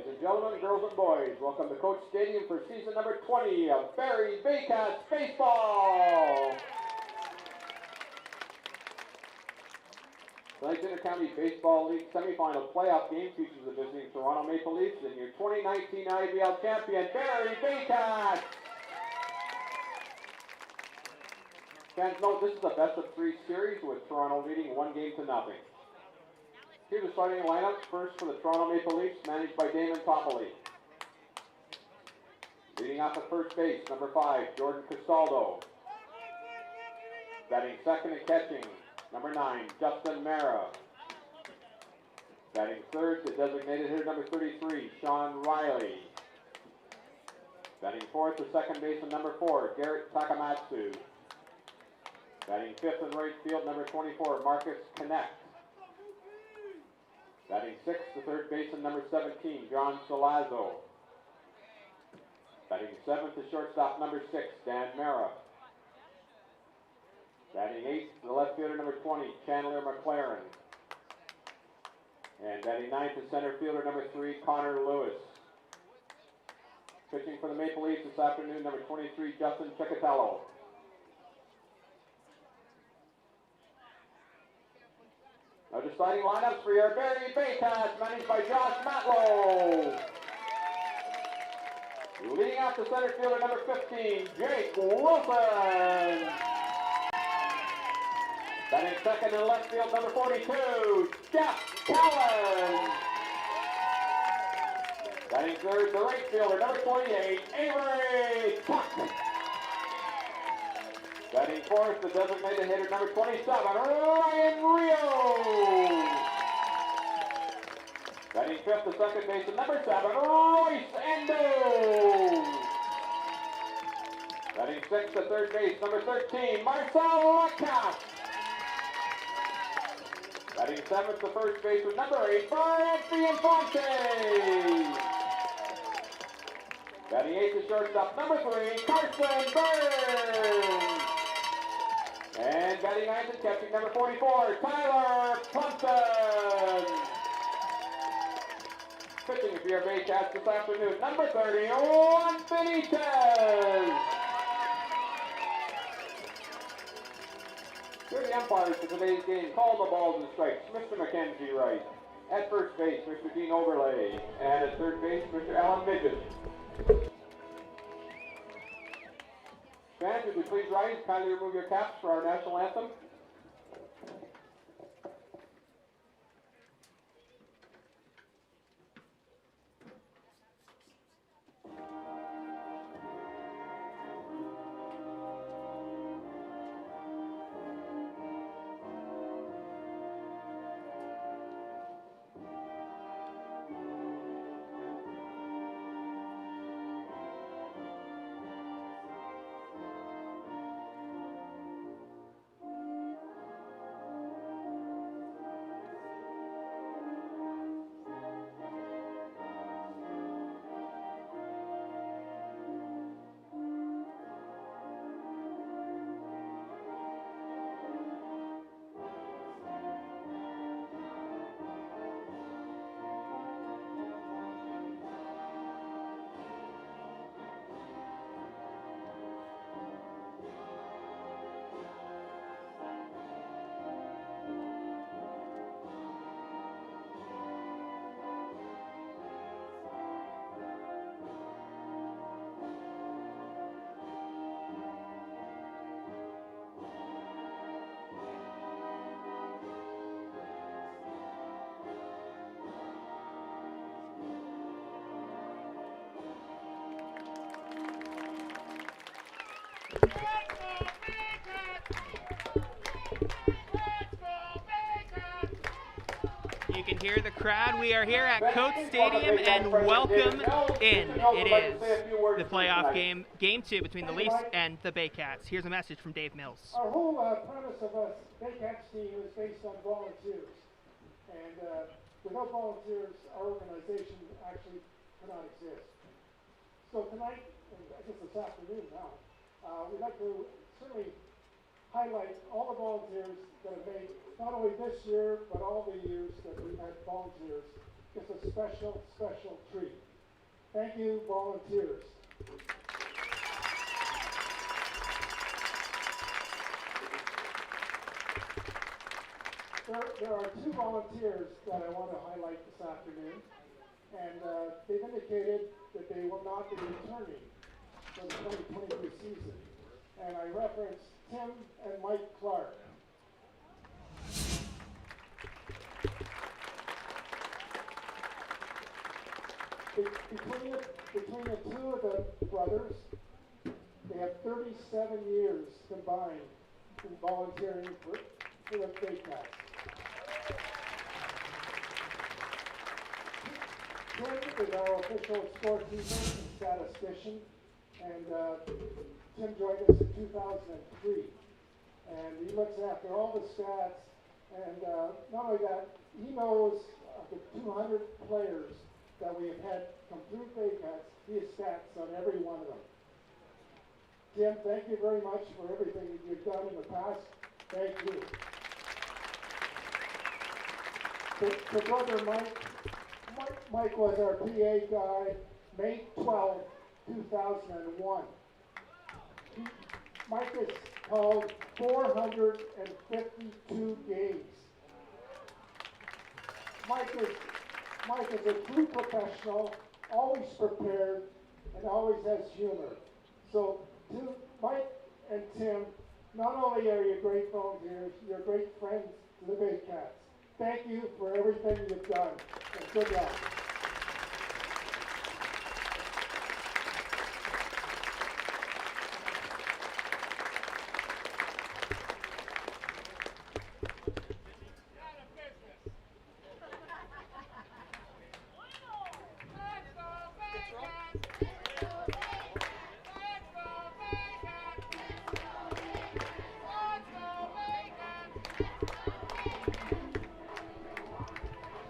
Ladies and gentlemen, girls and boys, welcome to Coach Stadium for season number 20 of Barrie Baycats Baseball. Tonight's Intercounty Baseball League semifinal playoff game features the visiting Toronto Maple Leafs and your 2019 IBL champion, Barrie Baycats. Fans note this is a best-of-3 series with Toronto leading 1-0. Here's the starting lineup. First for the Toronto Maple Leafs, managed by Damon Toppoli. Leading off at first base, number 5, Jordan Casaldo. Batting second and catching, number 9, Justin Mara. Batting third, the designated hitter, number 33, Sean Riley. Batting fourth, the second baseman, number 4, Garrett Takamatsu. Batting fifth in right field, number 24, Marcus Connect. Batting sixth, the third baseman, number 17, John Salazzo. Batting seventh, the shortstop, number 6, Dan Mara. Batting eighth, the left fielder, number 20, Chandler McLaren. And batting ninth, the center fielder, number 3, Connor Lewis. Pitching for the Maple Leafs this afternoon, number 23, Justin Ciccatello. Now deciding lineups for your Barrie Baycats, managed by Josh Matlow. Leading off the center fielder, number 15, Jake Wilson. Batting second in left field, number 42, Jeff Callan. Batting third, the right fielder, number 28, Avery Tuck. Batting fourth, the designated hitter, number 27, Ryan Rio. Batting fifth, the second baseman, number 7, Royce Endo. Batting sixth, the third base, number 13, Marcel Lacasse. Batting seventh, the first baseman, number 8, Brian Infante. Batting eighth, the shortstop, number 3, Carson Burns. And batting ninth and catching, number 44, Tyler Plumpton. Pitching for your Baycats this afternoon, number 30, Juan Benitez. Here are the umpires for today's game. Call the balls and strikes. Mr. Mackenzie Wright. At first base, Mr. Dean Overlay. And at third base, Mr. Alan Midget. Fans, would you please rise, kindly remove your caps for our national anthem. You can hear the crowd. We are here at Coach Stadium, and welcome in. It is the playoff game, Game 2 between the Leafs and the Baycats. Here's a message from Dave Mills. Our whole premise of a Baycats team is based on volunteers. And without volunteers, our organization actually cannot exist. So tonight, and I guess this afternoon now, we'd like to certainly highlight all the volunteers that have made, not only this year, but all the years that we've had volunteers is a special, special treat. Thank you, volunteers. There are two volunteers that I want to highlight this afternoon, and they've indicated that they will not be returning for the 2022 season. And I reference Tim and Mike Clark. Between the two of the brothers, they have 37 years combined in volunteering for the Baycats. Tim is our official scorekeeper and statistician, and Tim joined us in 2003. And he looks after all the stats, and not only that, he knows of the 200 players that we have had come through Baycats. He has stats on every one of them. Tim, thank you very much for everything that you've done in the past. Thank you. The brother Mike was our PA guy, May 12, 2001. Mike has called 452 games. Mike is a true professional, always prepared, and always has humor. So to Mike and Tim, not only are you great volunteers, you're great friends to the Baycats. Thank you for everything you've done, and good luck.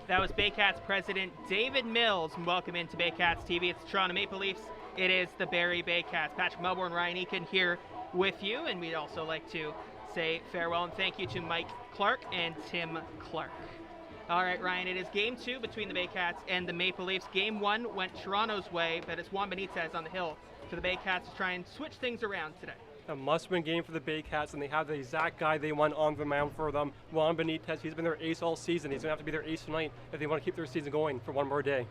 That was Baycats President David Mills. Welcome into Baycats TV. It's the Toronto Maple Leafs. It is the Barrie Baycats. Patrick Melbourne, Ryan Eakin here with you, and we'd also like to say farewell and thank you to Mike Clark and Tim Clark. All right, Ryan, it is Game 2 between the Baycats and the Maple Leafs. Game 1 went Toronto's way, but it's Juan Benitez on the hill for the Baycats to try and switch things around today. A must-win game for the Baycats, and they have the exact guy they want on the mound for them, Juan Benitez. He's been their ace all season. He's going to have to be their ace tonight if they want to keep their season going for one more day.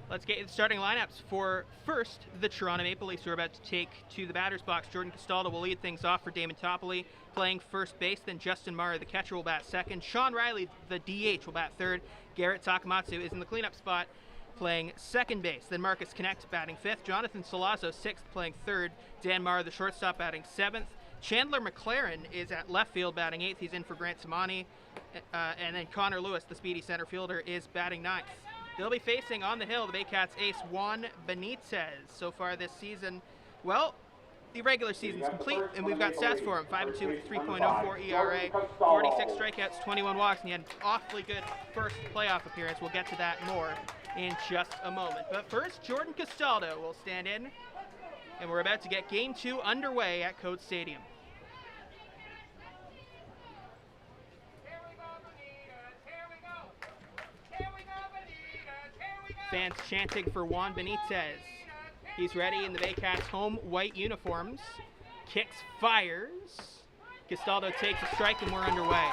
Let's get the starting lineups for first the Toronto Maple Leafs, who are about to take to the batter's box. Jordan Castaldo will lead things off for Damon Toppoli, playing first base. Then Justin Marr, the catcher, will bat second. Sean Riley, the DH, will bat third. Garrett Takamatsu is in the cleanup spot, playing second base. Then Marcus Connect batting fifth. Jonathan Solazzo, sixth, playing third. Dan Marr, the shortstop, batting seventh. Chandler McLaren is at left field batting eighth. He's in for Grant Samani. And then Connor Lewis, the speedy center fielder, is batting ninth. They'll be facing on the hill the Baycats ace Juan Benitez. So far this season, well, the regular season's complete, and we've got stats for him. 5-2 with 3.04 ERA, 46 strikeouts, 21 walks, and he had an awfully good first playoff appearance. We'll get to that more in just a moment. But first, Jordan Castaldo will stand in, and we're about to get Game 2 underway at Coates Stadium. Fans chanting for Juan Benitez. He's ready in the Baycats' home white uniforms. Kicks, fires. Castaldo takes a strike, and we're underway.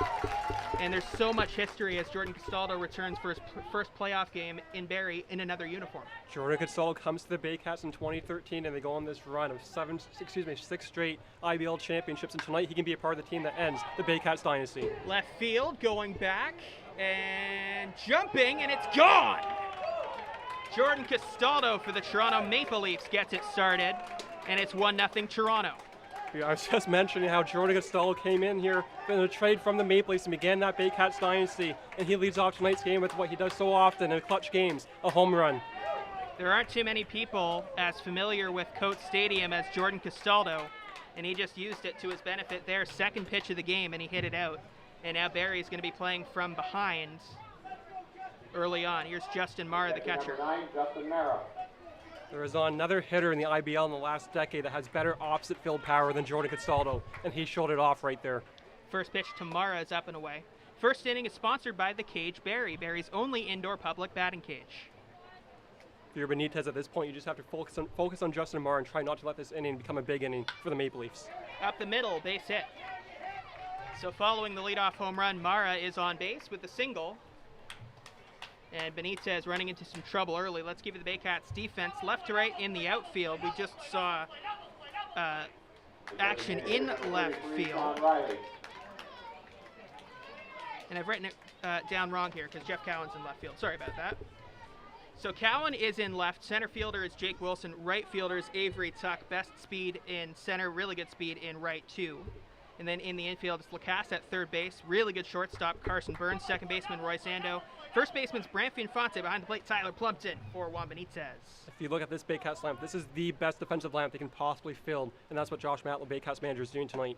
And there's so much history as Jordan Castaldo returns for his first playoff game in Barrie in another uniform. Jordan Castaldo comes to the Baycats in 2013, and they go on this run of six straight IBL championships. And tonight he can be a part of the team that ends the Baycats dynasty. Left field, going back and jumping, and it's gone. Jordan Castaldo for the Toronto Maple Leafs gets it started, and it's 1-0 Toronto. I was just mentioning how Jordan Castaldo came in here in a trade from the Maple Leafs and began that Baycats dynasty, and he leads off tonight's game with what he does so often in clutch games, a home run. There aren't too many people as familiar with Coates Stadium as Jordan Castaldo, and he just used it to his benefit there. Second pitch of the game, and he hit it out. And now Barrie's going to be playing from behind early on. Here's Justin Marr, the catcher. Number 9, Justin Marr. There is another hitter in the IBL in the last decade that has better opposite field power than Jordan Castaldo, and he showed it off right there. First pitch to Marra is up and away. First inning is sponsored by the Cage Barrie, Barrie's only indoor public batting cage. If you're Benitez at this point, you just have to focus on Justin Marr and try not to let this inning become a big inning for the Maple Leafs. Up the middle, base hit. So following the leadoff home run, Mara is on base with a single. And Benitez running into some trouble early. Let's give you the Baycats defense left to right in the outfield. We just saw action in left field. And I've written it down wrong here because Jeff Cowan's in left field. Sorry about that. So Cowan is in left. Center fielder is Jake Wilson. Right fielder is Avery Tuck. Best speed in center, really good speed in right too. And then in the infield, it's Lacasse at third base. Really good shortstop, Carson Burns. Second baseman, Roy Sando. First baseman's Branfy Infante. Behind the plate, Tyler Plumpton for Juan Benitez. If you look at this Baycats lineup, this is the best defensive lineup they can possibly field, and that's what Josh Matlow, Baycats manager, is doing tonight.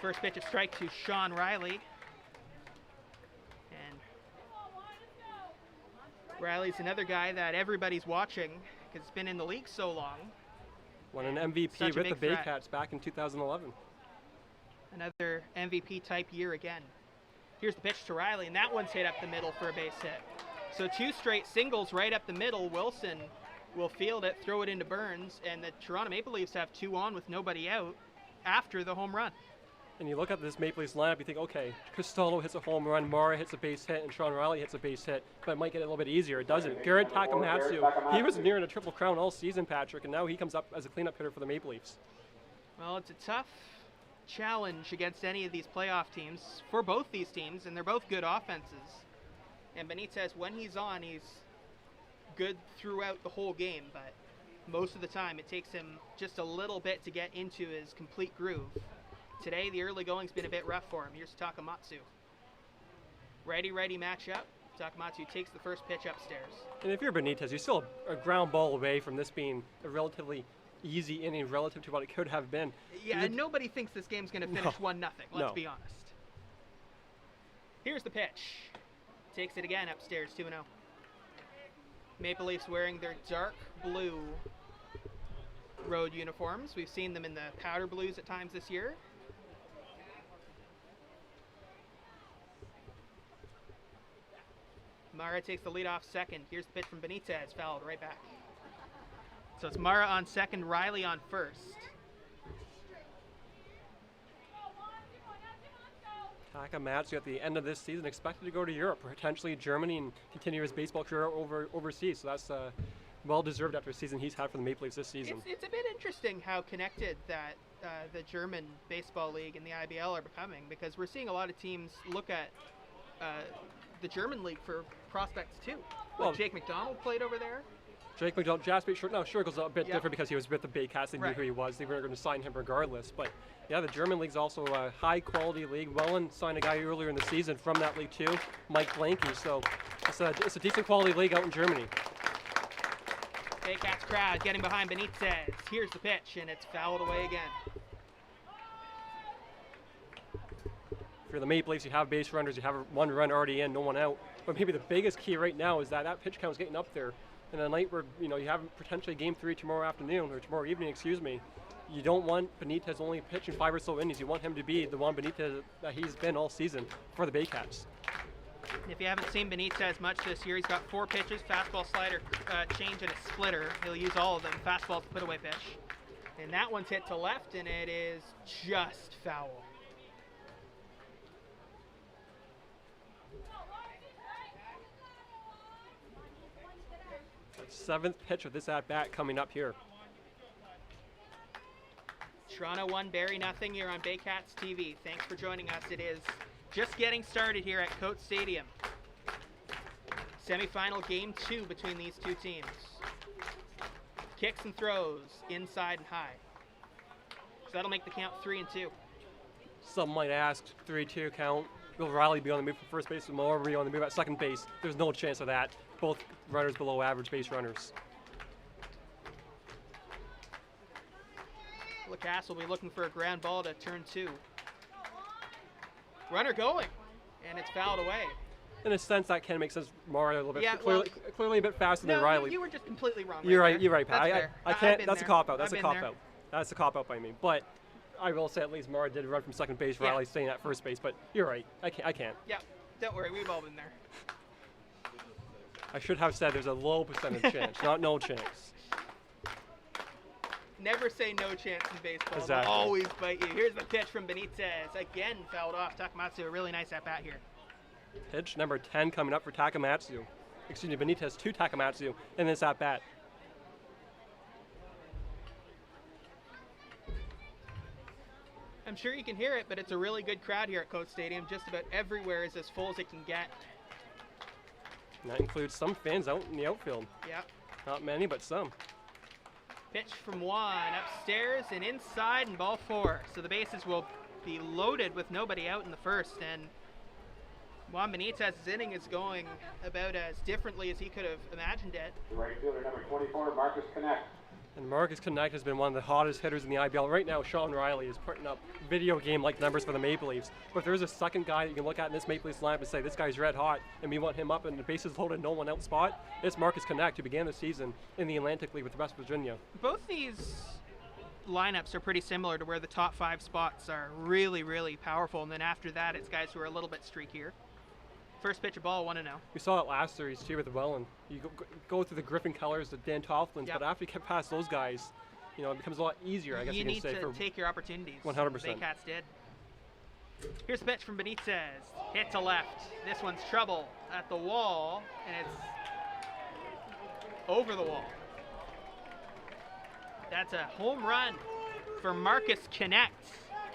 First pitch, a strike to Sean Riley. And Riley's another guy that everybody's watching because he's been in the league so long. Won an MVP Such a with the big threat. Baycats back in 2011. Another MVP type year again. Here's the pitch to Riley, and that one's hit up the middle for a base hit. So two straight singles right up the middle. Wilson will field it, throw it into Burns, and the Toronto Maple Leafs have 2 on with nobody out after the home run. And you look at this Maple Leafs lineup, you think, okay, Costello hits a home run, Mara hits a base hit, and Sean Riley hits a base hit, but it might get a little bit easier. It doesn't. Garrett Takamatsu, he was nearing a Triple Crown all season, Patrick, and now he comes up as a cleanup hitter for the Maple Leafs. Well, it's a tough challenge against any of these playoff teams for both these teams, and they're both good offenses. And Benitez, when he's on, he's good throughout the whole game, but most of the time it takes him just a little bit to get into his complete groove. Today, the early going's been a bit rough for him. Here's Takamatsu. Righty-righty matchup. Takamatsu takes the first pitch upstairs. And if you're Benitez, you're still a ground ball away from this being a relatively easy inning relative to what it could have been. Yeah, and nobody thinks this game's going to finish 1-0. Let's be honest. Here's the pitch. Takes it again upstairs, 2-0. Maple Leafs wearing their dark blue road uniforms. We've seen them in the powder blues at times this year. Mara takes the lead off second. Here's the pitch from Benitez, fouled right back. So it's Mara on second, Riley on first. Takamatsu at the end of this season expected to go to Europe, potentially Germany, and continue his baseball career overseas. So that's well deserved after the season he's had for the Maple Leafs this season. It's a bit interesting how connected that the German baseball league and the IBL are becoming, because we're seeing a lot of teams look at the German league for prospects too. Well, Jake McDonald played over there. Jake McDonald, Jasper Schurgel's a bit different because he was with the Baycats. They knew who he was. They were going to sign him regardless. But yeah, the German league's also a high-quality league. Welland signed a guy earlier in the season from that league too, Mike Blanky. So it's a decent quality league out in Germany. Baycats crowd getting behind Benitez. Here's the pitch, and it's fouled away again. For the Maple Leafs, you have base runners, you have one run already in, no one out. But maybe the biggest key right now is that pitch count's getting up there. And a night where you have potentially Game 3 tomorrow afternoon, or tomorrow evening, excuse me, you don't want Benitez only pitching 5 or so innings. You want him to be the Juan Benitez that he's been all season for the Baycats. If you haven't seen Benitez much this year, he's got 4 pitches, fastball, slider, change, and a splitter. He'll use all of them. Fastball's put away pitch. And that one's hit to left, and it is just foul. Seventh pitch of this at-bat coming up here. Toronto 1, Barrie nothing here on Baycats TV. Thanks for joining us. It is just getting started here at Coates Stadium. Semi-final Game 2 between these two teams. Kicks and throws, inside and high. So that'll make the count 3-2. Some might ask, 3-2 count. Will Riley be on the move for first base? Will Moore be on the move at second base? There's no chance of that. Both runners below average base runners. Lacasse will be looking for a ground ball to turn 2. Runner going, and it's fouled away. In a sense, that can make sense. Moore a little bit, Yeah, clearly a bit faster than Riley. You were just completely wrong. You're right right. there. You're right, Pat. That's fair. I can't. I've That's been a cop out. there. That's a I've cop been there. out. That's a cop out by me. But I will say at least Mara did run from second base, Yeah. Riley staying at first base, but you're right. I can't. Yeah, don't worry, we've all been there. I should have said there's a low percentage chance, not no chance. Never say no chance in baseball. They'll Exactly. always bite you. Here's the pitch from Benitez. Again, fouled off. Takamatsu, a really nice at-bat here. Pitch number 10 coming up for Takamatsu. Excuse me, Benitez to Takamatsu in this at-bat. I'm sure you can hear it, but it's a really good crowd here at Coates Stadium. Just about everywhere is as full as it can get. And that includes some fans out in the outfield. Yeah. Not many, but some. Pitch from Juan, upstairs and inside, and ball 4. So the bases will be loaded with nobody out in the first, and Juan Benitez's inning is going about as differently as he could have imagined it. The right fielder, number 24, Marcus Connect. And Marcus Connect has been one of the hottest hitters in the IBL. Right now, Sean Riley is putting up video game-like numbers for the Maple Leafs. But if there's a second guy that you can look at in this Maple Leafs lineup and say, this guy's red hot, and we want him up and the bases loaded, no one out spot, it's Marcus Connect, who began the season in the Atlantic League with West Virginia. Both these lineups are pretty similar to where the top 5 spots are really, really powerful, and then after that, it's guys who are a little bit streakier. First pitch of ball, 1-0. We saw it last series too with Welland. You go through the Griffin colors, the Dan Tofflins, Yep. but after you get past those guys, you know, it becomes a lot easier, I guess you can need say. to take your opportunities. 100%. Baycats did. Here's a pitch from Benitez. Hit to left. This one's trouble at the wall, and it's over the wall. That's a home run for Marcus Connect,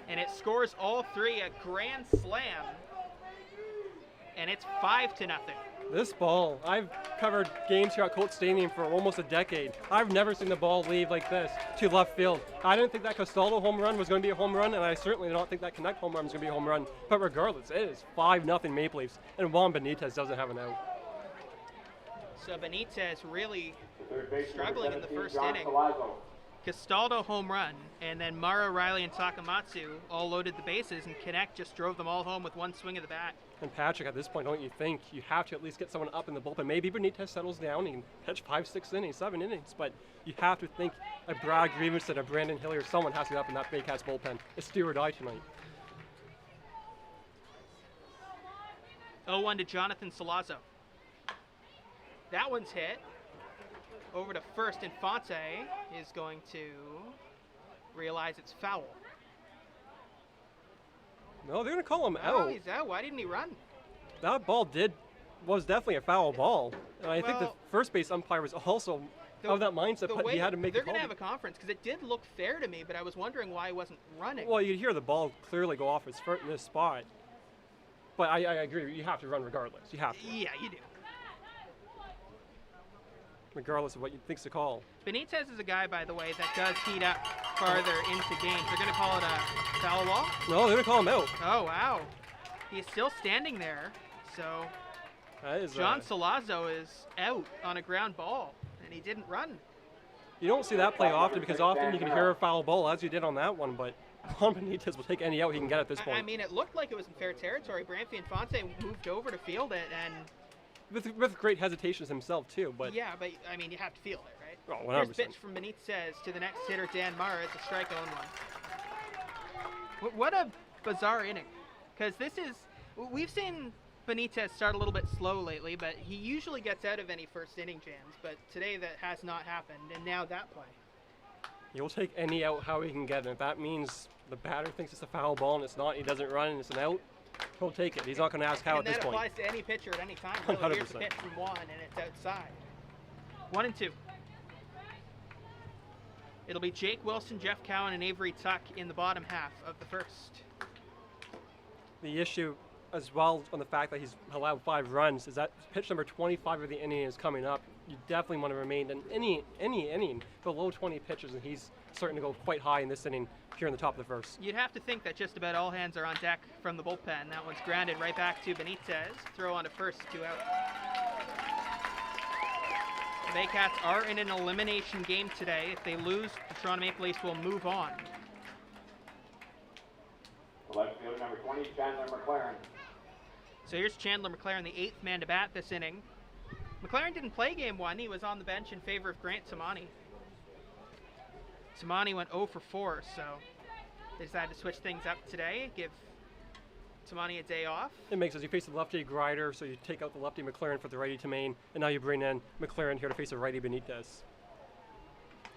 and it scores all 3, a grand slam, and it's 5-0. This ball, I've covered games here at Coates Stadium for almost a decade. I've never seen the ball leave like this to left field. I didn't think that Castaldo home run was going to be a home run, and I certainly don't think that Connect home run was going to be a home run. But regardless, it is 5-0 Maple Leafs, and Juan Benitez doesn't have an out. So Benitez really The third baseman, struggling in the 17, first John inning. Salazzo. Castaldo home run, and then Mara, Riley, and Takamatsu all loaded the bases, and Connect just drove them all home with one swing of the bat. And Patrick, at this point, don't you think you have to at least get someone up in the bullpen? Maybe Benitez settles down and pitch 5, 6 innings, 7 innings, but you have to think a Brad Grievenson, a Brandon Hillier, someone has to get up in that Baycats bullpen. It's do or die tonight. 0-1 to Jonathan Salazzo. That one's hit. Over to first, and Fonte is going to realize it's foul. No, they're going to call him Oh, out. he's out. Why didn't he run? That ball was definitely a foul ball. And I think the Well, first base umpire was also of that mindset, The but way he had to make they're the call. going to have a conference, because it did look fair to me, but I was wondering why he wasn't running. Well, you could hear the ball clearly go off its foot in this spot. But I agree, you have to run regardless. You have to, Yeah, you do. regardless of what you think's the call. Benitez is a guy, by the way, that does heat up farther into games. They're going to call it a foul ball? No, they're going to call him out. Oh, wow. He's still standing there, so That is, John Salazzo is out on a ground ball, and he didn't run. you don't see that play often because often you can hear a foul ball as you did on that one, but Juan Benitez will take any out he can get at this point. I mean, it looked like it was in fair territory. Branfi and Fonte moved over to field it, and with great hesitations himself too, but yeah, but I mean, you have to feel it, right? Oh, Here's 100%. pitch from Benitez to the next hitter, Dan Mara. It's a strikeout and one. What a bizarre inning, because we've seen Benitez start a little bit slow lately, but he usually gets out of any first inning jams. But today that has not happened, and now that play. He'll take any out how he can get it. If that means the batter thinks it's a foul ball and it's not, he doesn't run and it's an out, he'll take it. He's not going to ask how And at this that point. applies to any pitcher at any time. Really. Here's the 100%. pitch from Juan, and it's outside. 1-2. It'll be Jake Wilson, Jeff Cowan, and Avery Tuck in the bottom half of the first. The issue as well on the fact that he's allowed 5 runs is that pitch number 25 of the inning is coming up. You definitely want to remain in any inning below 20 pitches, and he's starting to go quite high in this inning here in the top of the first. You'd have to think that just about all hands are on deck from the bullpen. That one's grounded right back to Benitez. Throw on to first, 2 out. The Baycats are in an elimination game today. If they lose, the Toronto Maple Leafs will move on. Left fielder, number 20, Chandler McLaren. So here's Chandler McLaren, the 8th man to bat this inning. McLaren didn't play game 1. He was on the bench in favor of Grant Tamani. Tamani went 0 for 4, so They decided to switch things up today, give Tamani a day off. It makes sense. You face the lefty Grider, so you take out the lefty McLaren for the righty Tamain, and now you bring in McLaren here to face a righty Benitez.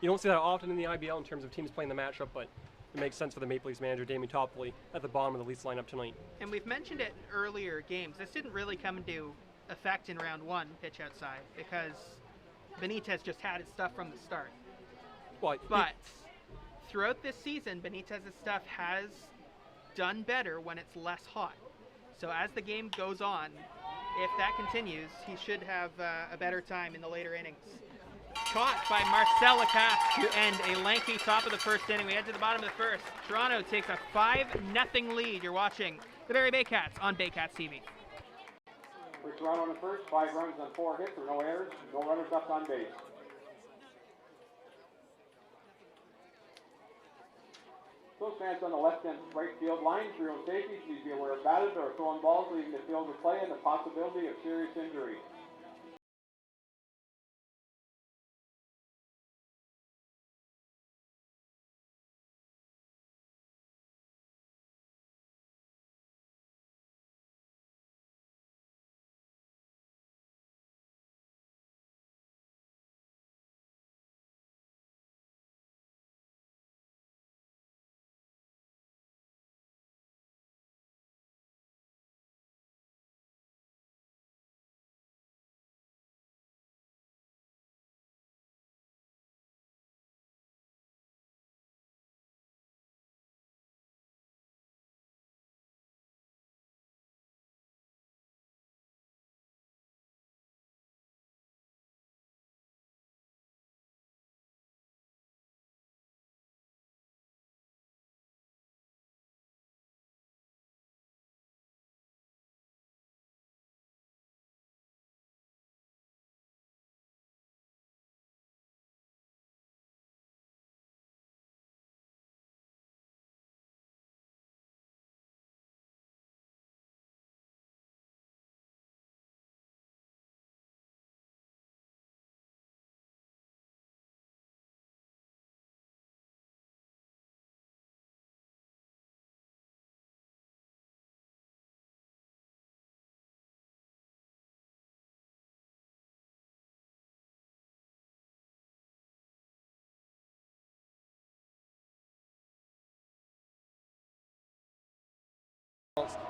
You don't see that often in the IBL in terms of teams playing the matchup, but it makes sense for the Maple Leafs manager, Damien Topley, at the bottom of the Leafs lineup tonight. And we've mentioned it in earlier games. This didn't really come into effect in round one, pitch outside, because Benitez just had his stuff from the start. But throughout this season, Benitez's stuff has done better when it's less hot. So as the game goes on, if that continues, he should have a better time in the later innings. Caught by Marcel Lacasse to end a lengthy top of the first inning. We head to the bottom of the first. Toronto takes a 5-0 lead. You're watching the Barrie Baycats on Baycats TV. For Toronto in the first, 5 runs on 4 hits, or no errors, no runners left on base. Those fans on the left and right field line, for your own safety, please be aware of batted or thrown balls leaving the field of play and the possibility of serious injury.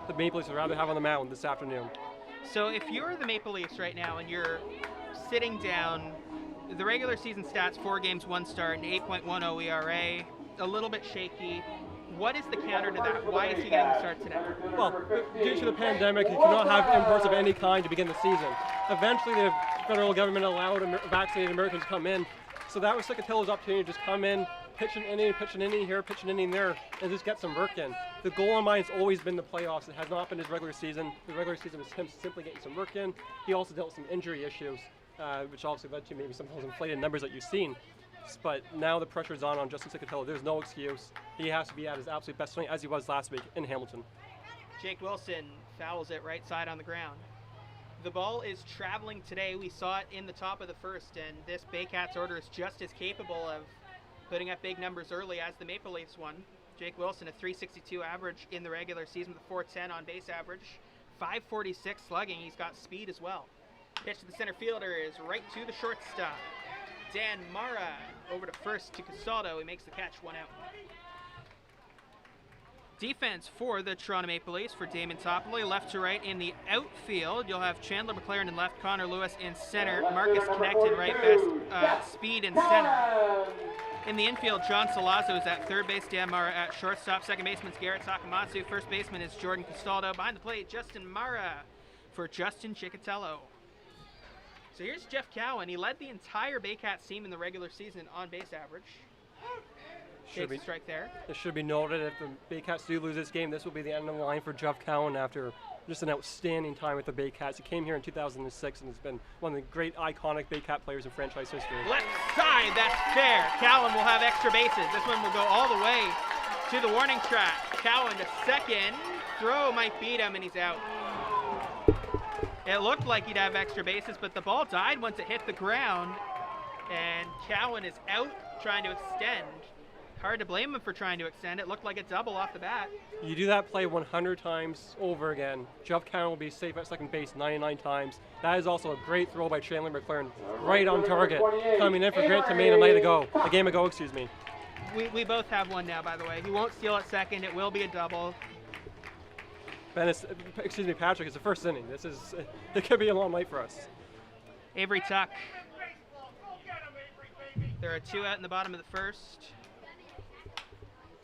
The Maple Leafs would rather have on the mound this afternoon. So if you're the Maple Leafs right now and you're sitting down, the regular season stats, 4 games, 1 start, an 8.10 ERA, a little bit shaky. What is the counter to that? Why is he getting the start today? Well, due to the pandemic, you cannot have imports of any kind to begin the season. Eventually, the federal government allowed vaccinated Americans to come in, so that was Cicatello's opportunity to just come in, pitch an inning here, pitch an inning there, and just get some work in. The goal in mind has always been the playoffs. It has not been his regular season. The regular season was him simply getting some work in. He also dealt with some injury issues, which also led to maybe some of those inflated numbers that you've seen. But now the pressure is on Justin Cicatello. There's no excuse. He has to be at his absolute best swing as he was last week in Hamilton. Jake Wilson fouls it right side on the ground. The ball is traveling today. We saw it in the top of the first, and this Baycats order is just as capable of putting up big numbers early as the Maple Leafs one. Jake Wilson, a .362 average in the regular season with a .410 on base average, .546 slugging. He's got speed as well. Pitch to the center fielder is right to the shortstop. Dan Mara over to first to Castaldo. He makes the catch, 1 out. Defense for the Toronto Maple Leafs for Damon Topley, left to right in the outfield. You'll have Chandler McLaren in left, Connor Lewis in center, Marcus Connect in right, best speed in center. In the infield, John Salazzo is at third base, Dan Mara at shortstop. Second baseman's Garrett Takamatsu. First baseman is Jordan Castaldo. Behind the plate, Justin Mara for Justin Cicatello. So here's Jeff Cowan. He led the entire Baycats team in the regular season on base average. Takes a strike there. It should be noted, if the Baycats do lose this game, this will be the end of the line for Jeff Cowan after just an outstanding time with the Baycats. He came here in 2006 and has been one of the great iconic Baycat players in franchise history. Left side, that's fair. Cowan will have extra bases. This one will go all the way to the warning track. Cowan to second. Throw might beat him and he's out. It looked like he'd have extra bases, but the ball died once it hit the ground. And Cowan is out trying to extend. Hard to blame him for trying to extend. It looked like a double off the bat. You do that play 100 times over again. Jeff Cowan will be safe at second base 99 times. That is also a great throw by Chandler McLaren, right on target, coming in for Grant Tamain a game ago, excuse me. We both have one now, by the way. He won't steal at second. It will be a double. Patrick, it's the first inning. It could be a long night for us. Avery Tuck. There are 2 out in the bottom of the first.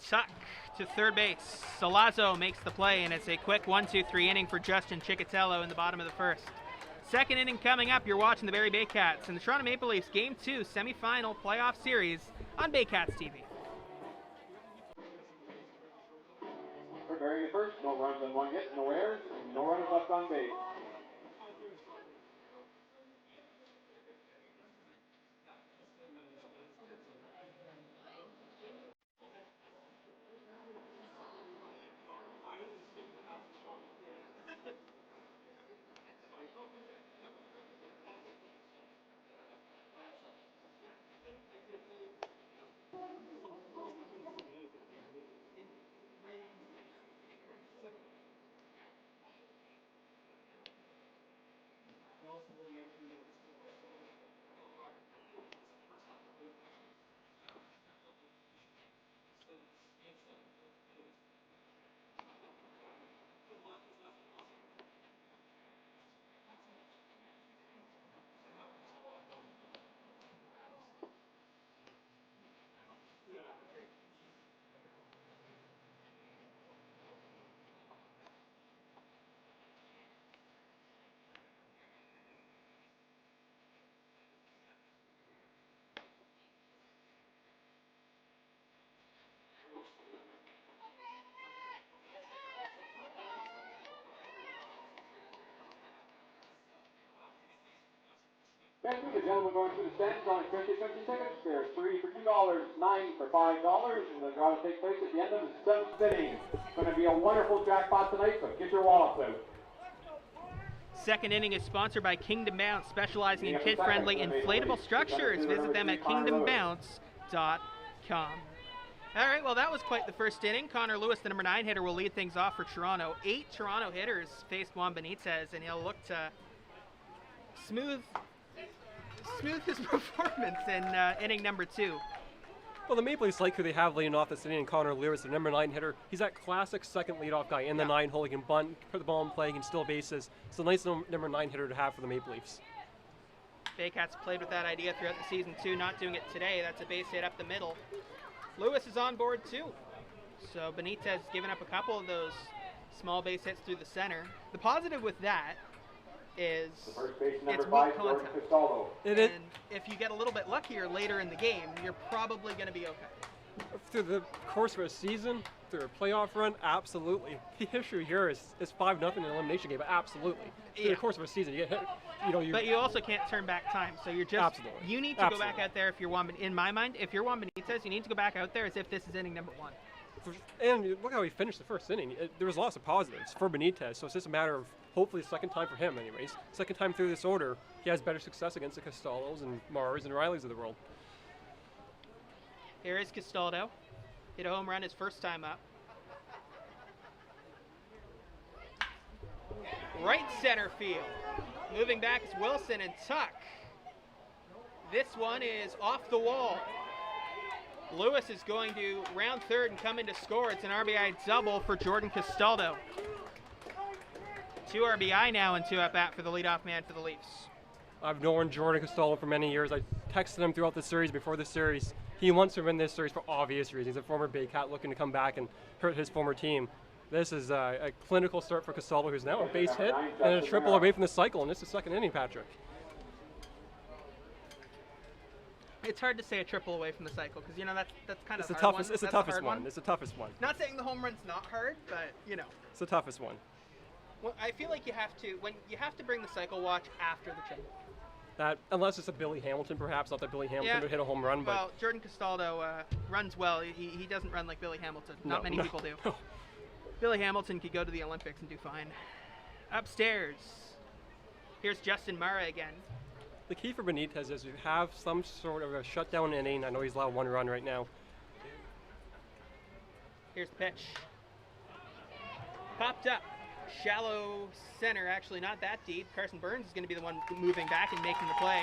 Tuck to third base. Salazzo makes the play, and it's a quick 1-2-3 inning for Justin Chicatello in the bottom of the first. Second inning coming up. You're watching the Barrie Baycats and the Toronto Maple Leafs Game 2 semifinal playoff series on Baycats TV. For Barrie first, no runs on 1 hit, no errors, no runners left on base. Thank you, the gentleman going through the stands on 50 tickets. There's 3 for $2, 9 for $5, and the draw will take place at the end of the 7th inning. It's going to be a wonderful jackpot tonight, so get your wallets out. Second inning is sponsored by Kingdom Bounce, specializing in kid-friendly inflatable structures. Visit them at kingdombounce.com. All right, well, that was quite the first inning. Connor Lewis, the number 9 hitter, will lead things off for Toronto. 8 Toronto hitters faced Juan Benitez, and he'll look to smooth his performance in inning number 2. Well, the Maple Leafs like who they have leading off this inning, and Connor Lewis, the number 9 hitter. He's that classic second leadoff guy in the 9 hole. He can bunt, put the ball in play, he can steal bases. It's a nice number 9 hitter to have for the Maple Leafs. Baycats played with that idea throughout the season too, not doing it today. That's a base hit up the middle. Lewis is on board too. So Benitez has given up a couple of those small base hits through the center. The positive with that is it's weak contact. And if you get a little bit luckier later in the game, you're probably going to be okay. Through the course of a season, through a playoff run, absolutely. The issue here is 5-0 in an elimination game, absolutely. Through the course of a season, you get hit. But you also can't turn back time, so you're just you need to go back out there if you're Juan. In my mind, if you're Juan Benitez, you need to go back out there as if this is inning number 1. And look how he finished the first inning. There was lots of positives for Benitez, so it's just a matter of hopefully the second time for him, anyways. Second time through this order, he has better success against the Castallos and Mars and Rileys of the world. Here is Castaldo. Hit a home run his first time up. Right center field. Moving back is Wilson and Tuck. This one is off the wall. Lewis is going to round third and come in to score. It's an RBI double for Jordan Castaldo. 2 RBI now and 2 at bat for the leadoff man for the Leafs. I've known Jordan Castaldo for many years. I texted him throughout the series, before the series. He wants to win this series for obvious reasons. He's a former Baycat looking to come back and hurt his former team. This is a clinical start for Castaldo, who's now a base hit and a triple away from the cycle, and this is second inning, Patrick. It's hard to say a triple away from the cycle because that's kind of the hard toughest. one. It's the toughest one. It's the toughest one. Not saying the home run's not hard, but it's the toughest one. Well, I feel like you have to bring the cycle watch after the triple. That unless it's a Billy Hamilton, perhaps not that Billy Hamilton would hit a home run. Well, Jordan Castaldo runs well. He doesn't run like Billy Hamilton. Not many people do. No. Billy Hamilton could go to the Olympics and do fine. Upstairs, here's Justin Mara again. The key for Benitez is you have some sort of a shutdown inning. I know he's allowed 1 run right now. Here's the pitch. Popped up. Shallow center, actually not that deep. Carson Burns is going to be the one moving back and making the play.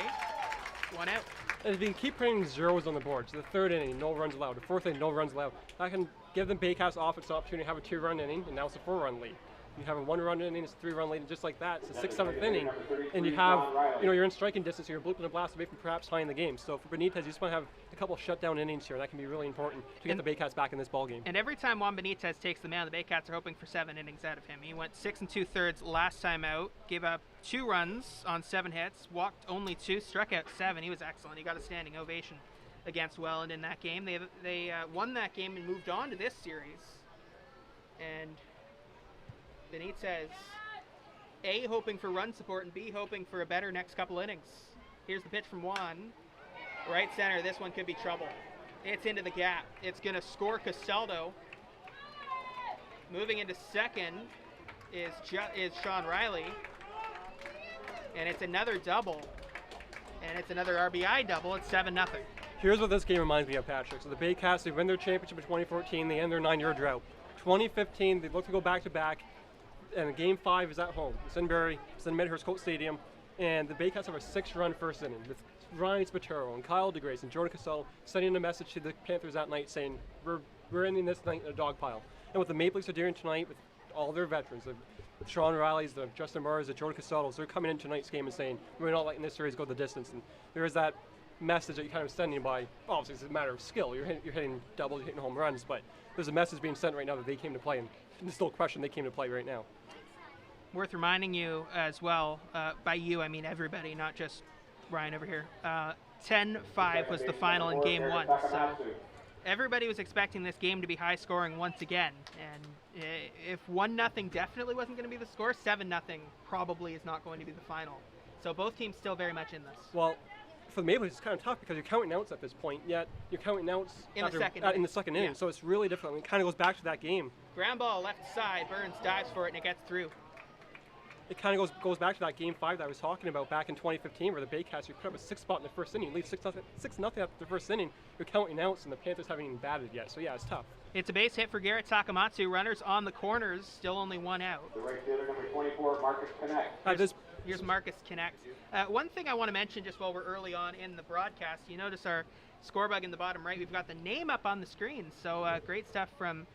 1 out. And if you can keep putting zeros on the board, so the 3rd inning, no runs allowed. The 4th inning, no runs allowed. That can give the Baycats offense an opportunity to have a 2-run inning, and now it's a 4-run lead. You have a 1-run inning, it's a 3-run lead, and just like that, it's a 6th, 7th inning, and you have, you're in striking distance, you're blooping and blast away from perhaps tying the game. So for Benitez, you just want to have a couple shutdown innings here. That can be really important to get the Baycats back in this ball game. And every time Juan Benitez takes the mound, the Baycats are hoping for 7 innings out of him. He went 6 2/3 last time out, gave up 2 runs on 7 hits, walked only 2, struck out 7. He was excellent. He got a standing ovation against Welland in that game. They won that game and moved on to this series. And Benitez, A, hoping for run support, and B, hoping for a better next couple innings. Here's the pitch from Juan. Right center, this one could be trouble. It's into the gap. It's going to score Castaldo. Moving into second is Sean Riley. And it's another double. And it's another RBI double. It's 7-0. Here's what this game reminds me of, Patrick. So the Baycats, they win their championship in 2014. They end their 9-year drought. 2015, they look to go back-to-back. And Game 5 is at home. It's in Barrie, it's in Medhurst Coat Stadium, and the Baycats have a 6-run first inning with Ryan Spatero and Kyle DeGrace and Jordan Castaldo sending a message to the Panthers that night saying, we're ending this night in a dog pile. And what the Maple Leafs are doing tonight with all their veterans, the Sean Riley's, the Justin Murray's, the Jordan Castaldo's, they're coming in tonight's game and saying, we're not letting this series go the distance. And there is that message that you're kind of sending by, obviously it's a matter of skill, you're hitting doubles, you're hitting home runs, but there's a message being sent right now that they came to play, and there's no question they came to play right now. Worth reminding you as well, by you I mean everybody, not just Ryan over here. 10-5 was the final in Game 1, so everybody was expecting this game to be high scoring once again. And if 1-0 definitely wasn't going to be the score, 7-0 probably is not going to be the final. So both teams still very much in this. Well, for the Maple Leafs, it's kind of tough because you're counting outs at this point, yet you're counting outs in the second inning. Yeah. So it's really difficult. It kind of goes back to that game. Ground ball left side, Burns dives for it and it gets through. It kind of goes back to that Game 5 that I was talking about back in 2015 where the Baycats, you put up a 6 spot in the first inning, you lead 6-0 after the first inning, you're counting outs and the Panthers haven't even batted yet. So yeah, it's tough. It's a base hit for Garrett Takamatsu. Runners on the corners, still only 1 out. The right fielder, number 24, Marcus Connect. Here's Marcus Connect. One thing I want to mention just while we're early on in the broadcast, you notice our score bug in the bottom right, we've got the name up on the screen. So great stuff from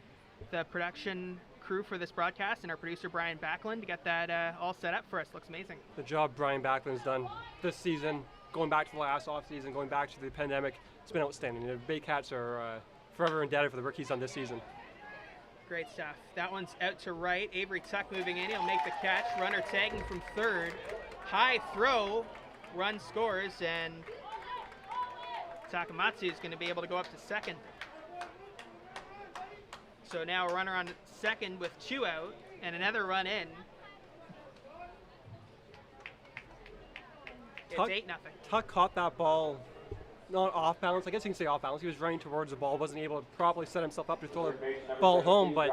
the production crew for this broadcast and our producer Brian Backlund to get that all set up for us. Looks amazing. The job Brian Backlund's done this season, going back to the last offseason, going back to the pandemic, it's been outstanding. The Baycats are forever indebted for the work he's done this season. Great stuff. That one's out to right. Avery Tuck moving in. He'll make the catch. Runner tagging from third. High throw. Run scores, and Takamatsu is going to be able to go up to second. So now a runner on second with 2 out, and another run in. It's 8-0. Tuck caught that ball not off balance. I guess you can say off balance. He was running towards the ball, wasn't able to properly set himself up to throw the ball home. But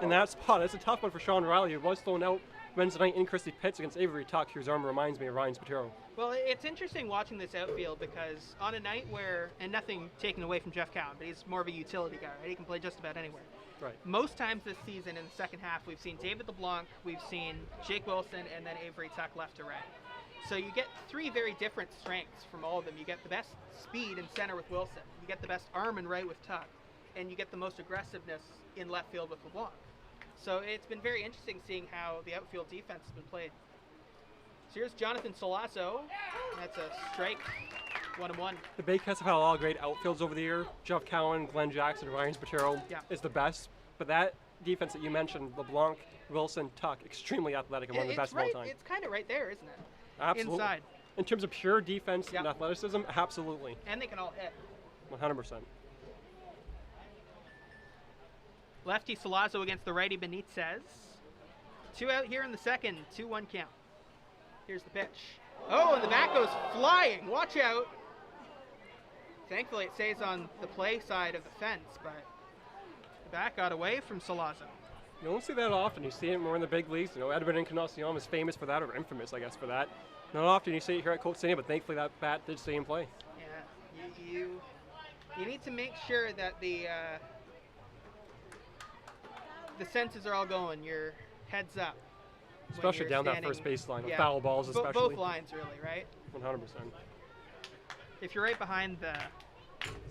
in that spot, it's a tough one for Sean Riley, who was thrown out Wednesday night in Christie Pitts against Avery Tuck, whose arm reminds me of Ryan Spatero. Well, it's interesting watching this outfield because on a night where, and nothing taken away from Jeff Cowan, but he's more of a utility guy, right? He can play just about anywhere. Right. Most times this season in the second half, we've seen David LeBlanc, we've seen Jake Wilson, and then Avery Tuck left to right. So you get 3 very different strengths from all of them. You get the best speed in center with Wilson, you get the best arm in right with Tuck, and you get the most aggressiveness in left field with LeBlanc. So it's been very interesting seeing how the outfield defense has been played. So here's Jonathan Solasso. That's a strike, 1-1. The Baycats have had a lot of great outfields over the year. Jeff Cowan, Glenn Jackson, Ryan Spatero is the best. But that defense that you mentioned, LeBlanc, Wilson, Tuck, extremely athletic and one of the best of all time. It's kind of right there, isn't it? Absolutely. Inside. In terms of pure defense and athleticism, absolutely. And they can all hit. 100%. Lefty Solazo against the righty Benitez. 2 out here in the second, 2-1 count. Here's the pitch. Oh, and the bat goes flying. Watch out. Thankfully, it stays on the play side of the fence, but the bat got away from Solazo. You don't see that often. You see it more in the big leagues. You know, Edwin Encarnacion is famous for that, or infamous, I guess, for that. Not often you see it here at Coat Stadium, but thankfully that bat did stay in play. Yeah, you need to make sure that the the senses are all going. Your head's up. when Especially you're down that standing- first baseline, with yeah. foul balls especially. Both lines, really, right? 100%. If you're right behind the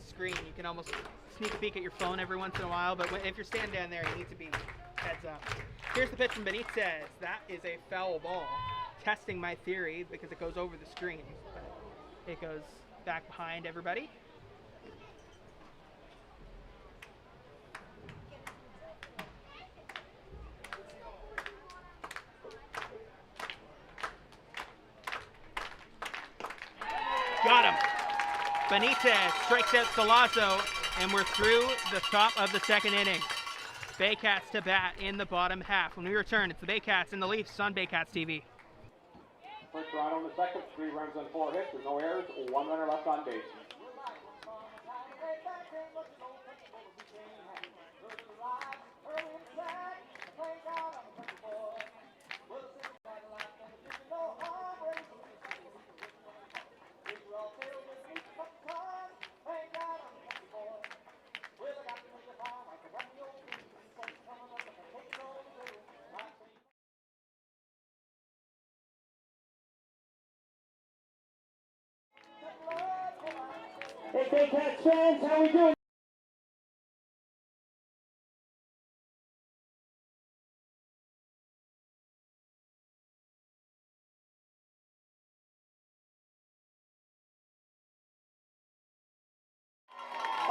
screen, you can almost sneak a peek at your phone every once in a while, but if you're standing down there, you need to be heads up. Here's the pitch from Benitez. That is a foul ball. Testing my theory because it goes over the screen, but it goes back behind everybody. Got him. Benitez strikes out Salazzo, and we're through the top of the second inning. Baycats to bat in the bottom half. When we return, it's the Baycats and the Leafs on Baycats TV. For Toronto in the second, 3 runs on 4 hits, with no errors, 1 runner left on base. Hey, Baycats fans, how we doing?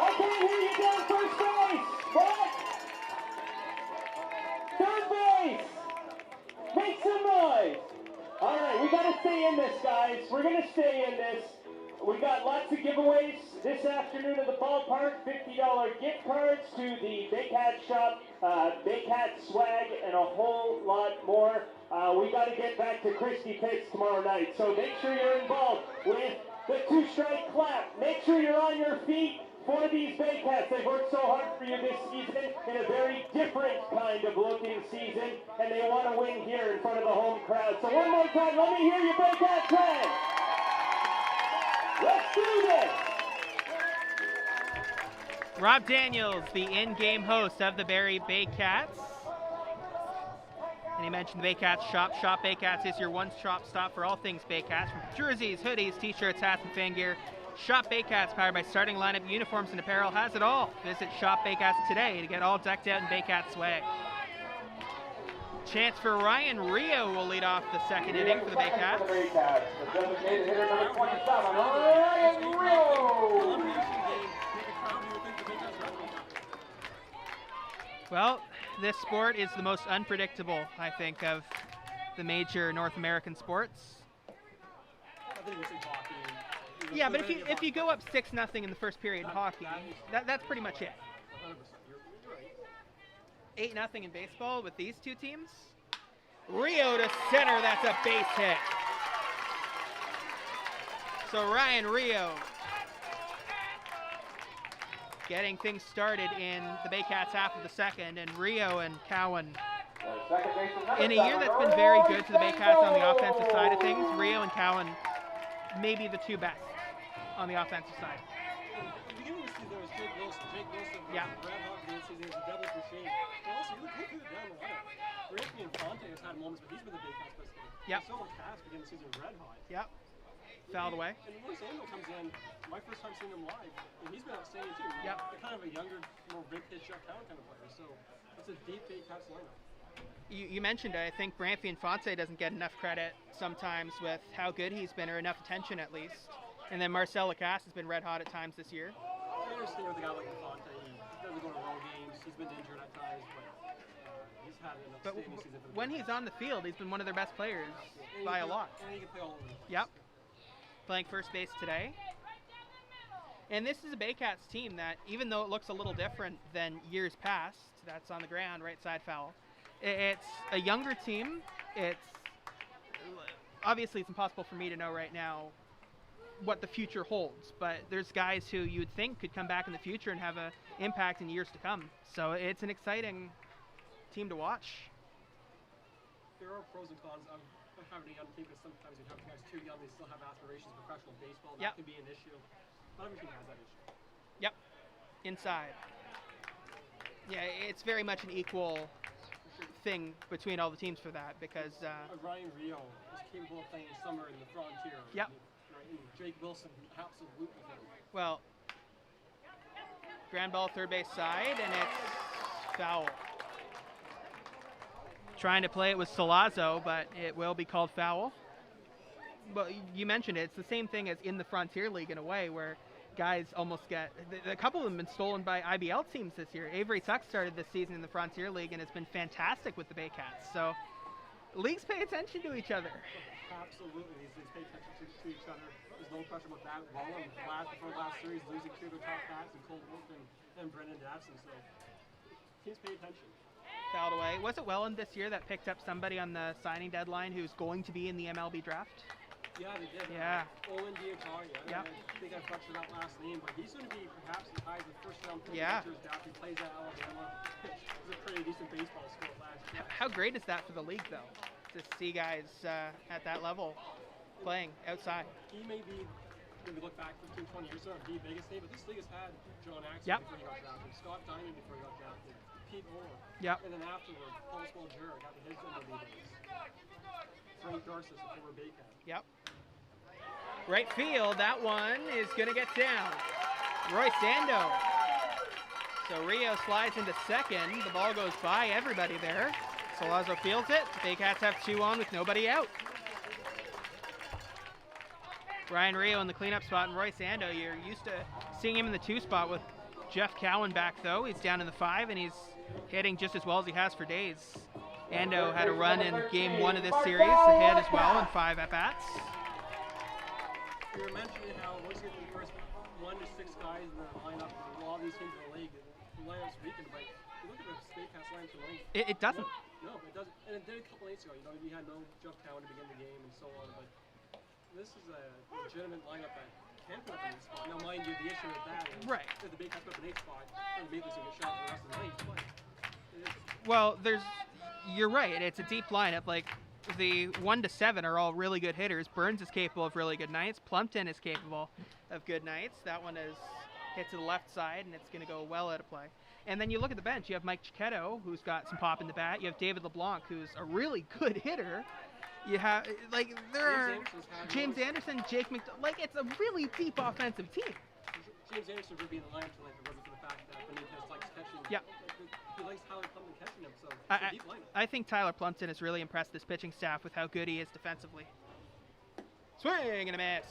I can't hear you down first base. What? Third base. Make some noise. All right, we got to stay in this, guys. We're going to stay in this. We got lots of giveaways this afternoon at the ballpark. $50 gift cards to the Baycat shop, Baycat swag, and a whole lot more. We got to get back to Christie Pits tomorrow night. So make sure you're involved with the 2-strike clap. Make sure you're on your feet for these Baycats. They've worked so hard for you this season in a very different kind of looking season, and they want to win here in front of the home crowd. So one more time, let me hear you, Baycat fans. Let's do this! Rob Daniels, the in-game host of the Barrie Baycats. And he mentioned the Baycats shop. Shop Baycats is your one-stop stop for all things Baycats, from jerseys, hoodies, t-shirts, hats, and fan gear. Shop Baycats, powered by Starting Lineup Uniforms and Apparel, has it all. Visit Shop Baycats today to get all decked out in Baycat swag. Chance for Ryan Rio will lead off the second inning for the Baycats. The designated hitter number 27, Ryan Rio. Well, this sport is the most unpredictable, I think, of the major North American sports. Yeah, but if you go up 6-0 in the first period in hockey, that's pretty much it. 8-0 in baseball with these two teams. Rio to center, that's a base hit. So Ryan Rio getting things started in the Baycats half of the second, and Rio and Cowan. In a year that's been very good to the Baycats on the offensive side of things, Rio and Cowan may be the two best on the offensive side. Beginning of the season, there was Jake Wilson, Yeah. Brad Hawk beginning of the season, it was a double for Shane. But also, you look down the lineup. Barrie and Fonte has had moments, but he's been the Baycats best player. Yep. So Cass beginning of the season red hot. Yep. Fouled away. And Morris Amo comes in, my first time seeing him live, and he's been outstanding too. Yep. They're kind of a younger, more big hit shut down kind of player. So it's a deep Baycats lineup. You mentioned it. I think Barrie and Fonte doesn't get enough credit sometimes with how good he's been, or enough attention at least. And then Marcel Lacasse has been red hot at times this year. I understand with a guy like Fonte, he doesn't go to road games, he's been injured at times, but he's had an But outstanding season for the when he's on the field, he's been one of their best players by a lot. And he can play all over. Yep. Playing first base today. And this is a Baycats team that, even though it looks a little different than years past, that's on the ground, right side foul. It's a younger team. Obviously it's impossible for me to know right now what the future holds, but there's guys who you would think could come back in the future and have an impact in years to come. So it's an exciting team to watch. There are pros and cons of having a young team, because sometimes you have guys too young, they still have aspirations for professional baseball. That Yep. can be an issue. Not every team has that issue. Yep. Inside. Yeah, it's very much an equal thing between all the teams for that because. Ryan Rio is capable of playing summer in the Frontier. Yep. Right, and Jake Wilson absolutely can. Well, ground ball third base side, and it's foul. Trying to play it with Salazzo, but it will be called foul. But you mentioned it. It's the same thing as in the Frontier League in a way, where guys almost get a couple of them have been stolen by IBL teams this year. Avery Tuck started this season in the Frontier League and has been fantastic with the Baycats. So leagues pay attention to each other. Absolutely, these pay attention to each other. There's no question about that. Wallen, before last series, losing two of their top bats, and Cole Wolf and Brendan Dadson. So teams pay attention. Fouled away. Was it Welland this year that picked up somebody on the signing deadline who's going to be in the MLB draft? Yeah, they did. Yeah. Owen Diataria. Yep. I think I butchered that last name, but he's going to be perhaps as high as the first round pick. Yeah. Draft. He plays at Alabama. He's a pretty decent baseball skill last year. How great is that for the league, though, to see guys at that level playing outside? He may be, when we look back 15, 20 years ago, the biggest name, but this league has had John Axel Yep. before he got drafted, Scott Diamond before he got drafted, Pete Orr, Yep. and then afterward, Paul Swalger got his MLB days. Frank Garces, a former Baycat. Yep. Right field, that one is going to get down. Roy Sando. So Rio slides into second. The ball goes by everybody there. Salazzo fields it. The Baycats have 2 on with nobody out. Ryan Rio in the cleanup spot, and Roy Sando, you're used to seeing him in the 2 spot with Jeff Cowan back, though. He's down in the 5, and he's hitting just as well as he has for days. Ando had a run in game 1 of this series, a hit as well, and 5 at-bats. We were mentioning how once you get to the first 1 to 6 guys in the lineup, a lot of these teams in the league, the lineup's weakened, but you look at the Baycats lineup tonight. It doesn't. No, it doesn't. And it did a couple nights ago. You know, we had no Jeff Cowan to begin the game and so on, but this is a legitimate lineup that can put up in the spot. Now, mind you, the issue with that is Right. if the Baycats put up an 8 spot, then the Maple Leafs will get shot for the rest of the night. But it is. Well, you're right. It's a deep lineup. Like, the 1 to 7 are all really good hitters. Burns is capable of really good nights. Plumpton is capable of good nights. That one is hit to the left side, and it's going to go well out of play. And then you look at the bench. You have Mike Chiquetto, who's got some pop in the bat. You have David LeBlanc, who's a really good hitter. You have, like, James Anderson, Jake McDonald. Like, it's a really deep offensive team. James Anderson would be in the lineup tonight if it wasn't for the fact that Benitez likes catching. Yep. He likes Tyler Plumpton catching him, so it's a deep lineup. I think Tyler Plumpton has really impressed this pitching staff with how good he is defensively. Swing and a miss.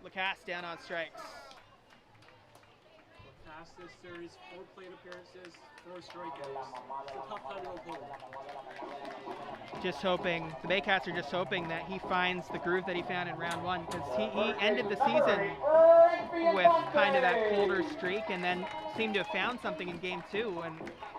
Lacasse down on strikes. Past this series, 4 plate appearances, 4 strikeouts. It's a tough time to go home. Just hoping, the Baycats are just hoping that he finds the groove that he found in round 1, because he ended the season with kind of that colder streak and then seemed to have found something in game 2, and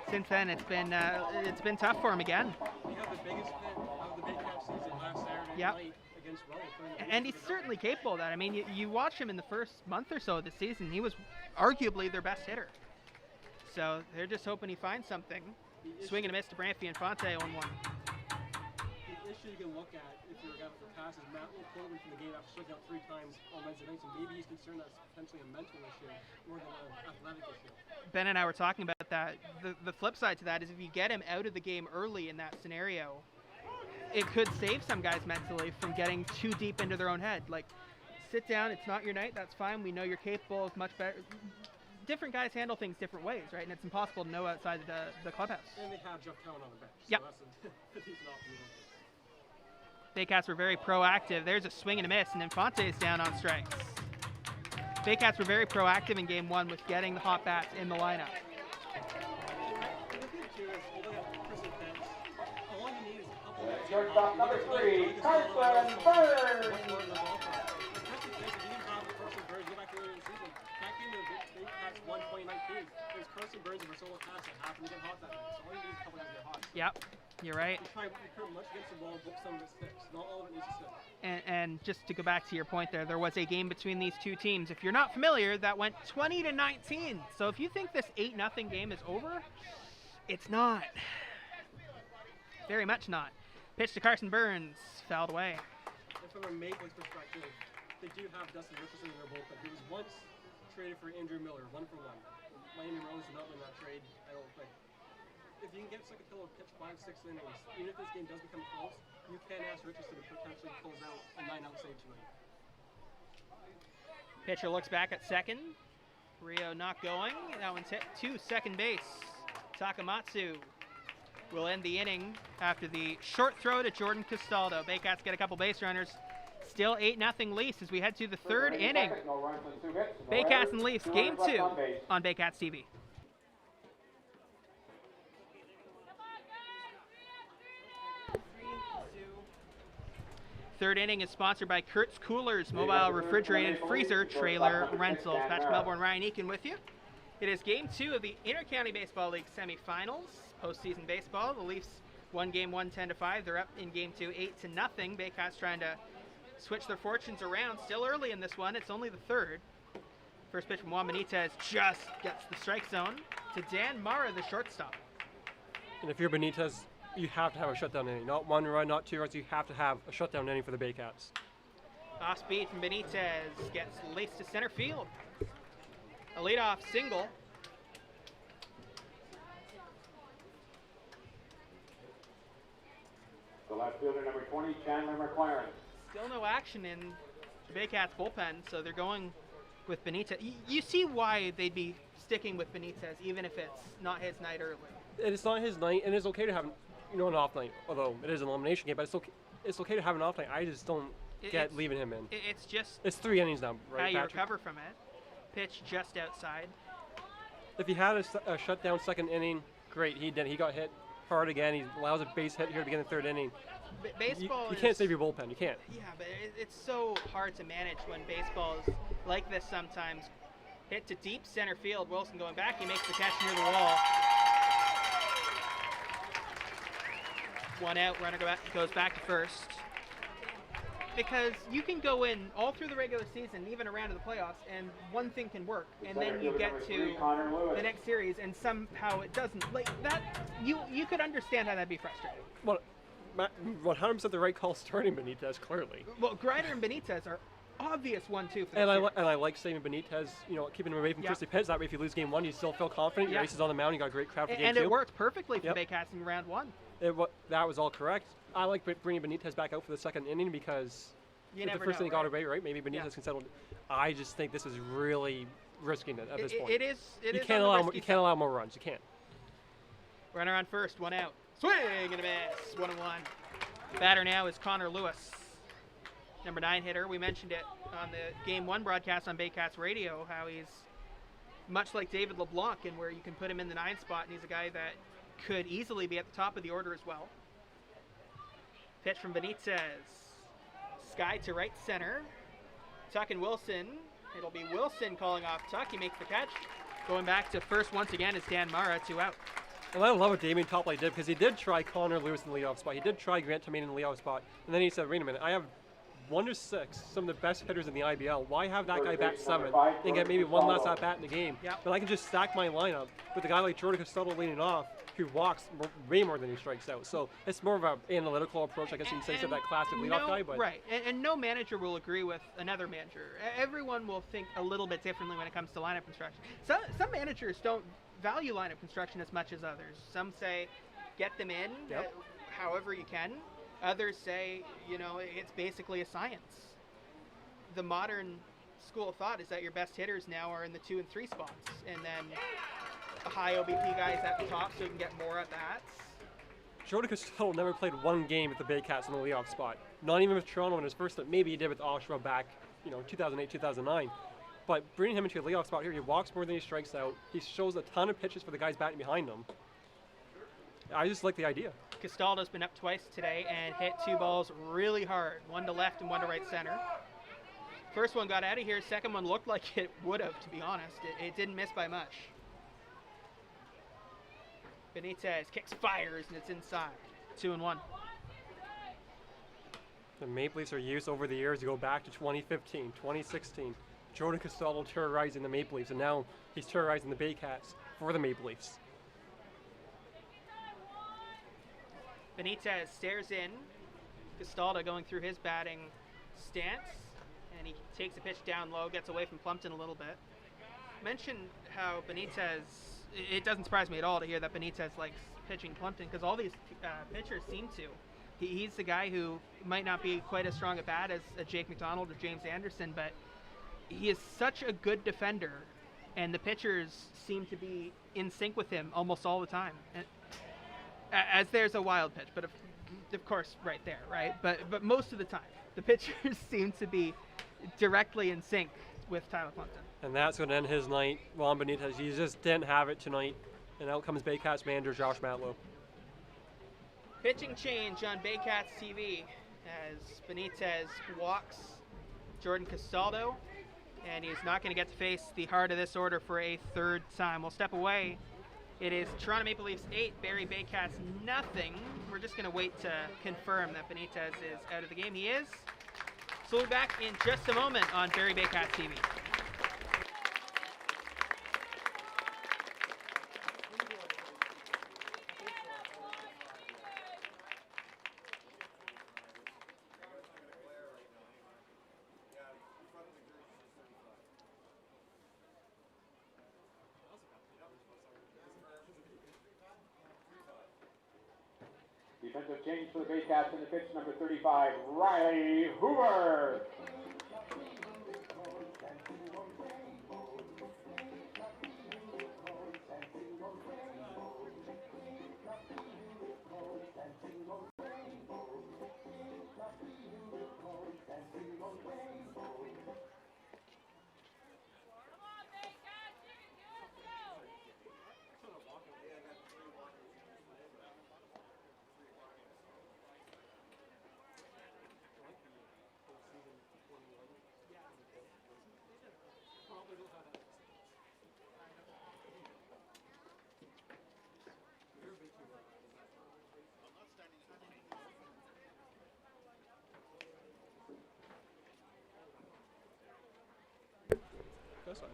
since then it's been tough for him again. We have the biggest hit of the Baycats season last Saturday night against Welland. And he's certainly capable of that. I mean, you watch him in the first month or so of the season, he was arguably their best hitter. So they're just hoping he finds something. Swing and a miss to Brantley Infante 1-1. The issue you can look at if you're a guy with the pass is Matt will pull away from the game after striking out 3 times on Wednesday night, so maybe he's concerned that's potentially a mental issue more than an athletic issue. Ben and I were talking about that. The flip side to that is if you get him out of the game early in that scenario, it could save some guys mentally from getting too deep into their own head. Like, sit down, it's not your night, that's fine, we know you're capable of much better. Different guys handle things different ways, right? And it's impossible to know outside the clubhouse. And they have Jeff Cowan on the bench, so Yep. that's a decent option. Baycats were very proactive. There's a swing and a miss, and Infante is down on strikes. Baycats were very proactive in game 1 with getting the hot bats in the lineup. Shortstop number 3, Carson Burns. Carson Burns and Marcelo Pass that happened to get hot that night. So all you need is a couple guys to get hot. Yep, you're right. You try to put much against the ball, book some of it sticks. Not all of it needs to stick. And just to go back to your point there was a game between these two teams. If you're not familiar, that went 20-19. So if you think this 8-0 game is over, it's not. Very much not. Pitch to Carson Burns, fouled away. And from a Maple Leafs perspective, they do have Dustin Richardson in their bullpen. He was once traded for Andrew Miller, 1-for-1. Miami Rose did not win that trade, I don't think. If you can get Secatilo to pitch 5-6 innings, even if this game does become close, you can ask Richardson to potentially close out a 9-out save tonight. Pitcher looks back at second. Rio not going. That one's hit to second base. Takamatsu will end the inning after the short throw to Jordan Castaldo. Baycats get a couple base runners. Still 8-0 Leafs as we head to the third inning. Baycats and Leafs, Game 2 on Baycats TV. Third inning is sponsored by Kurt's Coolers, mobile refrigerated freezer trailer rentals. Patrick Melbourne, Ryan Eakin with you. It is Game 2 of the Inter-County Baseball League semifinals, postseason baseball. The Leafs won Game 1 10-5. They're up in Game 2 8-0. Baycats trying to switch their fortunes around. Still early in this one. It's only the third. First pitch from Juan Benitez just gets the strike zone to Dan Mara, the shortstop. And if you're Benitez, you have to have a shutdown inning. Not one run, not two runs. You have to have a shutdown inning for the Baycats. Off speed from Benitez gets laced to center field. A leadoff single. The left fielder, number 20, Chandler McLaren. Still no action in the Baycats bullpen, so they're going with Benitez. You see why they'd be sticking with Benitez, even if it's not his night early. And it's not his night, and it's okay to have an off night, although it is an elimination game, but it's okay to have an off night. I just don't get leaving him in. It's just it's 3 innings now, right, how you Patrick? recover from it. Pitch just outside. If he had a shutdown second inning, great. He did. He got hit hard again. He allows a base hit here to begin the third inning. Baseball you can't save your bullpen. You can't. Yeah, but it's so hard to manage when baseball is like this sometimes. Hit to deep center field. Wilson going back. He makes the catch near the wall. One out. Runner goes back to first. Because you can go in all through the regular season, even around to the playoffs, and one thing can work, and then you get to the next series, and somehow it doesn't. Like that, you could understand how that'd be frustrating. Well, 100% the right call starting Benitez, clearly. Well, Grider and Benitez are obvious 1-2 for and I like saving Benitez, keeping him away from Christie Pitts. That way, if you lose game 1, you still feel confident. Your ace is on the mound. You got a great crowd for game 2. And it worked perfectly for the Baycats in round 1. That was all correct. I like bringing Benitez back out for the second inning because if the first inning got away, right? Maybe Benitez can settle. I just think this is really risking it at this point. It is. You can't allow more runs. You can't. Runner on first, one out. Swing and a miss. 1-1. Batter now is Connor Lewis, number 9 hitter. We mentioned it on the Game 1 broadcast on Baycats Radio, how he's much like David LeBlanc, and where you can put him in the 9 spot, and he's a guy that could easily be at the top of the order as well. Pitch from Benitez. Sky to right center. Tuck and Wilson. It'll be Wilson calling off Tuck. He makes the catch. Going back to first once again is Dan Mara, 2 out. And I love what Damian Topley did because he did try Connor Lewis in the leadoff spot. He did try Grant Tomaine in the leadoff spot. And then he said, wait a minute, I have 1-6, some of the best hitters in the IBL. Why have that guy bat 7th and get maybe one last at bat in the game? Yep. But I can just stack my lineup with a guy like Jordan Castaldo leading off who walks way more than he strikes out. So it's more of an analytical approach, I guess you can say, to that classic leadoff guy. But right, and no manager will agree with another manager. Everyone will think a little bit differently when it comes to lineup construction. Some managers don't value lineup construction as much as others. Some say get them in however you can. Others say, it's basically a science. The modern school of thought is that your best hitters now are in the 2 and 3 spots, and then the high OBP guys at the top so you can get more at bats. Jordan Castaldo never played one game at the Baycats in the leadoff spot. Not even with Toronto in his first stint. Maybe he did with Oshawa back, 2008, 2009. But bringing him into a leadoff spot here, he walks more than he strikes out. He shows a ton of pitches for the guys batting behind him. I just like the idea. Castaldo's been up twice today and hit 2 balls really hard. One to left and one to right center. First one got out of here. Second one looked like it would have, to be honest. It didn't miss by much. Benitez kicks, fires, and it's inside. 2-1. The Maple Leafs are used over the years to go back to 2015, 2016. Jordan Castaldo terrorizing the Maple Leafs, and now he's terrorizing the Baycats for the Maple Leafs. Benitez stares in. Castaldo going through his batting stance, and he takes a pitch down low, gets away from Plumpton a little bit. Mentioned how Benitez it doesn't surprise me at all to hear that Benitez likes pitching Plumpton, because all these pitchers seem to. He's the guy who might not be quite as strong at bat as Jake McDonald or James Anderson, but he is such a good defender, and the pitchers seem to be in sync with him almost all the time. And, as there's a wild pitch, but of course right there, right? But most of the time, the pitchers seem to be directly in sync with Tyler Plumpton. And that's going to end his night. Juan Benitez, he just didn't have it tonight. And out comes Baycats manager Josh Matlow. Pitching change on Baycats TV as Benitez walks Jordan Castaldo, and he's not going to get to face the heart of this order for a third time. We'll step away. It is Toronto Maple Leafs 8, Barrie Baycats nothing. We're just going to wait to confirm that Benitez is out of the game. He is. So we'll be back in just a moment on Barrie Baycats TV. Defensive change for the Baycats in the pitch, number 35, Riley Hoover. That's fine.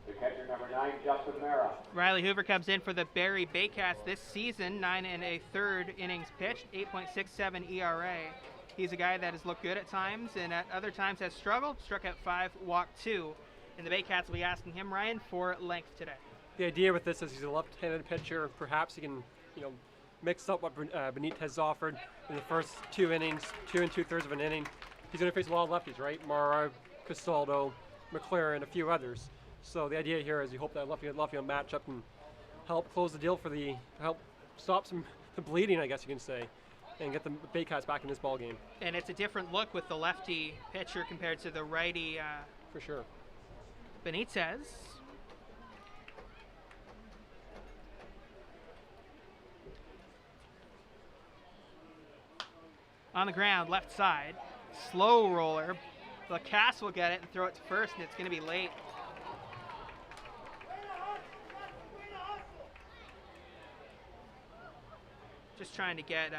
The catcher, number 9, Justin Mara. Riley Hoover comes in for the Barrie Baycats this season, 9 1/3 innings pitched, 8.67 ERA. He's a guy that has looked good at times and at other times has struggled, struck out 5, walked 2. And the Baycats will be asking him, Ryan, for length today. The idea with this is he's a left-handed pitcher. Perhaps he can, mix up what Benitez offered in the first 2 innings, 2 2/3 of an inning. He's going to face a lot of lefties, right? Mara, Castaldo, McLaren, a few others. So the idea here is you hope that lefty matchup can help close the deal help stop the bleeding, I guess you can say, and get the Baycats back in this ball game. And it's a different look with the lefty pitcher compared to the righty. For sure. Benitez. On the ground, left side. Slow roller. Lacasse will get it and throw it to first, and it's going to be late. Just trying to get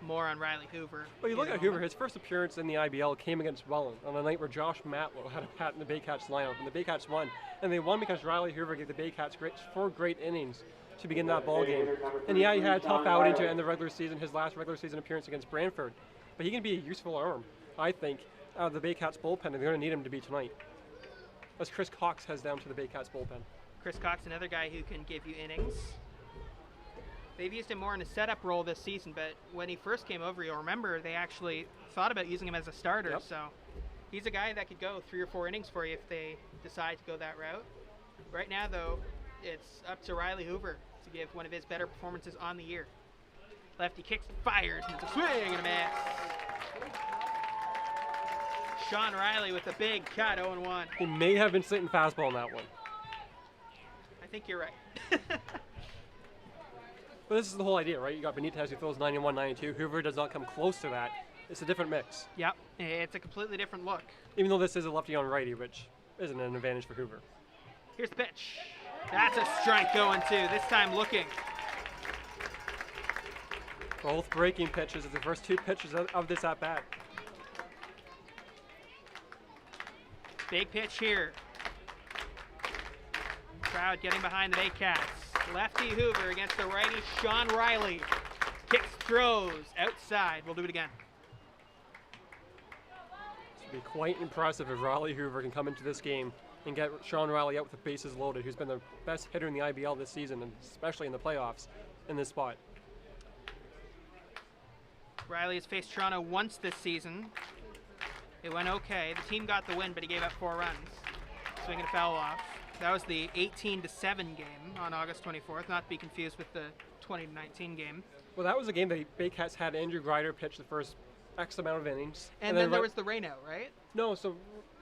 more on Riley Hoover. Well, you look at Hoover, his first appearance in the IBL came against Welland on a night where Josh Matlow had a bat in the Baycats lineup, and the Baycats won. And they won because Riley Hoover gave the Baycats 4 great innings to begin that ball game. And yeah, he had a tough outing to end the regular season, his last regular season appearance against Brantford. But he can be a useful arm, I think, out of the Baycats bullpen, and they're going to need him to be tonight. As Chris Cox heads down to the Baycats bullpen. Chris Cox, another guy who can give you innings. They've used him more in a setup role this season, but when he first came over, you'll remember they actually thought about using him as a starter. Yep. So he's a guy that could go 3 or 4 innings for you if they decide to go that route. Right now, though, it's up to Riley Hoover to give one of his better performances on the year. Lefty kicks, fires, and it's a swing and a miss. Sean Riley with a big cut, 0-1. He may have been sitting fastball on that one. I think you're right. But this is the whole idea, right? You got Benitez who throws 91, 92. Hoover does not come close to that. It's a different mix. Yep, it's a completely different look. Even though this is a lefty on righty, which isn't an advantage for Hoover. Here's the pitch. That's a strike going too, this time looking. Both breaking pitches are the first 2 pitches of this at-bat. Big pitch here. Crowd getting behind the Baycats. Lefty Hoover against the righty Sean Riley. Kicks, throws, outside. We'll do it again. It'd be quite impressive if Riley Hoover can come into this game and get Sean Riley out with the bases loaded, who's been the best hitter in the IBL this season, and especially in the playoffs, in this spot. Riley has faced Toronto once this season. It went okay. The team got the win, but he gave up 4 runs. Swinging a foul off. That was the 18-7 game on August 24th, not to be confused with the 2019 game. Well, that was a game that Baycats had Andrew Grider pitch the first X amount of innings. And then there was the rainout, right? No, so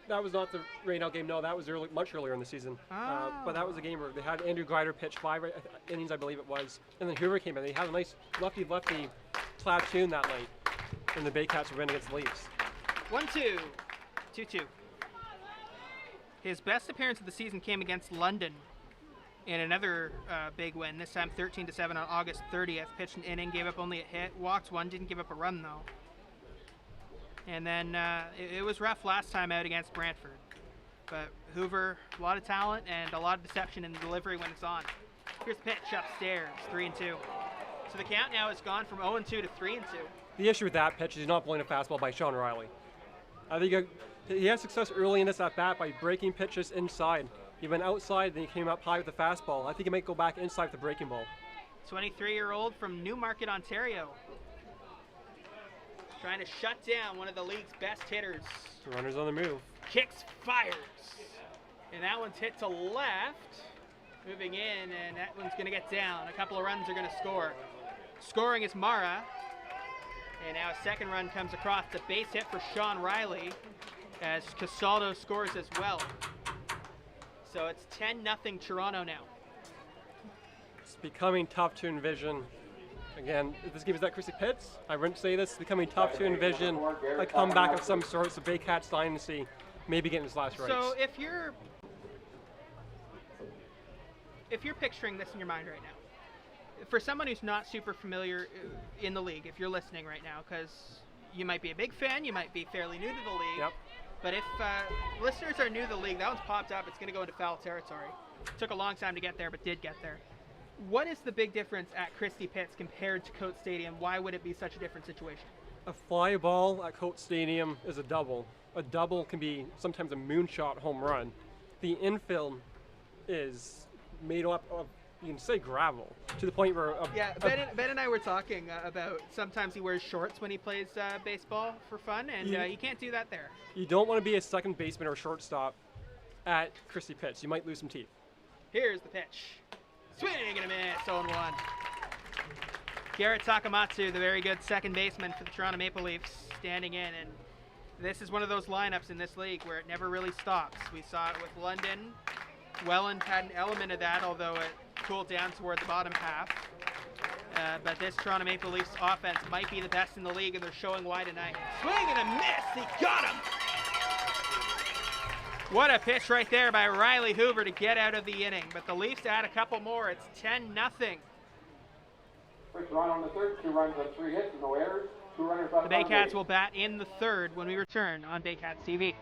that was not the rainout game. No, that was much earlier in the season. Oh. But that was a game where they had Andrew Grider pitch 5 innings, I believe it was. And then Hoover came in. They had a nice lefty-lefty platoon that night. And the Baycats were winning against the Leafs. 1-2. 2-2. His best appearance of the season came against London in another big win, this time 13-7 on August 30th. Pitched an inning, gave up only a hit, walked 1, didn't give up a run though. And then it was rough last time out against Brantford. But Hoover, a lot of talent and a lot of deception in the delivery when it's on. Here's the pitch upstairs, 3-2. So the count now has gone from 0-2 to 3-2. The issue with that pitch is he's not blowing a fastball by Sean Riley. I think he had success early in this at-bat by breaking pitches inside. He went outside, then he came up high with the fastball. I think he might go back inside with the breaking ball. 23-year-old from Newmarket, Ontario. Trying to shut down one of the league's best hitters. Runners on the move. Kicks, fires. And that one's hit to left. Moving in, and that one's going to get down. A couple of runs are going to score. Scoring is Mara. And now a second run comes across. The base hit for Sean Riley as Casaldo scores as well. So it's 10-0 Toronto now. It's becoming tough to envision. Again, if this game is at Chrissy Pitts, I wouldn't say this. It's becoming tough to envision a comeback of some sort. So Baycats dynasty maybe getting his last race. So if you're picturing this in your mind right now, for someone who's not super familiar in the league, if you're listening right now, because you might be a big fan, you might be fairly new to the league. Yep. But if listeners are new to the league, that one's popped up. It's going to go into foul territory. Took a long time to get there, but did get there. What is the big difference at Christie Pitts compared to Coates Stadium? Why would it be such a different situation? A fly ball at Coates Stadium is a double. A double can be sometimes a moonshot home run. The infield is made up of, you can say, gravel, to the point where... Ben and I were talking about sometimes he wears shorts when he plays baseball for fun, and you can't do that there. You don't want to be a second baseman or shortstop at Christie Pitts. You might lose some teeth. Here's the pitch. Swing and a miss, 0-1. Garrett Takamatsu, the very good second baseman for the Toronto Maple Leafs, standing in, and this is one of those lineups in this league where it never really stops. We saw it with London. Welland had an element of that, although it cooled down toward the bottom half. But this Toronto Maple Leafs offense might be the best in the league, and they're showing why tonight. Swing and a miss, he got him! What a pitch right there by Riley Hoover to get out of the inning. But the Leafs add a couple more. It's 10-0. First run on the third, 2 runs on 3 hits, no errors, 2 runners left. The Baycats will bat in the third when we return on Baycats TV.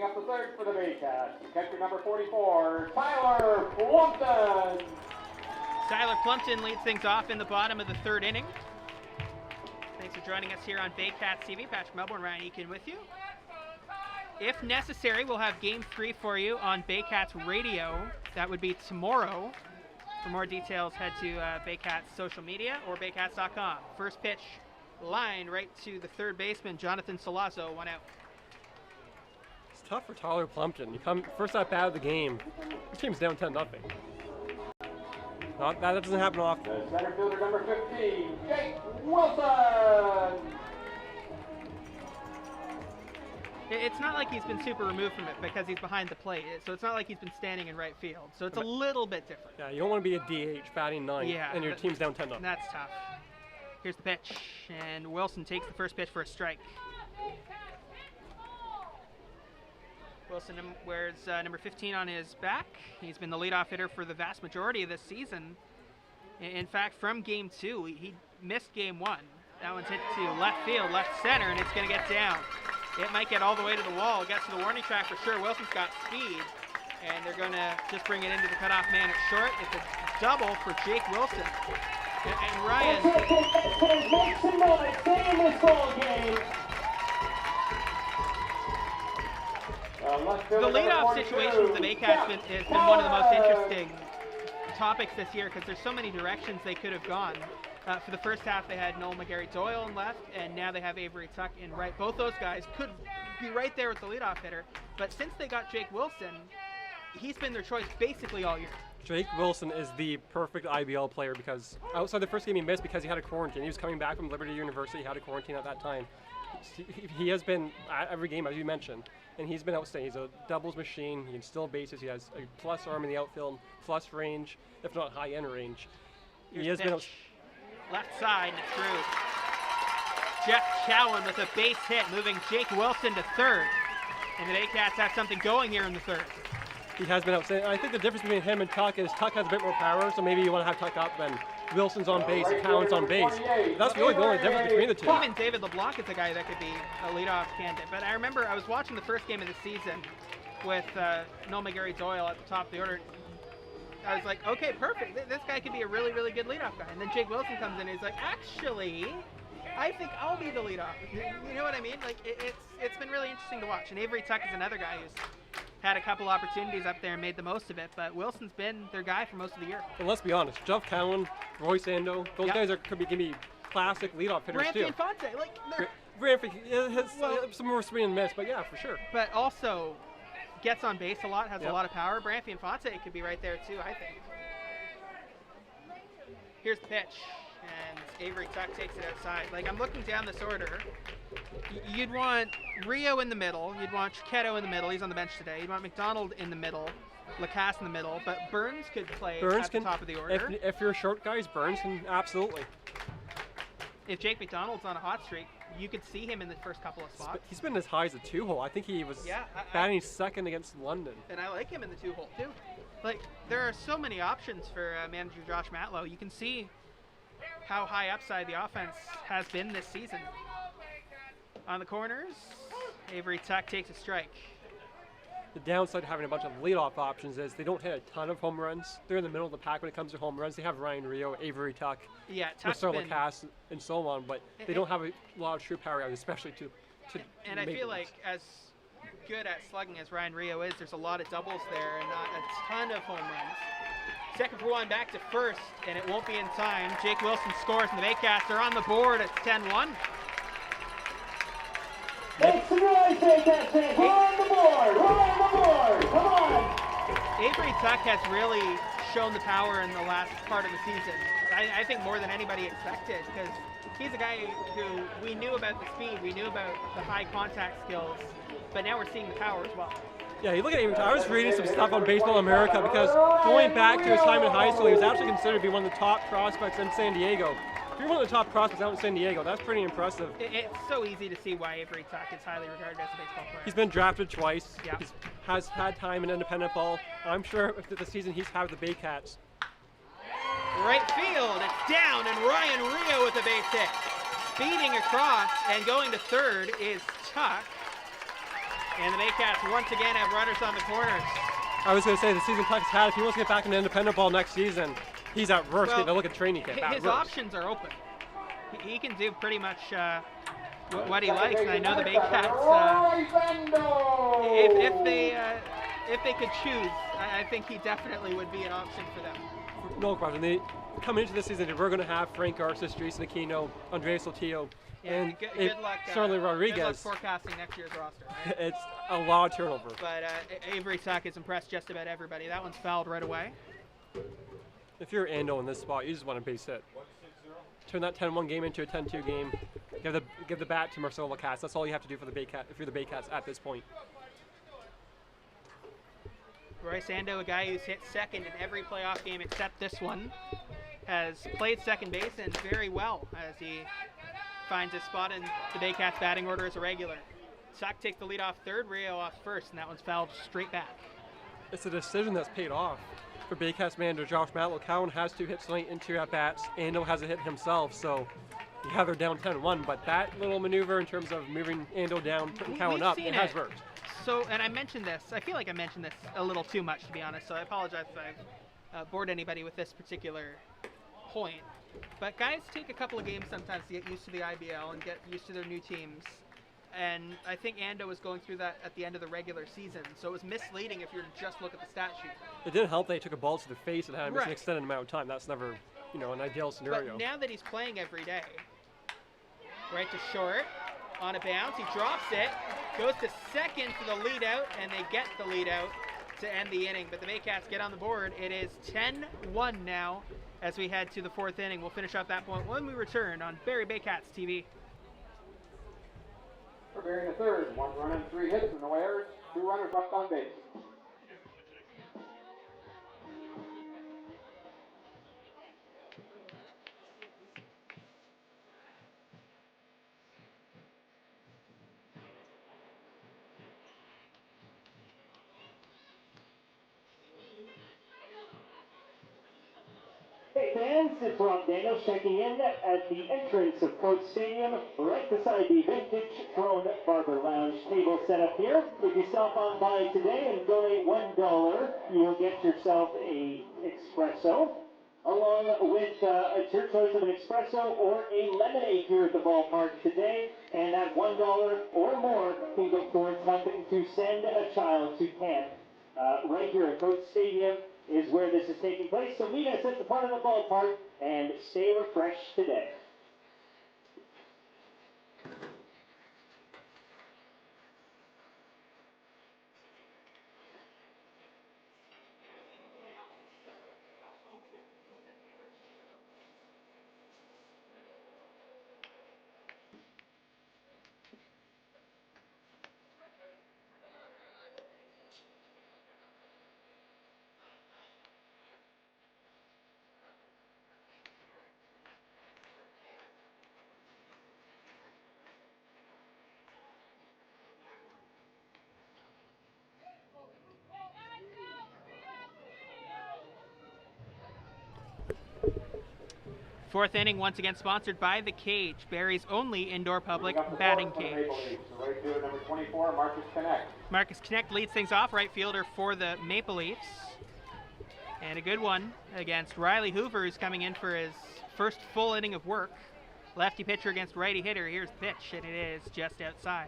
up the third for the Baycats. Catcher number 44, Tyler Plumpton. Tyler Plumpton leads things off in the bottom of the third inning. Thanks for joining us here on Baycats TV. Patrick Melbourne, Ryan Eakin with you. If necessary, we'll have Game 3 for you on Baycats Radio. That would be tomorrow. For more details, head to Baycats social media or baycats.com. First pitch, line right to the third baseman, Jonathan Solazzo, 1 out. It's tough for Tyler Plumpton. You come first at bat of the game. The team's down 10-0. That doesn't happen often. The center fielder number 15, Jake Wilson. It's not like he's been super removed from it because he's behind the plate. So it's not like he's been standing in right field. So it's a little bit different. Yeah, you don't want to be a DH batting 9 and your team's down 10-0. That's tough. Here's the pitch, and Wilson takes the first pitch for a strike. Wilson wears number 15 on his back. He's been the leadoff hitter for the vast majority of this season. In fact, from Game 2, he missed Game 1. That one's hit to left field, left center, and it's going to get down. It might get all the way to the wall, gets to the warning track for sure. Wilson's got speed, and they're going to just bring it into the cutoff man at short. It's a double for Jake Wilson. And Ryan. Make some noise. Stay in this ball game. The leadoff situation with the Baycats has been one of the most interesting topics this year because there's so many directions they could have gone. For the first half, they had Noel McGarry-Doyle in left, and now they have Avery Tuck in right. Both those guys could be right there with the leadoff hitter, but since they got Jake Wilson, he's been their choice basically all year. Jake Wilson is the perfect IBL player because outside the first game he missed because he had a quarantine. He was coming back from Liberty University, he had a quarantine at that time. He has been at every game, as you mentioned, and he's been outstanding. He's a doubles machine, he can steal bases, he has a plus arm in the outfield, plus range, if not high end range. He has been left side, and it's through. Jeff Cowan with a base hit, moving Jake Wilson to third. And the Baycats have something going here in the third. He has been outstanding. I think the difference between him and Tuck is Tuck has a bit more power, so maybe you want to have Tuck up and Wilson's on base and Cowan's on base. That's really the only difference between the two. Even David LeBlanc is a guy that could be a leadoff candidate. But I remember I was watching the first game of the season with Noel McGarry-Doyle at the top of the order. I was like, okay, perfect. This guy could be a really, really good leadoff guy. And then Jake Wilson comes in and he's like, actually, I think I'll be the leadoff. You know what I mean? Like, it's been really interesting to watch. And Avery Tuck is another guy who's had a couple opportunities up there and made the most of it. But Wilson's been their guy for most of the year. And let's be honest, Jeff Cowan, Roy Sando, those guys could be gonna be classic leadoff hitters too. Brantley and Fonte, like, Brantley has some more swing and miss, but yeah, for sure. But also gets on base a lot, has a lot of power. Brantley and Fonte could be right there too, I think. Here's the pitch, and Avery Tuck takes it outside. Like, I'm looking down this order. You'd want Rio in the middle. You'd want Chiquetto in the middle. He's on the bench today. You'd want McDonald in the middle. Lacasse in the middle. But Burns could play at the top of the order. If you're short guys, Burns can absolutely. If Jake McDonald's on a hot streak, you could see him in the first couple of spots. He's been as high as a 2-hole. I think he was batting second against London. And I like him in the 2-hole too. Like, there are so many options for manager Josh Matlow. You can see how high upside the offense has been this season. On the corners, Avery Tuck takes a strike. The downside of having a bunch of leadoff options is they don't hit a ton of home runs. They're in the middle of the pack when it comes to home runs. They have Ryan Rio, Avery Tuck, Marcel Lacasse, and so on, but they don't have a lot of true power out, especially to and I feel like as good at slugging as Ryan Rio is, there's a lot of doubles there and not a ton of home runs. Second for one, back to first, and it won't be in time. Jake Wilson scores, and the Baycats are on the board. It's 10-1. It's the Roy Baycats fans. We're on the board. We're on the board. Come on. Avery Tuck has really shown the power in the last part of the season. I think more than anybody expected, because he's a guy who we knew about the speed, we knew about the high contact skills, but now we're seeing the power as well. Yeah, you look at Avery Tuck. I was reading some stuff on Baseball America because going back to his time in high school, he was actually considered to be one of the top prospects in San Diego. If you're one of the top prospects out in San Diego, that's pretty impressive. It's so easy to see why Avery Tuck is highly regarded as a baseball player. He's been drafted twice. He has had time in independent ball. I'm sure if the season he's had with the Baycats. Right field, it's down, and Ryan Rio with a base hit. Speeding across and going to third is Tuck. And the Baycats once again have runners on the corners. I was going to say, the season Tuck's had, if he wants to get back into independent ball next season, he's at worst getting a look at training camp. His options are open. He can do pretty much what he likes, and I know the Baycats, if they could choose, I think he definitely would be an option for them. No question. Coming into this season, we're going to have Frank Garces, Jason Aquino, Andreas Sotillo, and good luck, certainly Rodriguez. Good luck forecasting next year's roster. Right? It's a lot of turnover. But Avery Sack has impressed just about everybody. That one's fouled right away. If you're Ando in this spot, you just want a base hit. Turn that 10-1 game into a 10-2 game. Give the bat to Marcelo Lacasse. That's all you have to do for the Baycats if you're the Baycats at this point. Royce Ando, a guy who's hit second in every playoff game except this one, has played second base and very well as he finds his spot in the Baycats batting order as a regular. Sack takes the lead off third, Rio off first, and that one's fouled straight back. It's a decision that's paid off. For Baycats manager Josh Matlow, Cowan has 2 hits tonight in 2 at-bats. Ando has a hit himself, so yeah, they're down 10-1, but that little maneuver in terms of moving Ando down, putting Cowan up, it has worked. So, and I mentioned this, I feel like I mentioned this a little too much, to be honest, so I apologize if I've bored anybody with this particular point. But guys take a couple of games sometimes to get used to the IBL and get used to their new teams. And I think Ando was going through that at the end of the regular season, so it was misleading if you were to just look at the stat sheet. It didn't help that he took a ball to the face and had him miss an extended amount of time. That's never, an ideal scenario. But now that he's playing every day, right to short, on a bounce, he drops it, goes to second for the lead out, and they get the lead out to end the inning. But the Baycats get on the board. It is 10-1 now as we head to the 4th inning. We'll finish up that point when we return on Barrie Baycats TV. For Barrie in the third, 1 run and 3 hits, and no errors, 2 runners left on base. Hey fans, it's Rob Daniels checking in at the entrance of Coach Stadium, right beside the vintage throne barber lounge table set up here. If you stop on by today and donate $1, you'll get yourself a espresso, along with your choice of an espresso or a lemonade here at the ballpark today. And that $1 or more can go towards helping to send a child to camp right here at Coach Stadium is where this is taking place. So meet us at the front of the ballpark and stay refreshed today. Fourth inning, once again sponsored by The Cage, Barrie's only indoor public batting cage. Right fielder number 24, Marcus Connect. Marcus Connect leads things off, right fielder for the Maple Leafs. And a good one against Riley Hoover, who's coming in for his first full inning of work. Lefty pitcher against righty hitter. Here's the pitch, and it is just outside.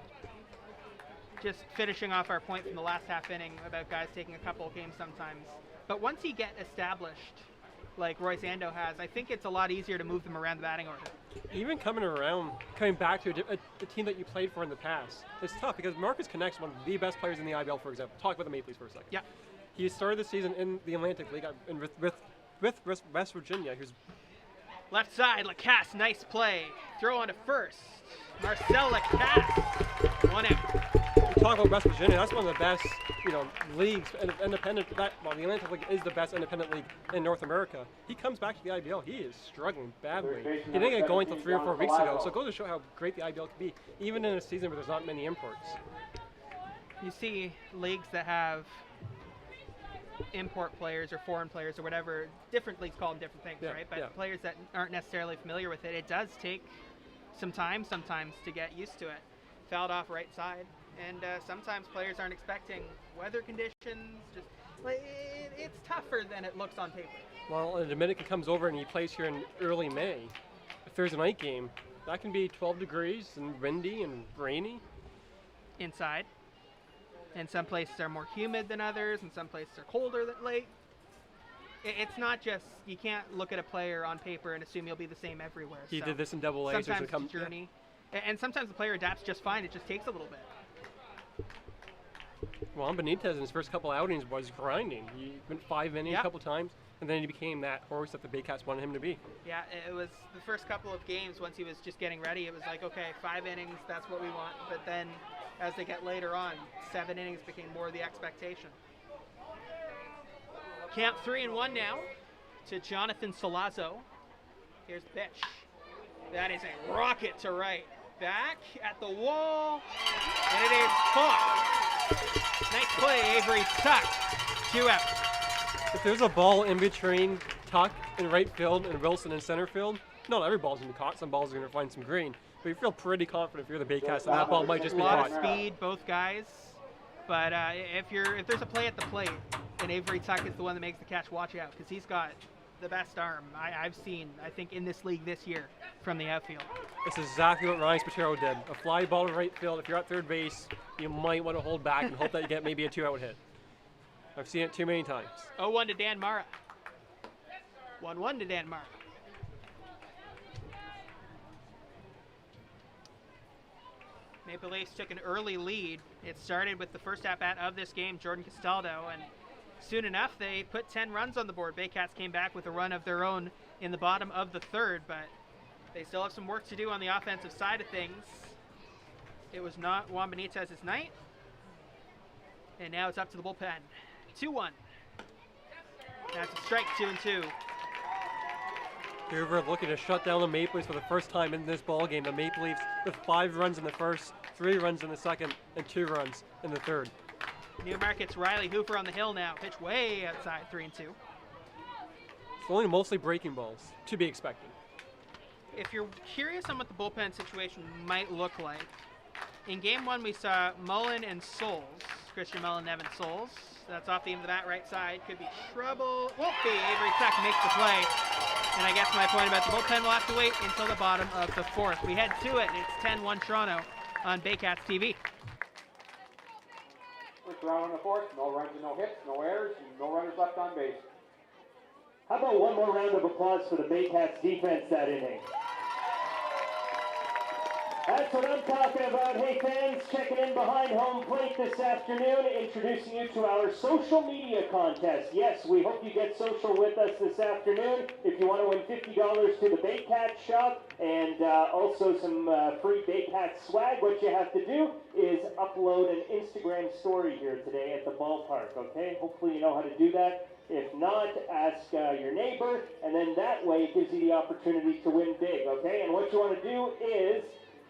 Just finishing off our point from the last half inning about guys taking a couple of games sometimes. But once you get established, like Royce Ando has, I think it's a lot easier to move them around the batting order. Even coming back to a team that you played for in the past, it's tough because Marcus Connect's one of the best players in the IBL, for example. Talk about the Maple Leafs for a second. Yeah. He started the season in the Atlantic League with West Virginia. Who's left side, Lacasse, nice play. Throw on to first. Marcel Lacasse, 1 out. We talk about West Virginia. That's one of the best, leagues. Independent. The Atlantic League is the best independent league in North America. He comes back to the IBL. He is struggling badly. He didn't get going until 3 or 4 weeks ago. So it goes to show how great the IBL can be, even in a season where there's not many imports. You see leagues that have import players or foreign players or whatever, different leagues call them different things, right? But players that aren't necessarily familiar with it, it does take some time sometimes to get used to it. Fouled off right side. And sometimes players aren't expecting weather conditions. Just it's tougher than it looks on paper. Well, the Dominican comes over and he plays here in early May, a Thursday night game. That can be 12 degrees and windy and rainy. Inside. And some places are more humid than others, and some places are colder than late. It's not just, you can't look at a player on paper and assume he'll be the same everywhere. He did this in Double A. Sometimes it's a journey. Yeah. And sometimes the player adapts just fine. It just takes a little bit. Juan Benitez in his first couple outings was grinding. He went 5 innings a couple times, and then he became that horse that the Baycats wanted him to be. Yeah, it was the first couple of games, once he was just getting ready, it was like, okay, 5 innings, that's what we want. But then as they get later on, 7 innings became more the expectation. Count 3-1 now to Jonathan Solazzo. Here's the pitch. That is a rocket to right. Back at the wall, and it is caught. Nice play, Avery Tuck. 2 out. If there's a ball in between Tuck in right field and Wilson in center field, not every ball's going to be caught. Some balls are going to find some green. But you feel pretty confident if you're the Baycats that that ball might just be caught. A lot of speed, both guys. But if there's a play at the plate, and Avery Tuck is the one that makes the catch, watch out, because he's got the best arm I've seen, I think, in this league this year from the outfield. It's exactly what Ryan Spatero did. A fly ball to right field. If you're at third base, you might want to hold back and hope that you get maybe a 2-out hit. I've seen it too many times. 0-1 to Dan Mara. 1-1 to Dan Mara. Maple Leafs took an early lead. It started with the first at-bat of this game, Jordan Castaldo, and soon enough they put 10 runs on the board. Baycats came back with a run of their own in the bottom of the third, but they still have some work to do on the offensive side of things. It was not Juan Benitez's night, and now it's up to the bullpen. 2-1. That's a strike, 2-2. Hoover looking to shut down the Maple Leafs for the first time in this ball game. The Maple Leafs with 5 runs in the first, 3 runs in the second, and 2 runs in the third. Newmarket's Riley Hoover on the hill now. Pitch way outside, 3-2. It's only mostly breaking balls, to be expected. If you're curious on what the bullpen situation might look like, in game 1 we saw Mullen and Souls, Christian Mullen, Evan Souls. That's off the end of the bat, right side. Could be trouble. Won't be. Avery Tuck makes the play. And I guess my point about the bullpen will have to wait until the bottom of the 4th. We head to it. It's 10-1 Toronto on Baycats TV. First round on the 4th. No runs and no hits, no errors, and no runners left on base. How about one more round of applause for the Baycats defense that inning? That's what I'm talking about. Hey fans, checking in behind home plate this afternoon, introducing you to our social media contest. Yes, we hope you get social with us this afternoon. If you want to win $50 to the Baycats shop and also some free Baycats swag, what you have to do is upload an Instagram story here today at the ballpark, okay? Hopefully you know how to do that. If not, ask your neighbor, and then that way it gives you the opportunity to win big, okay? And what you want to do is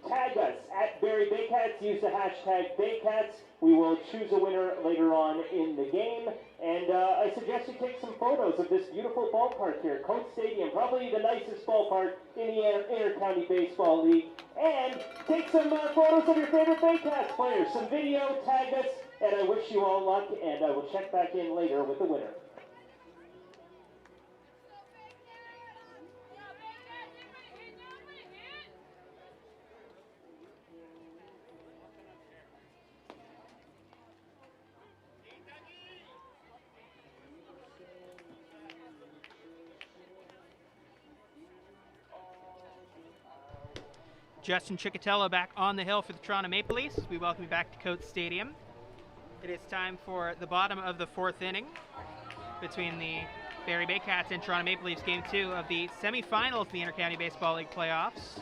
tag us at Barrie Baycats. Use the hashtag Baycats. We will choose a winner later on in the game. And I suggest you take some photos of this beautiful ballpark here, Coates Stadium, probably the nicest ballpark in the Inter-County Baseball League. And take some photos of your favorite Baycats players, some video, tag us, and I wish you all luck, and I will check back in later with the winner. Justin Ciccatello back on the hill for the Toronto Maple Leafs. We welcome you back to Coates Stadium. It is time for the bottom of the 4th inning between the Barrie Baycats and Toronto Maple Leafs, game 2 of the semifinals of the Inter-County Baseball League playoffs.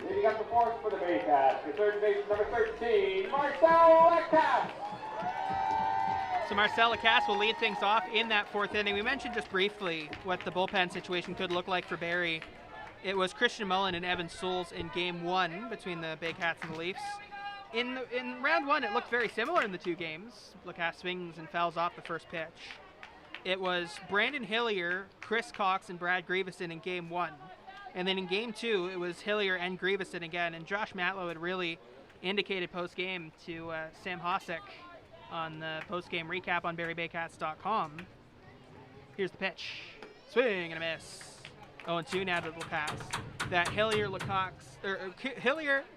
Leading up the 4th for the Baycats, the third base number 13, Marcel Lacasse. So Marcel Lacasse will lead things off in that 4th inning. We mentioned just briefly what the bullpen situation could look like for Barrie. It was Christian Mullen and Evan Souls in game 1 between the Baycats and the Leafs. In round 1, it looked very similar in the 2 games. Lacasse swings and fouls off the first pitch. It was Brandon Hillier, Chris Cox, and Brad Grieveson in game 1. And then in game 2, it was Hillier and Grieveson again. And Josh Matlow had really indicated post-game to Sam Hosek on the post-game recap on BarrieBaycats.com. Here's the pitch. Swing and a miss. 0-2 now to the pass. That Hillier,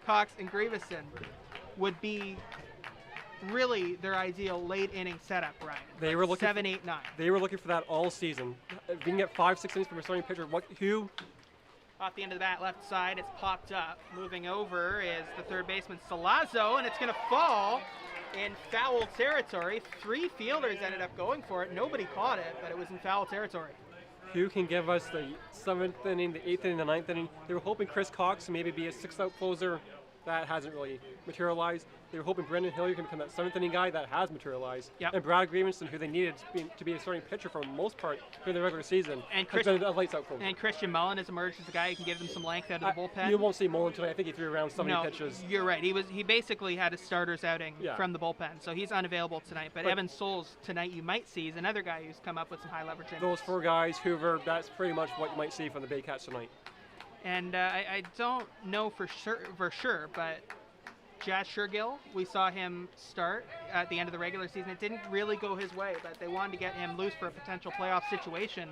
Cox, and Grieveson would be really their ideal late inning setup, Ryan. They were looking 7, 8, 9. They were looking for that all season. If you can get 5-6 innings from a starting pitcher, who? Off the end of the bat, left side, it's popped up. Moving over is the third baseman, Salazzo, and it's going to fall in foul territory. 3 fielders ended up going for it. Nobody caught it, but it was in foul territory. Who can give us the 7th inning, the 8th inning, the 9th inning? They were hoping Chris Cox to maybe be a 6-out closer. That hasn't really materialized. They were hoping Brendan Hillier can become that 7th inning guy. That has materialized. Yep. And Brad Grieveson, who they needed to be a starting pitcher for the most part during the regular season, and has been a lights out closer. And Christian Mullen has emerged as a guy who can give them some length out of the bullpen. You won't see Mullen tonight. I think he threw around 70 no, pitches. You're right. He basically had a starter's outing from the bullpen, so he's unavailable tonight. But Evan Souls tonight you might see is another guy who's come up with some high leverage innings. Those 4 guys, Hoover, that's pretty much what you might see from the Baycats tonight. And I don't know for sure, but Jazz Shergill, we saw him start at the end of the regular season. It didn't really go his way, but they wanted to get him loose for a potential playoff situation.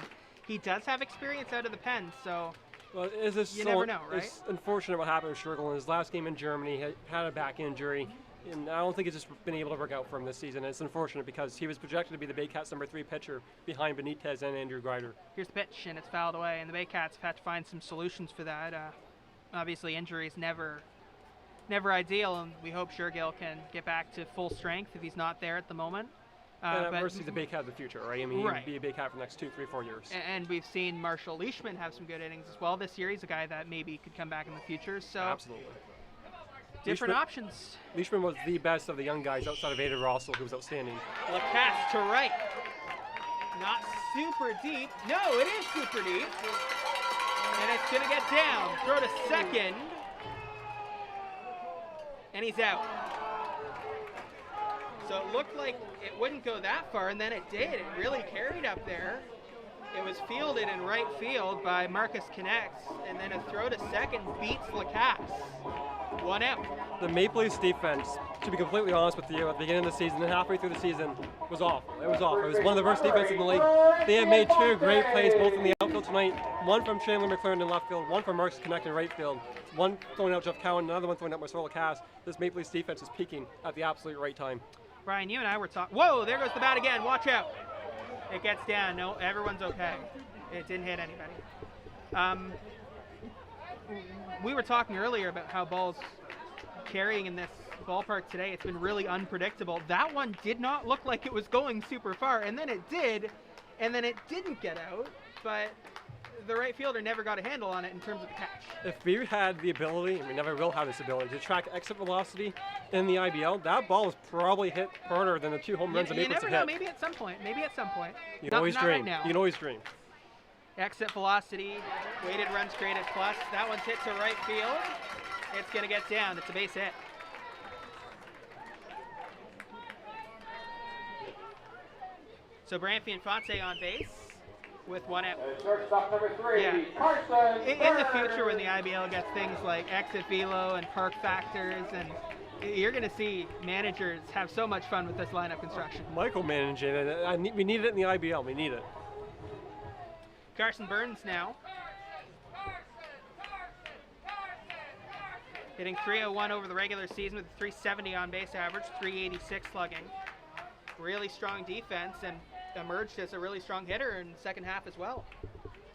He does have experience out of the pen, so you never know, right? It's unfortunate what happened with Shergill in his last game in Germany. He had a back injury, and I don't think it's just been able to work out for him this season. It's unfortunate because he was projected to be the Baycats' number 3 pitcher behind Benitez and Andrew Grider. Here's the pitch, and it's fouled away, and the Baycats have had to find some solutions for that. Obviously, injury is never ideal, and we hope Shergill can get back to full strength if he's not there at the moment. But he's a Baycat of the future, right? I mean, right. He'll be a Baycat for the next 2, 3, 4 years. And we've seen Marshall Leishman have some good innings as well this year. He's a guy that maybe could come back in the future. So absolutely. Different options. Leishman was the best of the young guys outside of Aiden Rossel, who was outstanding. Lacasse to right. Not super deep. No, it is super deep. And it's going to get down. Throw to second. And he's out. So it looked like it wouldn't go that far, and then it did. It really carried up there. It was fielded in right field by Marcus Connects, and then a throw to second beats Lacasse. 1 out. The Maple Leafs defense, to be completely honest with you, at the beginning of the season and halfway through the season, was awful. It was awful. It was one of the worst defenses in the league. They have made 2 great plays, both in the outfield tonight. One from Chandler McLaren in left field, one from Marcus Connect in right field. One throwing out Jeff Cowan, another one throwing out Marcel Lacasse. This Maple Leafs defense is peaking at the absolute right time. Brian, you and I were talking. Whoa, there goes the bat again. Watch out. It gets down. No, everyone's okay. It didn't hit anybody. We were talking earlier about how balls carrying in this ballpark today, it's been really unpredictable. That one did not look like it was going super far, and then it did, and then it didn't get out, but the right fielder never got a handle on it in terms of the catch. If we had the ability, and we never will have this ability, to track exit velocity in the IBL, that ball is probably hit harder than the 2 home runs that Maple Leafs have hit. You never know, maybe at some point. You can always dream. Right now. You can always dream. Exit velocity, weighted runs created plus. That one's hit to right field. It's going to get down. It's a base hit. So Branfi and Fonte on base with 1 out. Shortstop number 3, Yeah. Carson. In the future, when the IBL gets things like exit velo and park factors, and you're going to see managers have so much fun with this lineup construction. Micromanaging it. We need it in the IBL. We need it. Carson Burns now. Hitting .301 over the regular season with a .370 on base average, .386 slugging. Really strong defense and emerged as a really strong hitter in the second half as well.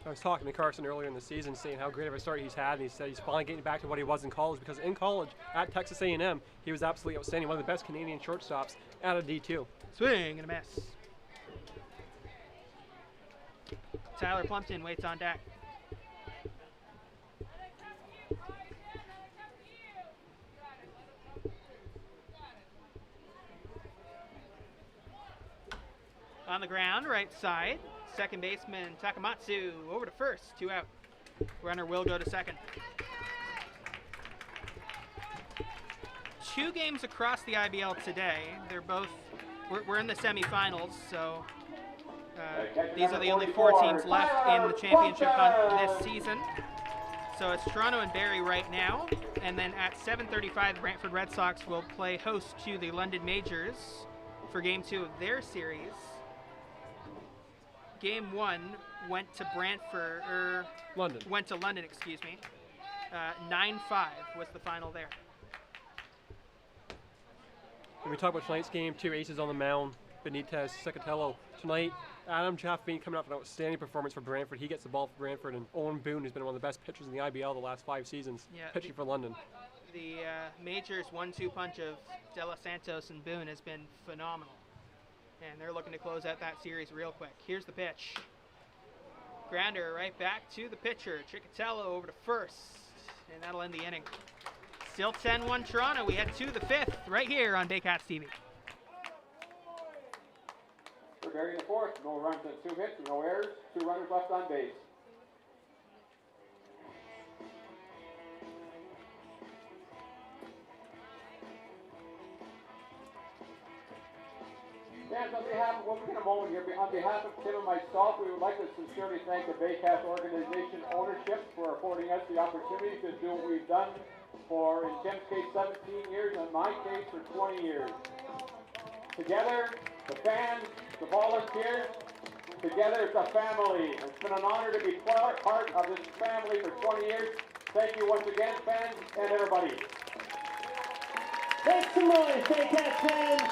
I was talking to Carson earlier in the season saying how great of a start he's had, and he said he's finally getting back to what he was in college, because in college at Texas A&M, he was absolutely outstanding, one of the best Canadian shortstops at a D2. Swing and a miss. Tyler Plumpton waits on deck. On the ground, right side. Second baseman Takamatsu over to first, 2 out. Runner will go to second. 2 games across the IBL today. They're both, we're in the semifinals, so these are the only 4 teams left in the championship hunt this season. So it's Toronto and Barrie right now, and then at 7:35, the Brantford Red Sox will play host to the London Majors for Game 2 of their series. Game 1 went to London, excuse me. 9-5 was the final there. When we talk about tonight's game, 2 aces on the mound, Benitez, Secatello. Tonight, Adam Chaffee coming off an outstanding performance for Brantford. He gets the ball for Brantford, and Owen Boone, who's been one of the best pitchers in the IBL the last 5 seasons, pitching for London. The Majors 1-2 punch of De Los Santos and Boone has been phenomenal. And they're looking to close out that series real quick. Here's the pitch. Grounder right back to the pitcher. Chikatilo over to first, and that'll end the inning. Still 10-1 Toronto. We head to the 5th right here on Baycats TV. For Barrie in the 4th, no runs and 2 hits, no errors, 2 runners left on base. Fans, we'll begin a moment here. On behalf of Tim and myself, we would like to sincerely thank the Baycats organization ownership for affording us the opportunity to do what we've done for, in Tim's case, 17 years, and in my case, for 20 years. Together, the fans, the volunteers, together it's a family. It's been an honor to be part of this family for 20 years. Thank you once again, fans and everybody. Thanks so much, Baycats fans.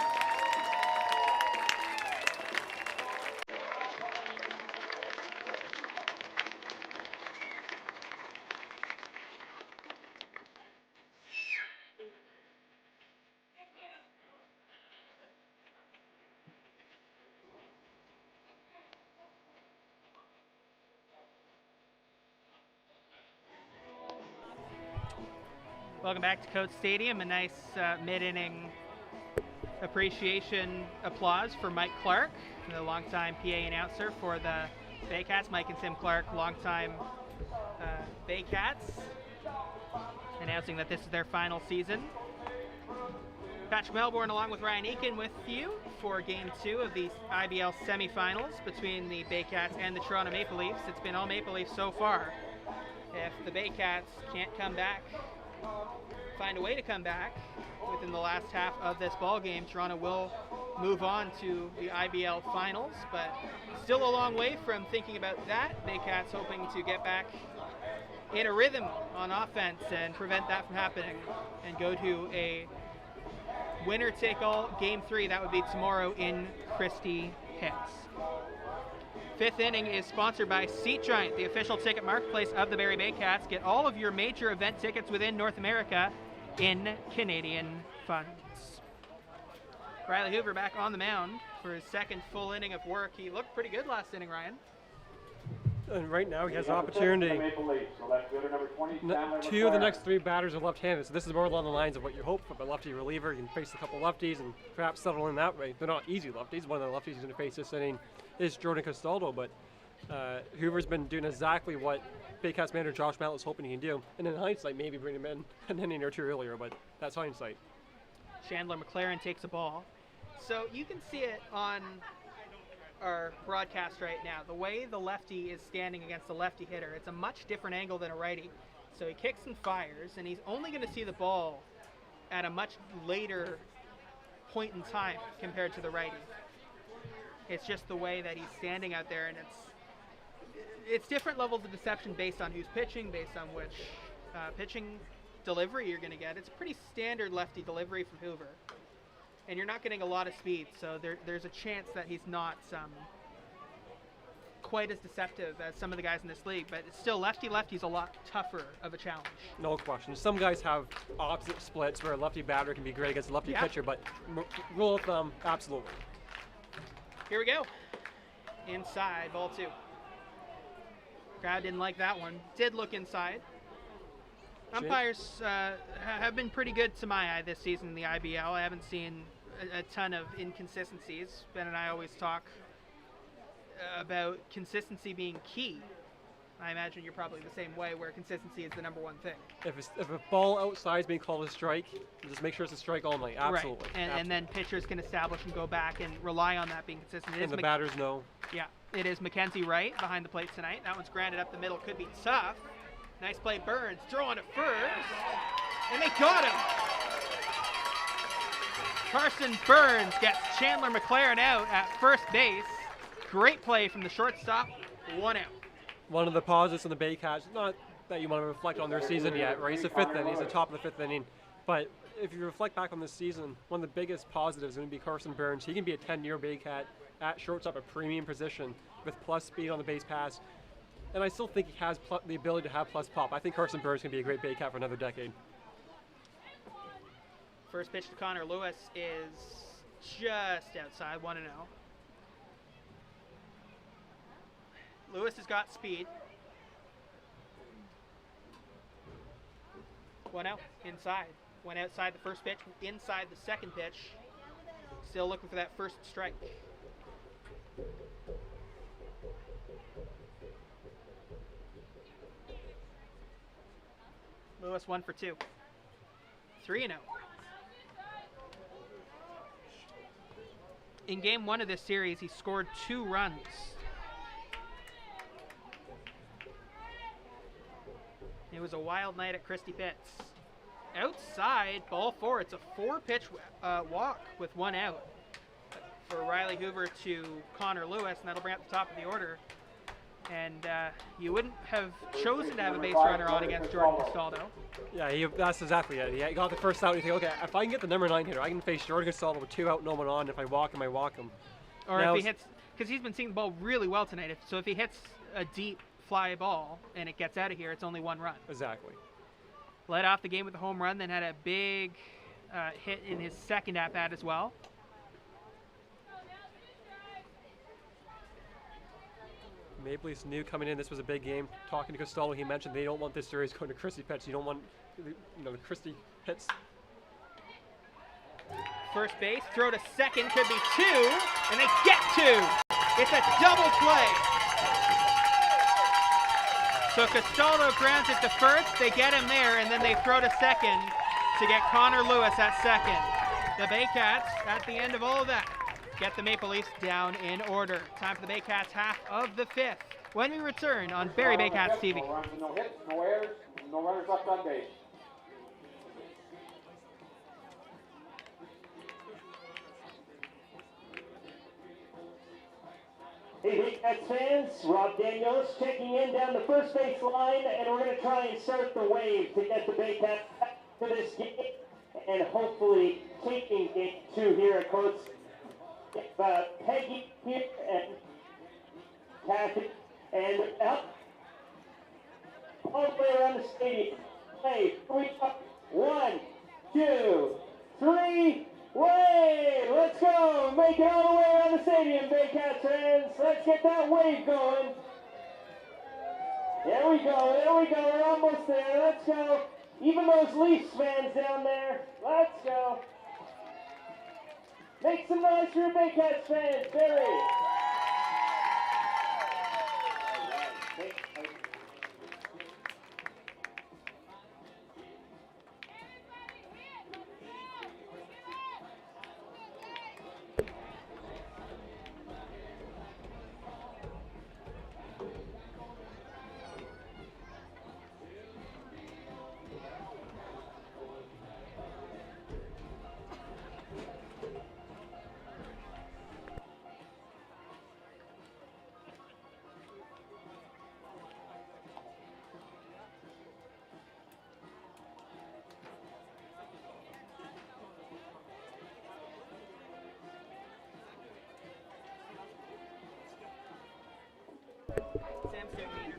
Welcome back to Coates Stadium. A nice mid-inning appreciation applause for Mike Clark, the longtime PA announcer for the Baycats. Mike and Tim Clark, longtime Baycats, announcing that this is their final season. Patrick Melbourne along with Ryan Eakin with you for Game 2 of the IBL semifinals between the Baycats and the Toronto Maple Leafs. It's been all Maple Leafs so far. If the Baycats can't come back, find a way to come back within the last half of this ball game, Toronto will move on to the IBL finals, but still a long way from thinking about that. Baycats hoping to get back in a rhythm on offense and prevent that from happening and go to a winner-take-all Game 3. That would be tomorrow in Christie Hicks. 5th inning is sponsored by Seat Giant, the official ticket marketplace of the Barrie Baycats. Get all of your major event tickets within North America in Canadian funds. Riley Hoover back on the mound for his 2nd full inning of work. He looked pretty good last inning, Ryan. And right now he has an opportunity. 2 of the next 3 batters are left-handed, so this is more along the lines of what you hope from a lefty reliever. You can face a couple lefties and perhaps settle in that way. They're not easy lefties. One of the lefties he's going to face this inning is Jordan Castaldo, but Hoover's been doing exactly what Baycats manager Josh Mallett was hoping he can do. And in hindsight, maybe bring him in an inning or 2 earlier, but that's hindsight. Chandler McLaren takes a ball. So you can see it on our broadcast right now. The way the lefty is standing against the lefty hitter, it's a much different angle than a righty. So he kicks and fires, and he's only going to see the ball at a much later point in time compared to the righty. It's just the way that he's standing out there, and it's different levels of deception based on who's pitching, based on which pitching delivery you're going to get. It's a pretty standard lefty delivery from Hoover, and you're not getting a lot of speed, so there's a chance that he's not quite as deceptive as some of the guys in this league, but it's still lefty's a lot tougher of a challenge. No question. Some guys have opposite splits where a lefty batter can be great against a lefty pitcher, but rule of thumb, absolutely. Here we go. Inside, ball 2. Crowd didn't like that one. Did look inside. Umpires have been pretty good to my eye this season in the IBL. I haven't seen a ton of inconsistencies. Ben and I always talk about consistency being key. I imagine you're probably the same way, where consistency is the number one thing. If a ball outside is being called a strike, just make sure it's a strike only. Absolutely. Right. And then pitchers can establish and go back and rely on that being consistent. And the batters know. Yeah. It is Mackenzie Wright behind the plate tonight. That one's grounded up the middle. Could be tough. Nice play, Burns throwing it first, and they got him. Carson Burns gets Chandler McLaren out at first base. Great play from the shortstop, 1 out. One of the positives in the Baycats, not that you want to reflect on their season yet, right? It's the 5th inning, it's the top of the 5th inning. But if you reflect back on this season, one of the biggest positives is going to be Carson Burns. He can be a 10-year Baycat at shortstop, a premium position with plus speed on the base pass. And I still think he has the ability to have plus pop. I think Carson Burns can be a great Baycat for another decade. First pitch to Connor Lewis is just outside, 1-0. Lewis has got speed. 1 out, inside. Went outside the first pitch, inside the second pitch. Still looking for that first strike. Lewis 1 for 2. 3-0. In game 1 of this series, he scored 2 runs. It was a wild night at Christie Pitts. Outside, ball 4. It's a 4-pitch walk with 1 out for Riley Hoover to Connor Lewis, and that'll bring up the top of the order. And you wouldn't have chosen to have a base runner on against Jordan Castaldo. Yeah, that's exactly it. He got the first out, and you think, okay, if I can get the number 9 hitter, I can face Jordan Castaldo with 2 out, no one on. If I walk him, I walk him. Or now if he hits, because he's been seeing the ball really well tonight. So if he hits a deep fly ball and it gets out of here, it's only 1 run. Exactly. Led off the game with a home run, then had a big hit in his second at-bat as well. Maple Leafs knew coming in this was a big game. Talking to Castaldo, he mentioned they don't want this series going to Christie Pitts. You don't want, the Christie Pitts. First base, throw to second, could be 2, and they get 2. It's a double play. So Castaldo grounds it to first, they get him there, and then they throw to second to get Connor Lewis at second. The Baycats, at the end of all of that, get the Maple Leafs down in order. Time for the Baycats half of the 5th. When we return on Barrie Baycats TV. No runs, no hits, no errors, no runners left on base. Hey, Baycats fans, Rob Daniels checking in down the first base line, and we're going to try and start the wave to get the Baycats back to this game, and hopefully taking game 2 here at Coach. Peggy here and Kathy and up all the way around the stadium. Play 3, 1, 2, 3, wave! Let's go! Make it all the way around the stadium, Baycats fans. Let's get that wave going. There we go, there we go. We're almost there. Let's go. Even those Leafs fans down there. Let's go. Make some noise for your Baycats fans, Barry.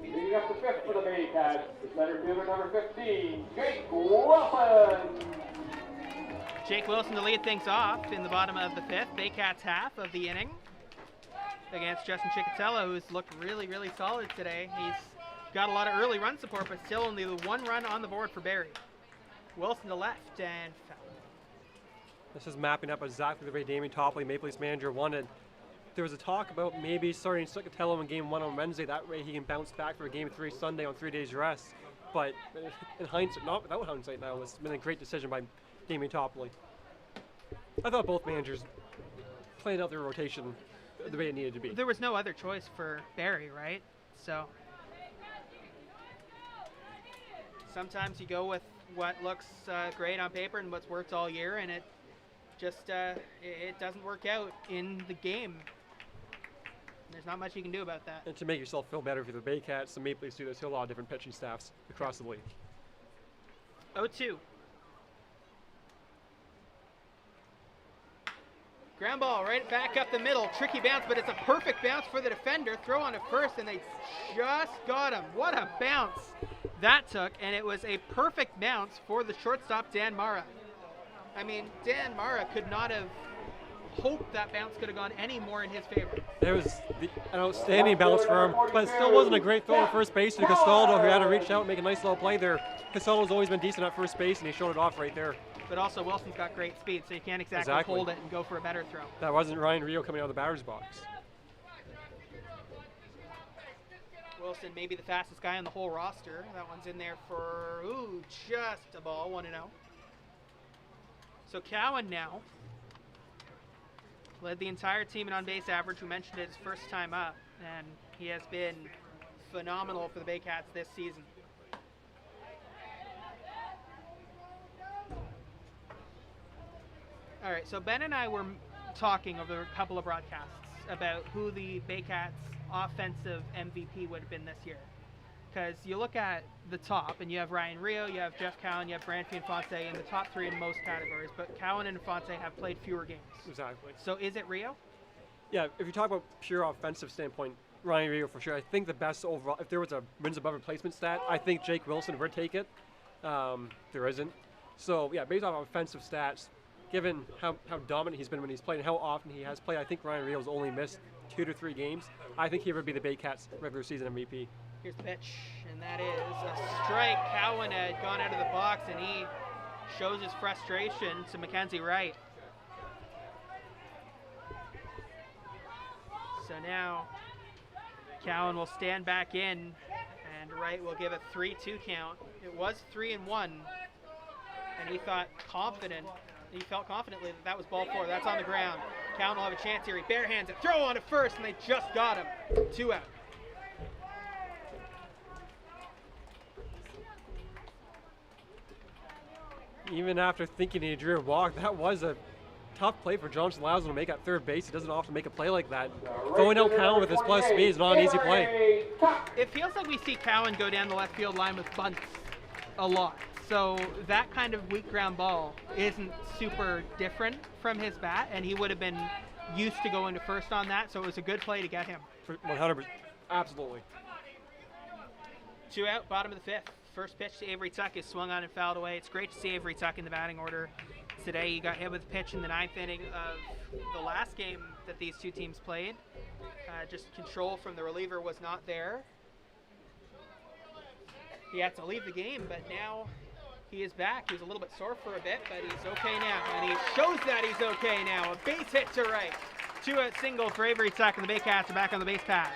Leading up the 5th for the Baycats, the center fielder number 15, Jake Wilson. Jake Wilson to lead things off in the bottom of the 5th. Baycats half of the inning against Justin Chicatello, who's looked really, really solid today. He's got a lot of early run support, but still only the 1 run on the board for Barrie. Wilson to left and foul. This is mapping up exactly the way Damien Topley, Maple Leafs manager, wanted. There was a talk about maybe starting Chicatello in game 1 on Wednesday. That way he can bounce back for game 3 Sunday on 3 days rest. But in hindsight, not without hindsight now, it's been a great decision by Damien Topley. I thought both managers planned out their rotation the way it needed to be. There was no other choice for Barrie, right? So sometimes you go with what looks great on paper and what's worked all year, and it just it doesn't work out in the game. There's not much you can do about that. And to make yourself feel better for the Baycats, the Maple Leafs do this to a lot of different pitching staffs across the league. 0-2. Ground ball right back up the middle. Tricky bounce, but it's a perfect bounce for the defender. Throw on to first, and they just got him. What a bounce that took, and it was a perfect bounce for the shortstop, Dan Mara. I mean, Dan Mara could not have hoped that bounce could have gone any more in his favor. It was an outstanding bounce for him, but it still wasn't a great throw to first base to Castaldo, who had to reach out and make a nice little play there. Castaldo's always been decent at first base, and he showed it off right there. But also, Wilson's got great speed, so you can't exactly hold it and go for a better throw. That wasn't Ryan Rio coming out of the batter's box. Wilson may be the fastest guy on the whole roster. That one's in there for, just a ball, 1-0. So Cowan now led the entire team in on-base average. We mentioned it his first time up, and he has been phenomenal for the Baycats this season. All right, so Ben and I were talking over a couple of broadcasts about who the Baycats' offensive MVP would have been this year. Because you look at the top, and you have Ryan Rio, you have Jeff Cowan, you have Branfy and Fonte in the top three in most categories, but Cowan and Fonte have played fewer games. Exactly. So is it Rio? Yeah, if you talk about pure offensive standpoint, Ryan Rio for sure. I think the best overall, if there was a wins above replacement stat, I think Jake Wilson would take it. There isn't. So yeah, based off offensive stats, given how dominant he's been when he's played and how often he has played, I think Ryan Rio's only missed 2 to 3 games. I think he would be the Baycats regular season MVP. Here's the pitch, and that is a strike. Cowan had gone out of the box, and he shows his frustration to Mackenzie Wright. So now Cowan will stand back in, and Wright will give a 3-2 count. It was 3-1, and he felt confidently that that was ball 4. That's on the ground. Cowan will have a chance here. He barehands it, throw on to first, and they just got him. 2 out. Even after thinking he drew a walk, that was a tough play for Johnson Lauzon to make at third base. He doesn't often make a play like that. Throwing out Cowan with his plus speed is not an easy play. It feels like we see Cowan go down the left field line with bunts a lot. So that kind of weak ground ball isn't super different from his bat, and he would have been used to going to first on that, so it was a good play to get him. 100%, absolutely. 2 out, bottom of the 5th. First pitch to Avery Tuck is swung on and fouled away. It's great to see Avery Tuck in the batting order today. He got hit with a pitch in the 9th inning of the last game that these two teams played. Just control from the reliever was not there. He had to leave the game, but now he is back. He was a little bit sore for a bit, but he's okay now. And he shows that he's okay now. A base hit to right. 2-out single for Avery Tuck, and the Baycats are back on the base paths.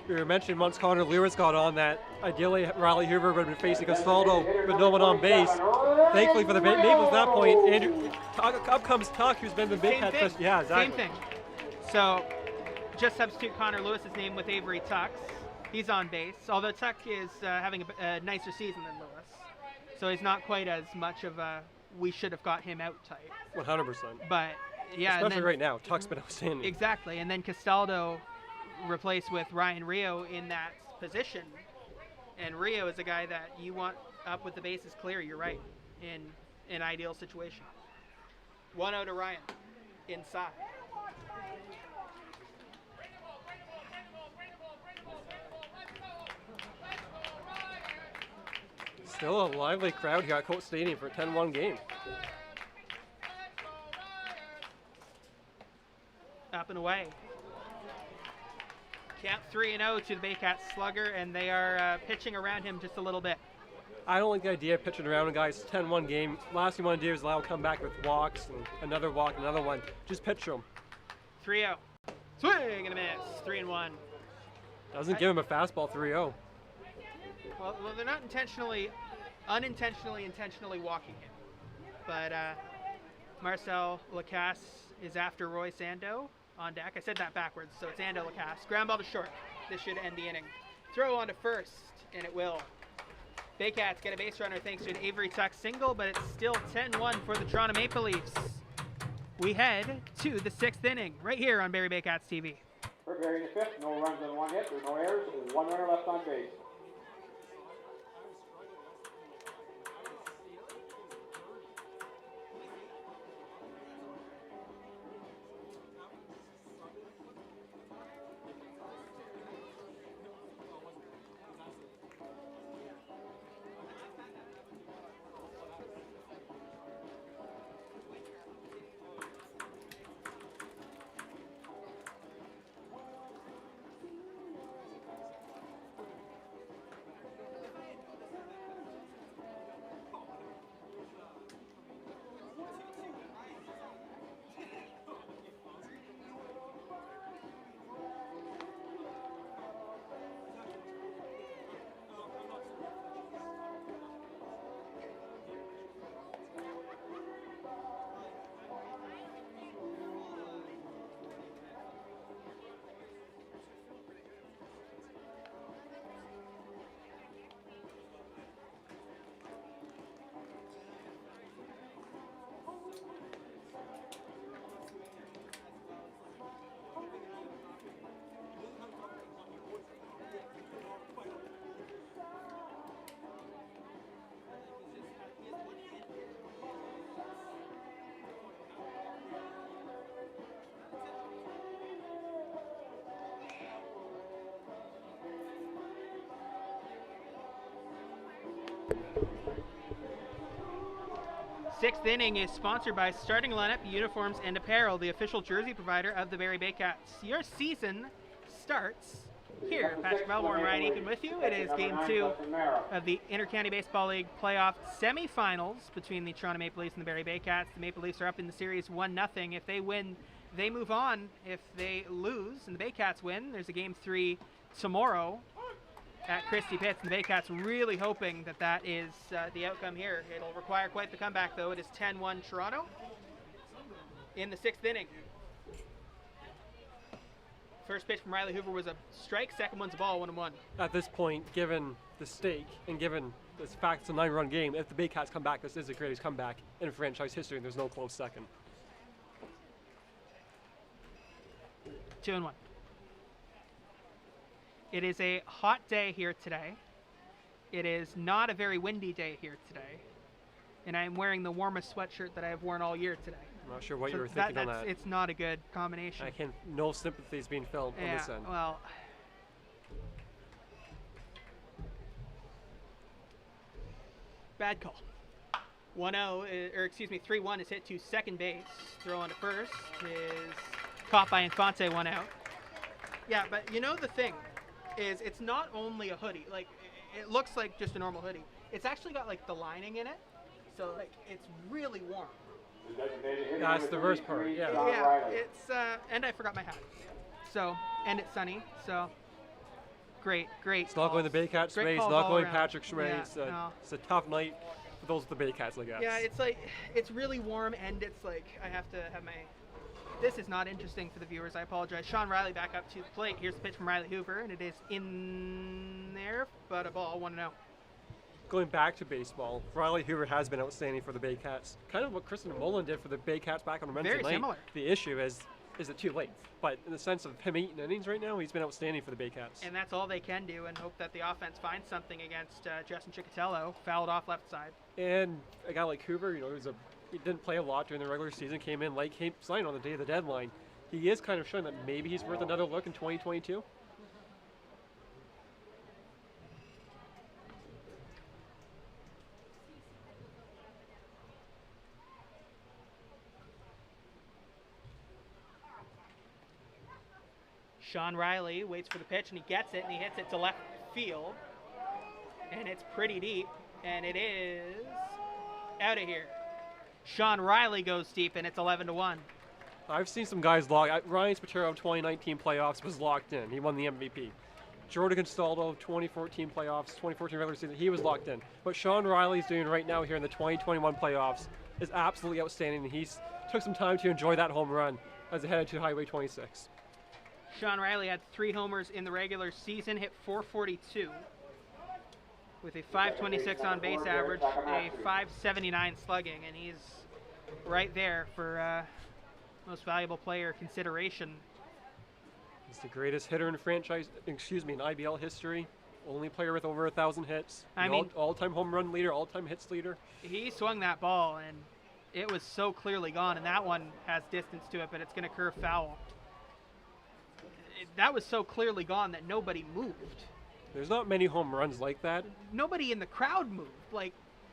We were mentioning once Connor Lewis got on that ideally Riley Hoover would have been facing Castaldo with no one on base. Thankfully for the Maples at that point, up comes Tuck, who's been the big cat. Yeah, exactly. Same thing. So just substitute Connor Lewis's name with Avery Tuck's. He's on base, although Tuck is having a nicer season than Lewis. So he's not quite as much of a we should have got him out type. 100%. But yeah. Especially right now, Tuck's been outstanding. Exactly, and then Castaldo replaced with Ryan Rio in that position. And Rio is a guy that you want up with the bases clear, you're right, in an ideal situation. 1-0 to Ryan, inside. Still a lively crowd here at Coates Stadium for a 10-1 game. Up and away. Count 3-0 to the Baycats slugger, and they are pitching around him just a little bit. I don't like the idea of pitching around a guy. It's a 10-1 game. Last thing you want to do is allow him to come back with walks and another walk, another one. Just pitch him. 3-0. Swing and a miss. 3-1. Doesn't give him a fastball. 3-0. Well, they're not intentionally walking him. But Marcel Lacasse is after Roy Sando on deck. I said that backwards, so it's Ando Lacasse. Ground ball to short. This should end the inning. Throw on to first, and it will. Baycats get a base runner thanks to an Avery Tuck single, but it's still 10-1 for the Toronto Maple Leafs. We head to the 6th inning, right here on Barrie Baycats TV. For Barrie in the 5th, no runs on 1 hit, there's no errors, 1 runner left on base. Sixth inning is sponsored by Starting Lineup Uniforms and Apparel, the official jersey provider of the Barrie Baycats. Your season starts here. Patrick Melbourne, Ryan Eakin with you. It is Game 2 of the Inter-County Baseball League playoff semifinals between the Toronto Maple Leafs and the Barrie Baycats. The Maple Leafs are up in the series 1-0. If they win, they move on. If they lose and the Baycats win, there's a Game 3 tomorrow at Christie Pitts, and the Baycats really hoping that that is the outcome here. It'll require quite the comeback, though. It is 10-1 Toronto in the 6th inning. First pitch from Riley Hoover was a strike, second one's a ball, 1-1. At this point, given the stake and given the fact it's a 9-run game, if the Baycats come back, this is the greatest comeback in franchise history, and there's no close second. 2-1. It is a hot day here today. It is not a very windy day here today. And I'm wearing the warmest sweatshirt that I have worn all year today. I'm not sure what you were thinking on that. It's not a good combination. No sympathy is being felt on this end. Well, bad call. 3-1 is hit to second base. Throw on to first is caught by Infante, 1 out. Yeah, but you know the thing is it's not only a hoodie. Like, it looks like just a normal hoodie. It's actually got like the lining in it. So like it's really warm. That's the worst part, yeah. Yeah, it's and I forgot my hat. So, and it's sunny. So great. It's not going the Baycats' way, it's not going Patrick's way. Yeah, it's a tough night for those of the Baycats, I guess. Yeah, it's like it's really warm and it's like I have to have my. This is not interesting for the viewers. I apologize. Sean Riley back up to the plate. Here's the pitch from Riley Hoover, and it is in there, but a ball, 1-0. Going back to baseball, Riley Hoover has been outstanding for the Baycats. Kind of what Kristen Mullen did for the Baycats back on Wednesday night. Very similar. The issue is it too late? But in the sense of him eating innings right now, he's been outstanding for the Baycats. And that's all they can do, and hope that the offense finds something against Justin Chicatello, fouled off left side. And a guy like Hoover, he didn't play a lot during the regular season, came in late, signed on the day of the deadline. He is kind of showing that maybe he's worth another look in 2022. Sean Riley waits for the pitch, and he gets it, and he hits it to left field. And it's pretty deep, and it is out of here. Sean Riley goes deep, and it's 11-1. I've seen some guys locked. Ryan Spataro of 2019 playoffs was locked in. He won the MVP. Jordan Castaldo of 2014 playoffs, 2014 regular season, he was locked in. What Sean Riley's doing right now here in the 2021 playoffs is absolutely outstanding. He's took some time to enjoy that home run as they headed to Highway 26. Sean Riley had 3 homers in the regular season, hit .442 with a .526 on base average, a .579 slugging, and he's right there for most valuable player consideration. He's the greatest hitter in franchise, in IBL history. Only player with over 1,000 hits. All-time home run leader, all-time hits leader. He swung that ball, and it was so clearly gone, and that one has distance to it, but it's going to curve foul. That was so clearly gone that nobody moved. There's not many home runs like that. Nobody in the crowd moved. Like,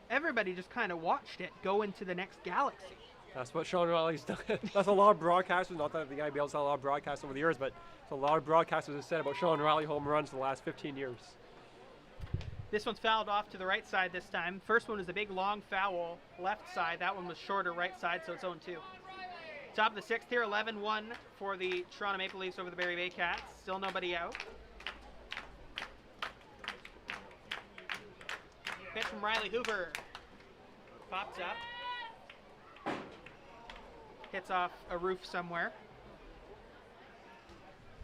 everybody just kind of watched it go into the next galaxy. That's what Sean Riley's done. That's a lot of broadcasters, not that the IBL's had a lot of broadcasts over the years, but a lot of broadcasters have said about Sean Riley home runs for the last 15 years. This one's fouled off to the right side this time. First one was a big long foul left side. That one was shorter right side, so it's 0-2. Top of the 6th here, 11-1 for the Toronto Maple Leafs over the Barrie Baycats. Still nobody out. Pitch from Riley Hoover. Pops up. Hits off a roof somewhere.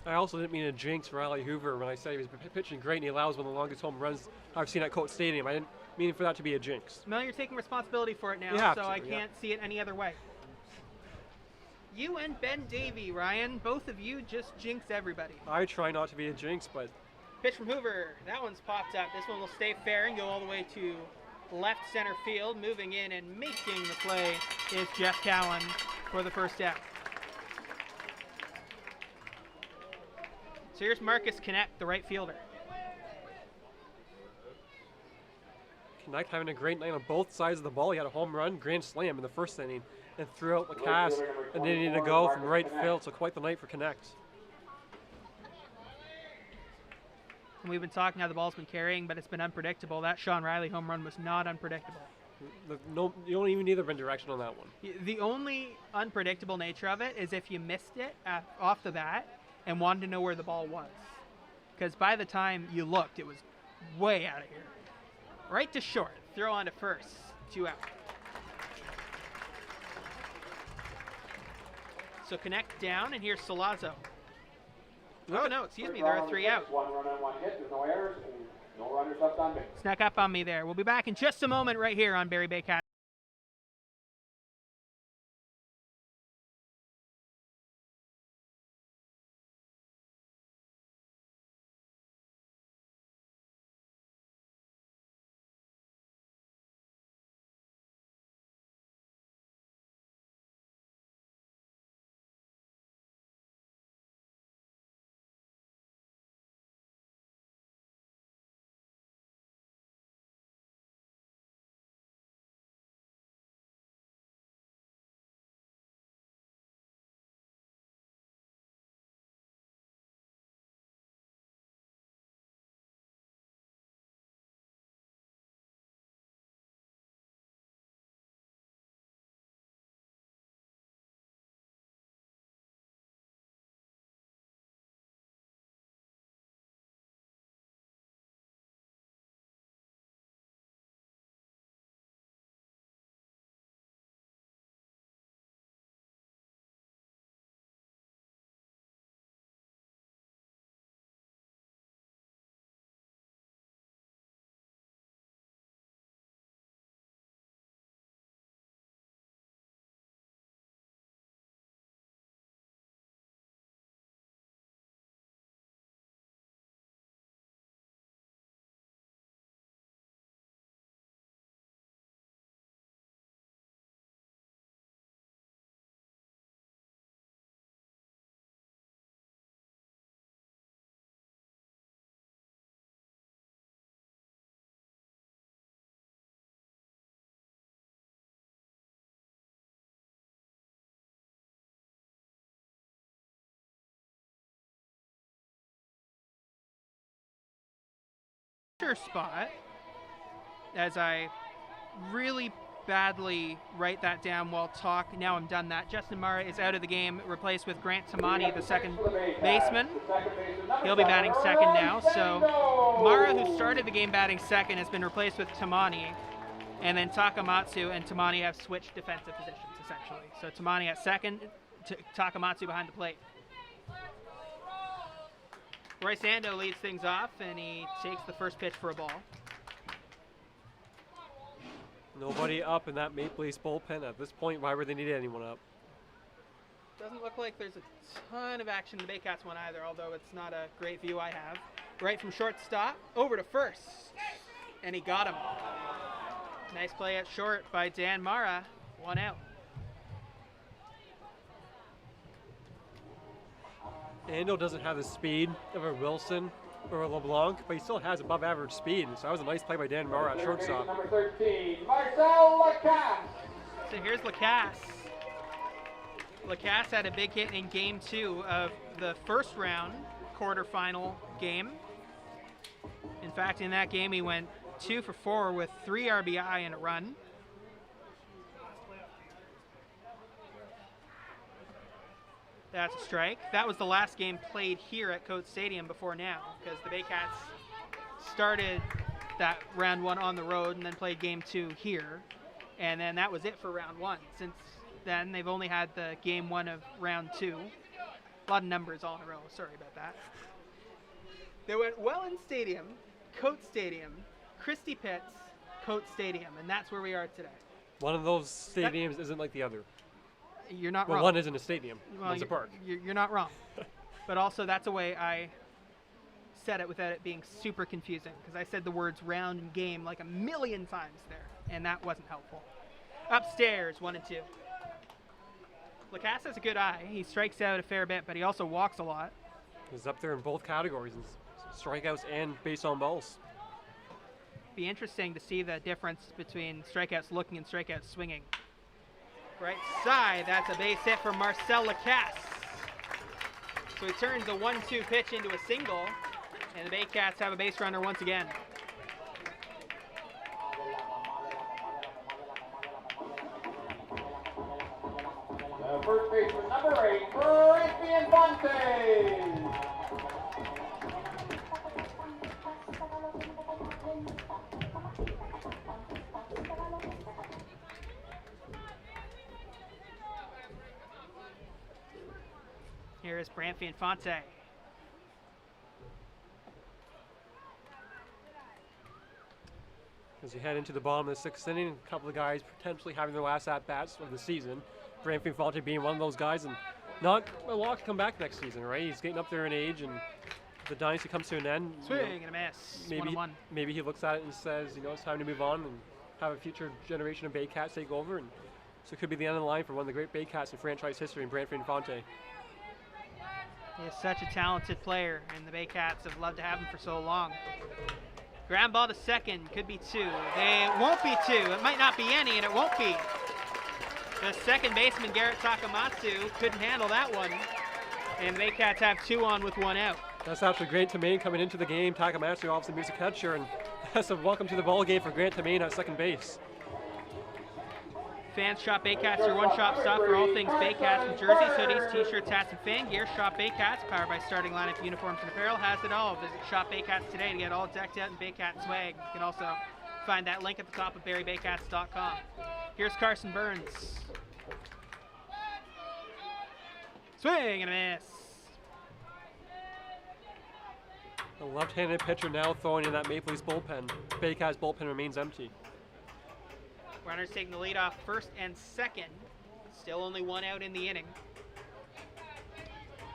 I also didn't mean to jinx Riley Hoover when I said he was pitching great and he allows one of the longest home runs I've seen at Coates Stadium. I didn't mean for that to be a jinx. Well, you're taking responsibility for it now, so I can't see it any other way. You and Ben Davey, Ryan, both of you just jinx everybody. I try not to be a jinx, but... Pitch from Hoover. That one's popped up. This one will stay fair and go all the way to left center field. Moving in and making the play is Jeff Cowan for the first out. So here's Marcus Connect, the right fielder. Connect having a great night on both sides of the ball. He had a home run, grand slam in the first inning, and threw out Lacasse and then needed to go from right field. So quite the night for Connect. And we've been talking how the ball's been carrying, but it's been unpredictable. That Sean Riley home run was not unpredictable. No, you don't even need the direction on that one. The only unpredictable nature of it is if you missed it off the bat and wanted to know where the ball was. Because by the time you looked, it was way out of here. Right to short, throw on to first, 2 out. So Connect down, and here's Salazzo. Oh no, excuse me, there are 3 out. 1 run and 1 hit, there's no errors, and no runners left on base. Snuck up on me there. We'll be back in just a moment right here on Barrie Baycats. Spot as I really badly write that down while talk. Now I'm done that. Justin Mara is out of the game, replaced with Grant Tamani, the second baseman. He'll be batting second now. So Mara, who started the game batting second, has been replaced with Tamani, and then Takamatsu and Tamani have switched defensive positions essentially. So Tamani at second, Takamatsu behind the plate. Royce Ando leads things off, and he takes the first pitch for a ball. Nobody up in that Maple Leafs bullpen at this point. Why would they need anyone up? Doesn't look like there's a ton of action in the Baycats one either, although it's not a great view I have. Right from shortstop, over to first, and he got him. Nice play at short by Dan Mara, 1 out. Ando doesn't have the speed of a Wilson or a LeBlanc, but he still has above average speed. So that was a nice play by Dan Mara at shortstop. Number 13, Marcel Lacasse. So here's Lacasse. Lacasse had a big hit in game 2 of the first round quarterfinal game. In fact, in that game, he went 2 for 4 with 3 RBI and a run. That's a strike. That was the last game played here at Coates Stadium before now, because the Baycats started that round 1 on the road and then played game 2 here. And then that was it for round 1. Since then, they've only had the game 1 of round 2. A lot of numbers all in a row. Sorry about that. They went Welland Stadium, Coates Stadium, Christie Pitts, Coates Stadium, and that's where we are today. One of those stadiums isn't like the other. You're not Well, wrong. one isn't a stadium, Well, one's a park. You're not wrong. But also, that's a way I said it without it being super confusing, because I said the words round and game like a million times there, and that wasn't helpful. Upstairs, 1 and 2. Lacasse has a good eye. He strikes out a fair bit, but he also walks a lot. He's up there in both categories, in strikeouts and base on balls. Be interesting to see the difference between strikeouts looking and strikeouts swinging. Right side, that's a base hit for Marcel Lacasse. So he turns a 1-2 pitch into a single, and the Baycats have a base runner once again. First baseman, number 8, Barrie Baycats. Here is Branfy Infante. As you head into the bottom of the 6th inning, a couple of guys potentially having their last at-bats of the season. Branfy Infante being one of those guys, and not a lot to come back next season, right? He's getting up there in age, and the dynasty comes to an end. Swing and a miss. Maybe he looks at it and says, it's time to move on and have a future generation of Baycats take over. And so it could be the end of the line for one of the great Baycats in franchise history, in Branfy Infante. He is such a talented player, and the Baycats have loved to have him for so long. Ground ball to second, could be 2. It won't be 2. It might not be any, and it won't be. The second baseman, Garrett Takamatsu, couldn't handle that one, and the Baycats have 2 on with 1 out. That's actually Grant Tamain coming into the game. Takamatsu obviously moves a catcher, and that's a welcome to the ball game for Grant Tamain at second base. Fans, Shop Baycats, your one-shop stop for all things Baycats, from jerseys, hoodies, t-shirts, hats, and fan gear. Shop Baycats, powered by Starting Lineup Uniforms and Apparel, has it all. Visit Shop Baycats today to get all decked out in Baycat swag. You can also find that link at the top of barriebaycats.com. Here's Carson Burns. Swing and a miss. The left-handed pitcher now throwing in that Maple Leafs bullpen. Baycats bullpen remains empty. Runners taking the lead off first and second. Still only 1 out in the inning.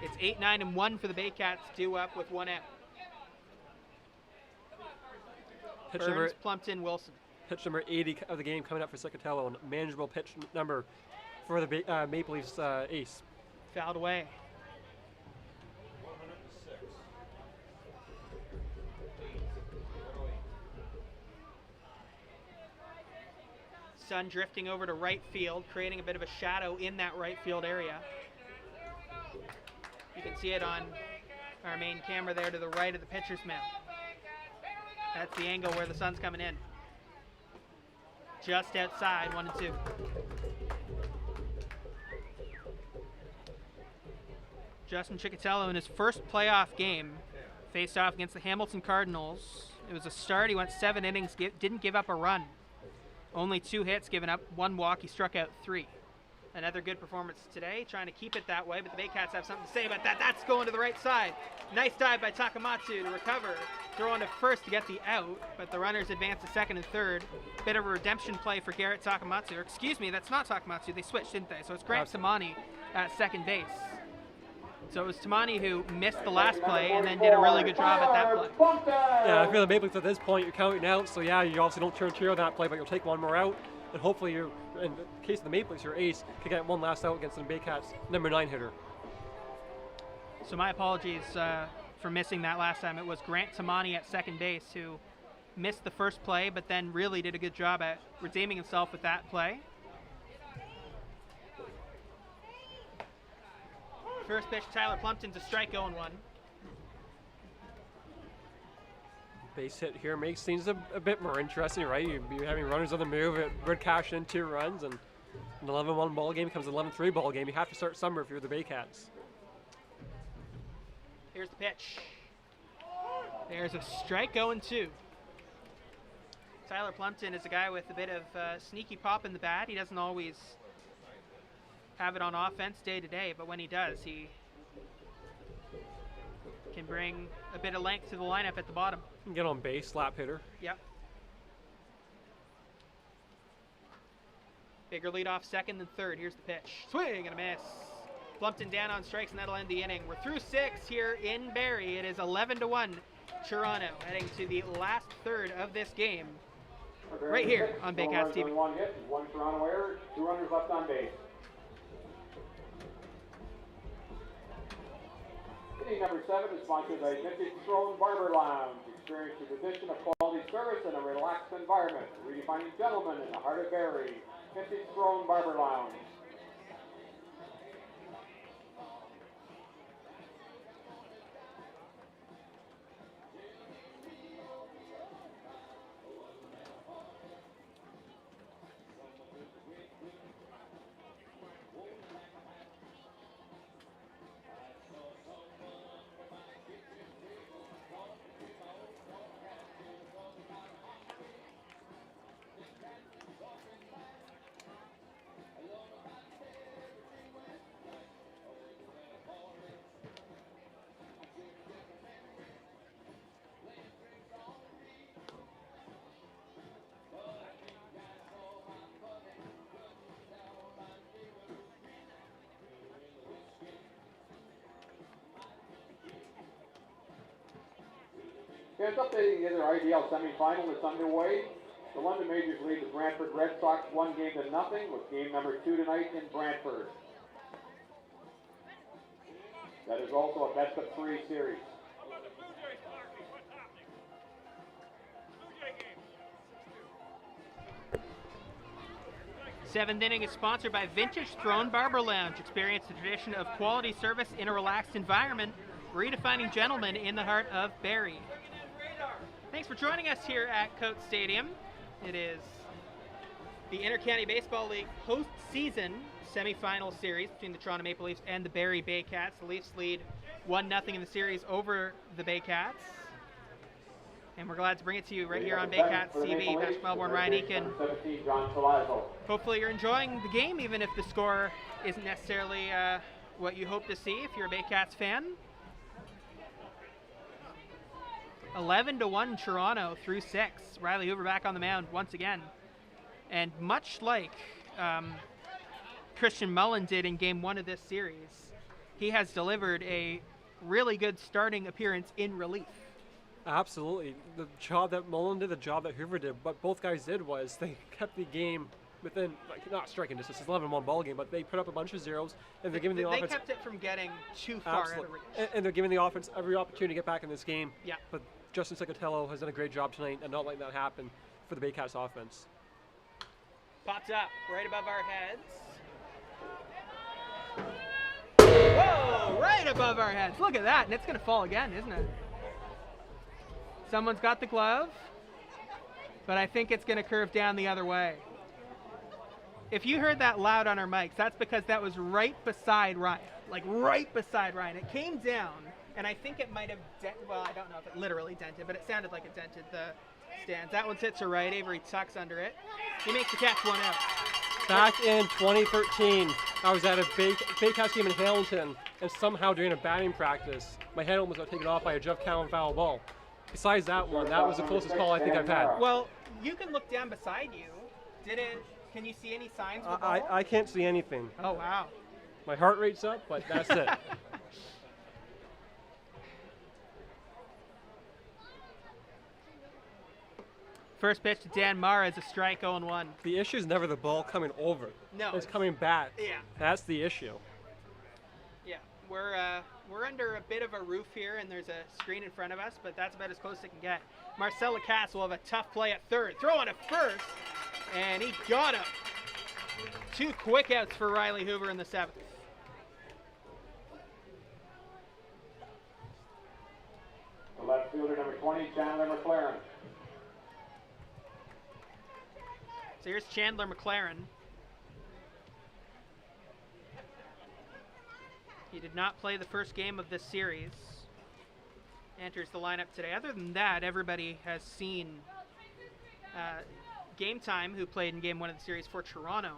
It's 8-9-1 for the Baycats, due up with 1 out. Burns plumped in Wilson. Pitch number 80 of the game coming up for Secatello, and manageable pitch number for the Maple Leafs ace. Fouled away. Sun drifting over to right field, creating a bit of a shadow in that right field area. You can see it on our main camera there to the right of the pitcher's mound. That's the angle where the sun's coming in. Just outside, 1 and 2. Justin Chikatilo in his first playoff game faced off against the Hamilton Cardinals. It was a start. He went 7 innings, didn't give up a run. Only 2 hits, given up 1 walk. He struck out 3. Another good performance today, trying to keep it that way, but the Baycats have something to say about that. That's going to the right side. Nice dive by Takamatsu to recover. Throw on to first to get the out, but the runners advance to second and third. Bit of a redemption play for Garrett Takamatsu. Or excuse me, that's not Takamatsu. They switched, didn't they? So it's Grant Tamani at second base. So it was Tamani who missed the last play and then did a really good job at that play. Yeah, I feel the Maple Leafs at this point, you're counting out, so yeah, you obviously don't turn cheer on that play, but you'll take one more out, and hopefully you, in the case of the Maple Leafs, your ace can get one last out against the Baycats number 9 hitter. So my apologies for missing that last time. It was Grant Tamani at second base who missed the first play, but then really did a good job at redeeming himself with that play. First pitch, Tyler Plumpton's a strike 0-1. Base hit here makes things a bit more interesting, right? You're having runners on the move, good cash in 2 runs, and an 11-1 ball game becomes an 11-3 ball game. You have to start somewhere if you're the Baycats. Here's the pitch. There's a strike 0-2. Tyler Plumpton is a guy with a bit of sneaky pop in the bat. He doesn't always have it on offense day to day, but when he does, he can bring a bit of length to the lineup at the bottom. Get on base, slap hitter. Yep. Bigger lead off second than third. Here's the pitch. Swing and a miss. Plumpton down on strikes, and that'll end the inning. We're through 6 here in Barrie. It is 11-1 Toronto, heading to the last third of this game right here on Baycats TV. 1 hit, 1 Toronto error, 2 runners left on base. Inning number 7 is sponsored by Vintage Throne Barber Lounge. Experience the tradition of quality service in a relaxed environment. Redefining gentlemen in the heart of Barrie. Vintage Throne Barber Lounge. Fans updating the other IDL semifinal is underway. The London Majors lead the Brantford Red Sox 1-0 with game number 2 tonight in Brantford. That is also a best-of-3 series. Seventh inning is sponsored by Vintage Throne Barber Lounge. Experience the tradition of quality service in a relaxed environment, redefining gentlemen in the heart of Barrie. Thanks for joining us here at Coates Stadium. It is the Inter-County Baseball League postseason semifinal series between the Toronto Maple Leafs and the Barrie Baycats. The Leafs lead 1-0 in the series over the Baycats. And we're glad to bring it to you right here on Baycats TV. Patrick Melbourne, Ryan Eakin. Hopefully you're enjoying the game, even if the score isn't necessarily what you hope to see if you're a Baycats fan. 11-1 Toronto through 6. Riley Hoover back on the mound once again. And much like Christian Mullen did in Game 1 of this series, he has delivered a really good starting appearance in relief. Absolutely. The job that Mullen did, the job that Hoover did, what both guys did was they kept the game within, like, not striking distance, it's an 11-1 ball game, but they put up a bunch of zeros, and they're giving the offense... They kept it from getting too far out of reach. And they're giving the offense every opportunity to get back in this game. Yeah. But Justin Cicatello has done a great job tonight and not letting that happen for the Baycats offense. Pops up right above our heads. Whoa, right above our heads. Look at that, and it's going to fall again, isn't it? Someone's got the glove, but I think it's going to curve down the other way. If you heard that loud on our mics, that's because that was right beside Ryan. Like right beside Ryan. It came down, and I think it might have, well, I don't know if it literally dented, but it sounded like it dented the stands. That one sits to right. Avery tucks under it. He makes the catch, 1 out. Back in 2013, I was at a Baycats game in Hamilton, and somehow during a batting practice, my head almost got taken off by a Jeff Cowan foul ball. Besides that one, that was the closest call I think I've had. Well, you can look down beside you. Can you see any signs of the ball? I can't see anything. Oh, wow. My heart rate's up, but that's it. First pitch to Dan Mara is a strike, 0-1. The issue is never the ball coming over. No. It's coming back. Yeah. That's the issue. Yeah, we're under a bit of a roof here, and there's a screen in front of us, but that's about as close as it can get. Marcella Cass will have a tough play at third. Throw on to first, and he got him. 2 quick outs for Riley Hoover in the 7th. The left fielder, number 20, Chandler McLaren. So here's Chandler McLaren. He did not play the first game of this series. Enters the lineup today. Other than that, everybody has seen Game Time, who played in Game 1 of the series for Toronto.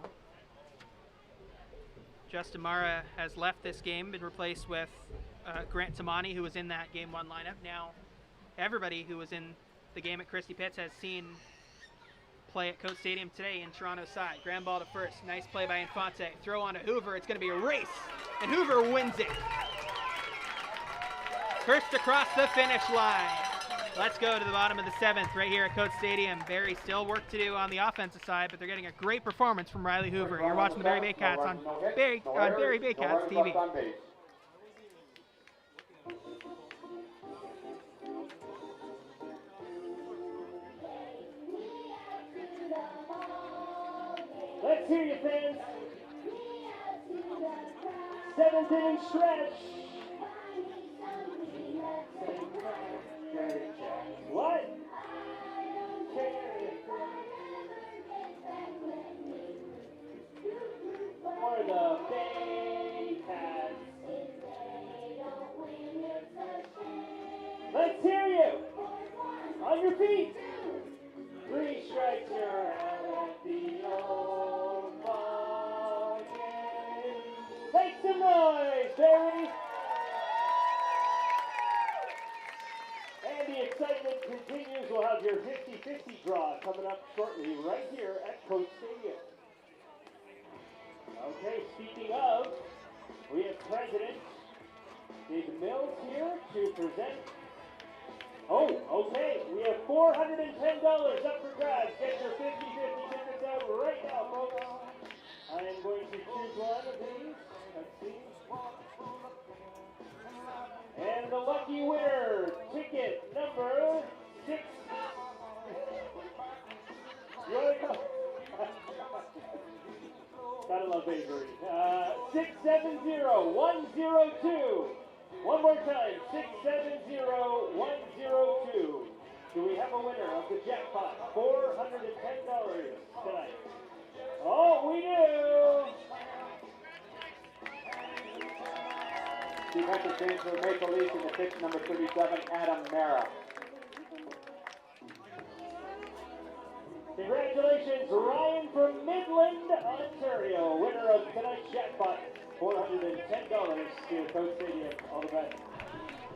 Justin Mara has left this game, been replaced with Grant Tamani, who was in that Game 1 lineup. Now, everybody who was in the game at Christie Pitts has seen play at Coates Stadium today in Toronto's side. Ground ball to first. Nice play by Infante. Throw on to Hoover. It's going to be a race, and Hoover wins it. First across the finish line. Let's go to the bottom of the 7th right here at Coates Stadium. Barrie still work to do on the offensive side, but they're getting a great performance from Riley Hoover. You're watching the Barrie Baycats on Barrie Baycats TV. Let's hear you, fans. 7th inning stretch. What? For the Baycats. Let's hear you. On your feet. 3 strikes, you're out at the old ball game. Make some noise, Barrie. And the excitement continues. We'll have your 50-50 draw coming up shortly right here at Coates Stadium. Okay, speaking of, we have President David Mills here to present. Oh, okay, we have $410 up for grabs. Get your 50-50 tickets out right now, folks. I am going to choose one of these. Let's see. And the lucky winner, ticket number 6. You want to go? Gotta love Avery. 670102. One more time, 670102. Do we have a winner of the jackpot? $410 tonight. Oh, we do! Defensive change for Maple Leafs in the pitch, number 37, Adam Mara. Congratulations, Ryan from Midland, Ontario, winner of tonight's jackpot. $410 to Coates Stadium. All the best.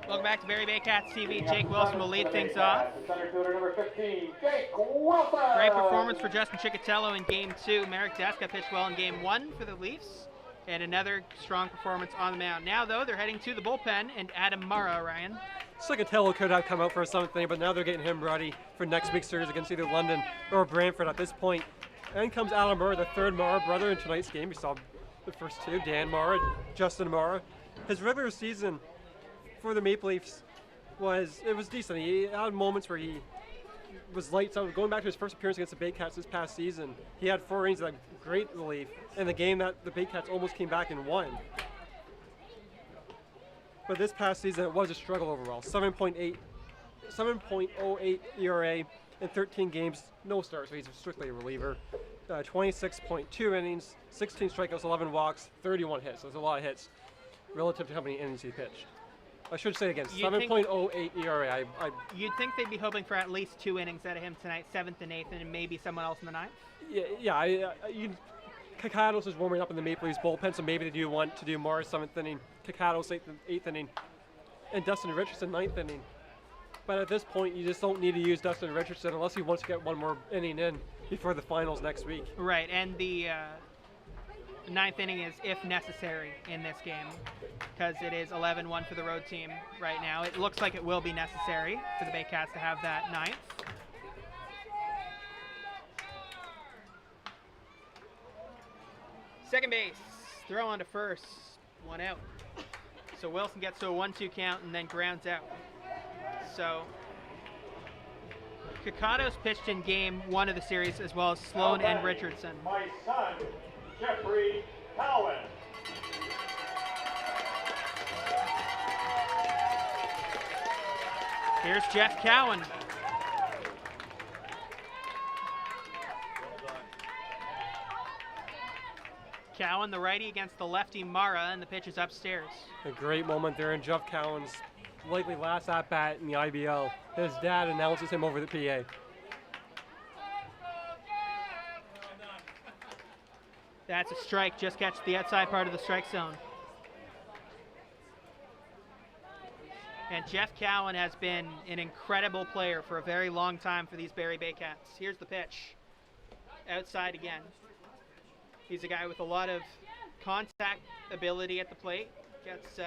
Welcome back to Barrie Baycats TV. Jake Wilson will lead things off. Center fielder number 15, Jake Wilson. Great performance for Justin Chikatello in Game 2. Merrick Deska pitched well in Game 1 for the Leafs. And another strong performance on the mound. Now, though, they're heading to the bullpen, and Adam Mara, Ryan. Chikatello could have come out for a 7th inning, but now they're getting him ready for next week's series against either London or Brantford at this point. And comes Adam Mara, the 3rd Mara brother in tonight's game. We saw the first 2, Dan Mara, Justin Mara. His regular season for the Maple Leafs was decent. He had moments where he was lights out. Going back to his first appearance against the Baycats this past season, he had 4 innings of great relief in the game that the Baycats almost came back and won. But this past season, it was a struggle overall. 7.08 ERA in 13 games, no starts, so he's strictly a reliever. 26.2 innings, 16 strikeouts, 11 walks, 31 hits. So there's a lot of hits relative to how many innings he pitched. I should say again, 7.08 ERA. You'd think they'd be hoping for at least 2 innings out of him tonight, 7th and 8th, and maybe someone else in the 9th? Yeah. Kakados is warming up in the Maple Leafs bullpen, so maybe they do want to do Morris 7th inning, Kakados 8th inning, and Dustin Richardson 9th inning. But at this point, you just don't need to use Dustin Richardson unless he wants to get one more inning in before the finals next week. Right, and the 9th inning is if necessary in this game because it is 11-1 for the road team right now. It looks like it will be necessary for the Baycats to have that 9th. Second base, throw on to first, 1 out. So Wilson gets to a 1-2 count and then grounds out. So Kakados pitched in game 1 of the series as well as Sloan and Richardson. My son, Jeffrey Cowan. Here's Jeff Cowan. Cowan, the righty against the lefty Mara, and the pitch is upstairs. A great moment there in Jeff Cowan's likely last at-bat in the IBL. His dad announces him over the PA. That's a strike, just catch the outside part of the strike zone. And Jeff Cowan has been an incredible player for a very long time for these Barrie Baycats. Here's the pitch. Outside again. He's a guy with a lot of contact ability at the plate. Gets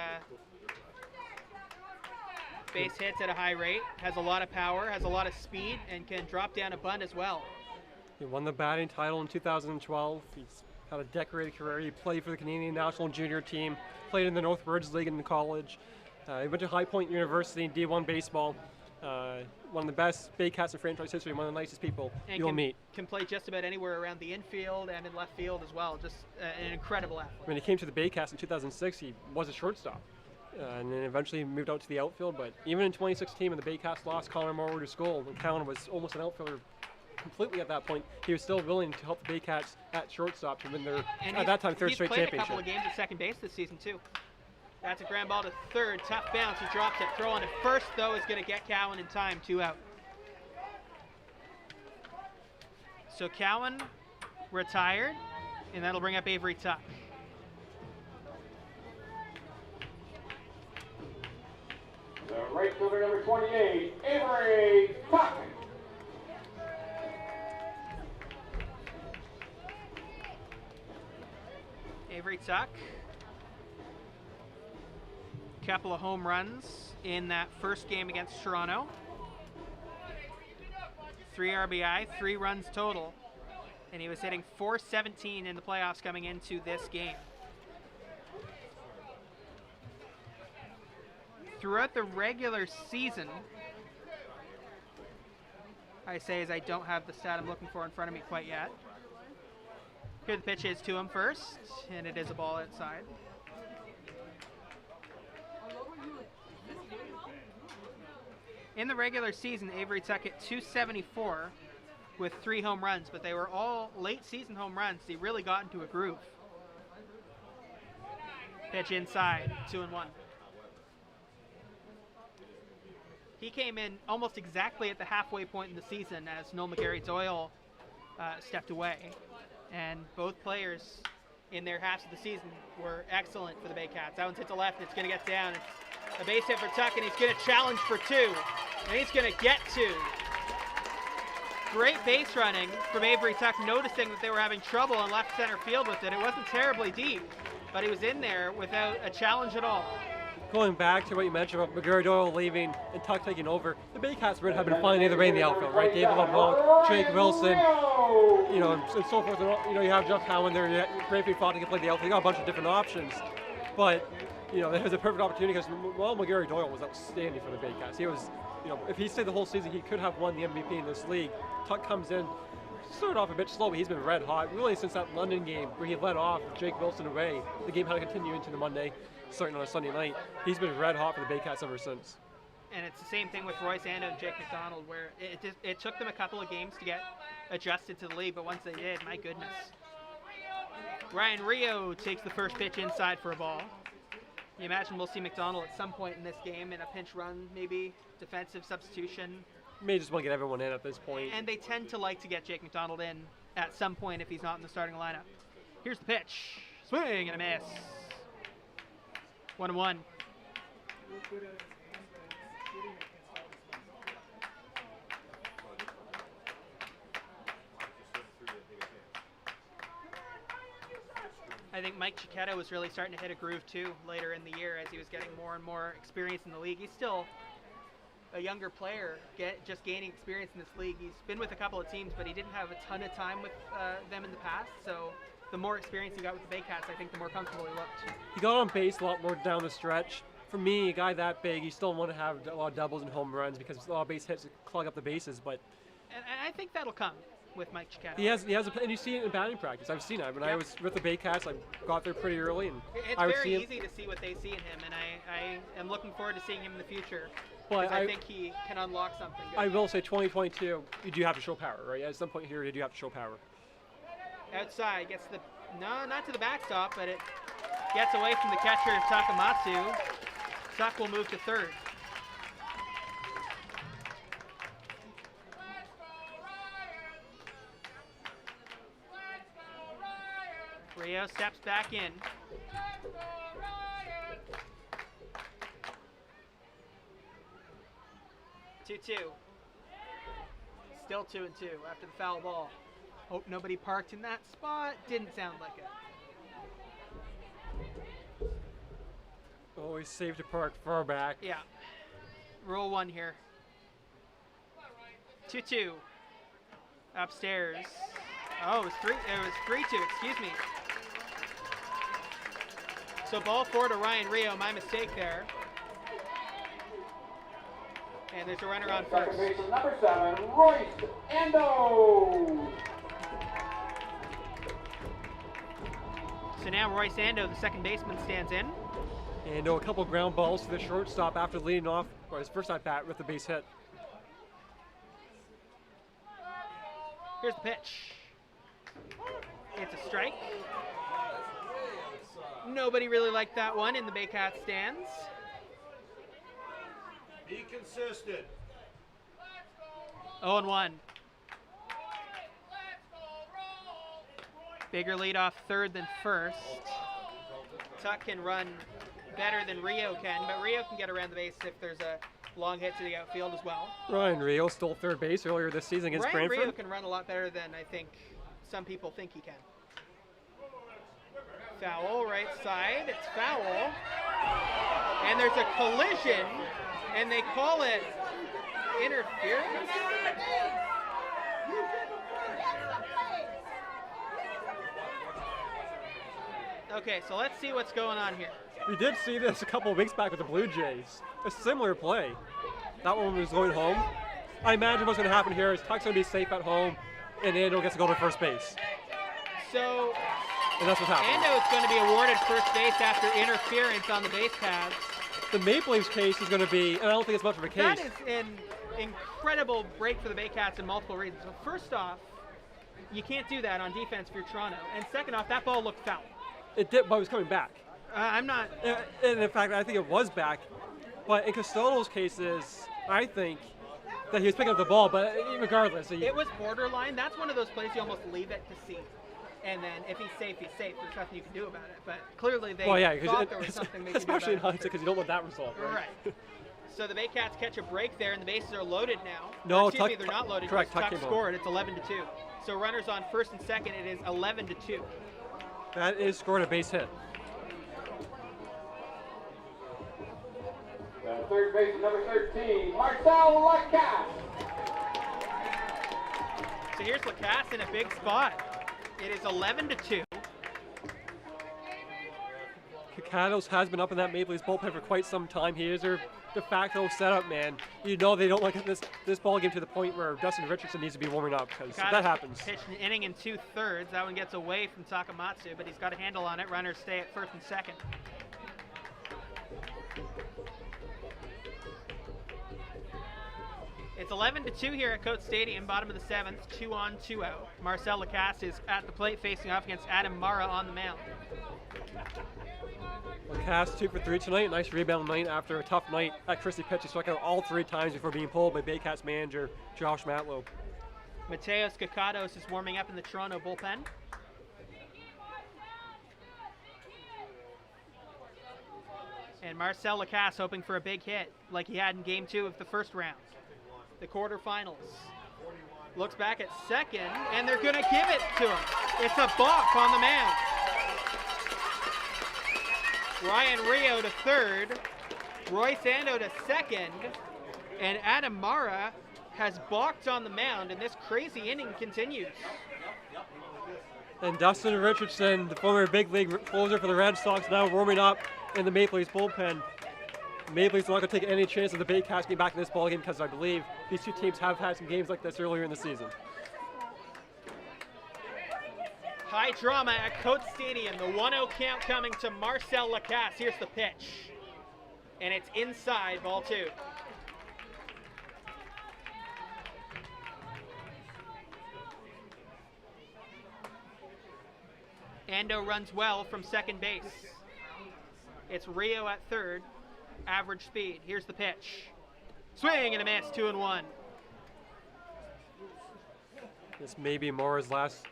base hits at a high rate, has a lot of power, has a lot of speed, and can drop down a bunt as well. He won the batting title in 2012. He's had a decorated career. He played for the Canadian national junior team, played in the Northbirds League in college. He went to High Point University in D1 baseball. One of the best Baycats in franchise history, one of the nicest people And you'll meet. Can play just about anywhere around the infield and in left field as well. Just an incredible athlete. When he came to the Baycats in 2006, he was a shortstop. And then eventually moved out to the outfield. But even in 2016, when the Baycats lost Connor Morrow to school, when Cowan was almost an outfielder completely at that point, he was still willing to help the Baycats at shortstop to win their, at that time, third straight championship. He's played a couple of games at second base this season, too. That's a ground ball to third. Tough bounce. He drops it. Throw on to first, though, is going to get Cowan in time. 2 out. So Cowan retired, and that'll bring up Avery Tuck. The right fielder, number 28, Avery Tuck. Avery Tuck. Couple of home runs in that first game against Toronto. 3 RBI, 3 runs total. And he was hitting .417 in the playoffs coming into this game. Throughout the regular season, I say as I don't have the stat I'm looking for in front of me quite yet. Here the pitch is to him first, and it is a ball outside. In the regular season, Avery Tuck hit .274 with 3 home runs, but they were all late season home runs. He really got into a groove. Pitch inside, 2-1. He came in almost exactly at the halfway point in the season as Noel McGarry-Doyle stepped away. And both players in their halves of the season were excellent for the Baycats. That one's hit to left, and it's going to get down. It's a base hit for Tuck, and he's going to challenge for 2. And he's going to get 2. Great base running from Avery Tuck, noticing that they were having trouble in left center field with it. It wasn't terribly deep, but he was in there without a challenge at all. Going back to what you mentioned about McGarry-Doyle leaving and Tuck taking over, the Baycats have been finding either way in the outfield, right? David LeBlanc, Jake Wilson, you know, and so forth. You know, you have Jeff Cowan there, you have Brayfield Fonte can play the outfield. You got a bunch of different options, but you know, there was a perfect opportunity because McGarry-Doyle was outstanding for the Baycats. He was, you know, if he stayed the whole season, he could have won the MVP in this league. Tuck comes in, started off a bit slow, but he's been red hot really since that London game where he led off Jake Wilson away. The game had to continue into the Monday, starting on a Sunday night. He's been red hot for the Baycats ever since. And it's the same thing with Royce Ando and Jake McDonald, where it took them a couple of games to get adjusted to the league, but once they did, my goodness. Ryan Rio takes the first pitch inside for a ball. You imagine we'll see McDonald at some point in this game in a pinch run, maybe defensive substitution. May just want to get everyone in at this point. And they tend to like to get Jake McDonald in at some point if he's not in the starting lineup. Here's the pitch. Swing and a miss. 1-1. I think Mike Chiquetta was really starting to hit a groove too later in the year as he was getting more and more experience in the league. He's still a younger player, just gaining experience in this league. He's been with a couple of teams, but he didn't have a ton of time with them in the past. So the more experience he got with the Baycats, I think the more comfortable he looked. He got on base a lot more down the stretch. For me, a guy that big, you still want to have a lot of doubles and home runs because a lot of base hits clog up the bases. But And I think that'll come with Mike Chiquetta. he has, and you see it in batting practice. I've seen it. When I was with the Baycats, I got there pretty early, and It's I would very see easy to see what they see in him, and I am looking forward to seeing him in the future. But I think he can unlock something good. I will say 2022, you do have to show power, right? At some point here, you do have to show power. Outside, gets the, no, not to the backstop, but it gets away from the catcher, Takamatsu. Tuck will move to third. Rio steps back in. Two-two. Still 2-2 after the foul ball. Hope nobody parked in that spot. Didn't sound like it. Always safe to park far back. Yeah. Rule 1 here. 2-2. Upstairs. Oh, it was 3-2, excuse me. So ball 4 to Ryan Rio, my mistake there. And there's a runner on first. Second baseman number 7, Royce Ando. So now Royce Ando, the second baseman, stands in. And a couple ground balls to the shortstop after leading off or his first at bat with the base hit. Here's the pitch. It's a strike. Nobody really liked that one in the Baycats stands. Be consistent. 0-1. Bigger lead off third than first. Tuck can run better than Rio can, but Rio can get around the base if there's a long hit to the outfield as well. Ryan Rio stole third base earlier this season against Ryan Brantford. Rio can run a lot better than I think some people think he can. Foul, right side, it's foul. And there's a collision, and they call it interference. Okay, so let's see what's going on here. We did see this a couple of weeks back with the Blue Jays. A similar play. That one was going home. I imagine what's going to happen here is Tuck's going to be safe at home, and Ando gets to go to first base. So And that's what's happening. Ando is going to be awarded first base after interference on the base paths. The Maple Leafs case is going to be, and I don't think it's much of a case. That is an incredible break for the Baycats in multiple reasons. So first off, you can't do that on defense for Toronto. And second off, that ball looked foul. It did, but it was coming back. I'm not. And in fact, I think it was back. But in Costello's cases, I think that he was picking up the ball, but regardless. It was borderline. That's one of those plays you almost leave it to see. And then if he's safe, he's safe. There's nothing you can do about it. But clearly they thought there was something they could do about especially in it. hindsight, because you don't want that result. Right. So the Baycats catch a break there, and the bases are loaded now. No, Excuse me, they're not loaded. correct, Tuck Tuck came scored. It's 11-2. So runners on first and second. It is 11-2. That is scored a base hit. Third baseman number 13, Marcel Lacasse. So here's Lacasse in a big spot. It is 11-2. Kakados has been up in that Maple Leafs bullpen for quite some time. He is their de facto setup man. You know they don't want to get this ball game to the point where Dustin Richardson needs to be warming up, because that happens. Pitched an inning in 2/3. That one gets away from Takamatsu, but he's got a handle on it. Runners stay at first and second. It's 11-2 here at Coates Stadium, bottom of the 7th, 2 on, 2 out. Marcel Lacasse is at the plate facing off against Adam Mara on the mound. Lacasse 2 for 3 tonight. Nice rebound night after a tough night at Christie Pitch. He struck out all 3 times before being pulled by Baycats manager Josh Matlow. Mateos Kakados is warming up in the Toronto bullpen. And Marcel Lacasse hoping for a big hit like he had in game 2 of the first round. The quarterfinals. Looks back at second, and they're going to give it to him. It's a balk on the mound. Ryan Rio to third, Roy Sando to second, and Adam Mara has balked on the mound, and this crazy inning continues. And Dustin Richardson, the former big league closer for the Red Sox, now warming up in the Maple Leafs bullpen. Maple Leafs are not going to take any chance of the Baycats getting back in this ballgame because I believe these two teams have had some games like this earlier in the season. High drama at Coates Stadium. The 1-0 count coming to Marcel Lacasse. Here's the pitch. And it's inside, ball 2. Ando runs well from second base. It's Rio at third. Average speed. Here's the pitch. Swing and a miss, 2-1. This may be Mora's last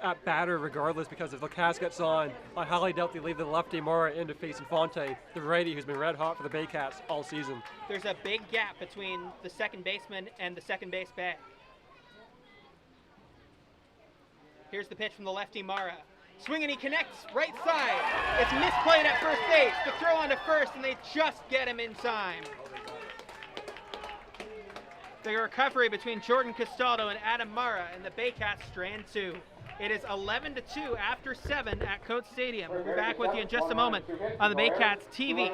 at batter regardless, because if Lacasse gets on, I highly doubt they leave the lefty Mora into facing Fonte, the righty who's been red hot for the Baycats all season. There's a big gap between the second baseman and the second base bag. Here's the pitch from the lefty Mara. Swing and he connects right side. It's misplayed at first base. The throw on to first, and they just get him in time. The recovery between Jordan Castaldo and Adam Mara, and the Baycats strand 2. It is 11-2 after 7 at Coates Stadium. We'll be back with you in just a moment on the Baycats TV.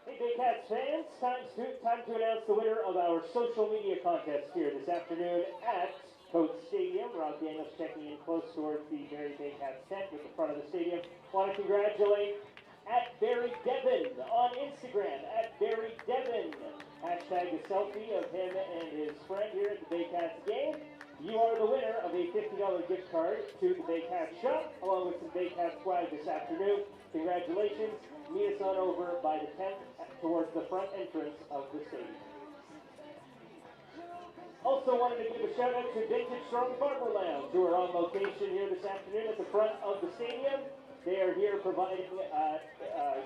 Hey Baycats fans, time to announce the winner of our social media contest here this afternoon at Coates Stadium. Rob Daniels checking in close towards the Barrie Baycats tent at the front of the stadium. Want to congratulate at Barrie Devon on Instagram, at Barrie Devon. Hashtag a selfie of him and his friend here at the Baycats game. You are the winner of a $50 gift card to the Baycats shop, along with some Baycats swag this afternoon. Congratulations. Meet us on over by the tent towards the front entrance of the stadium. Also wanted to give a shout out to Vintage Strong Barber Lounge, who are on location here this afternoon at the front of the stadium. They are here providing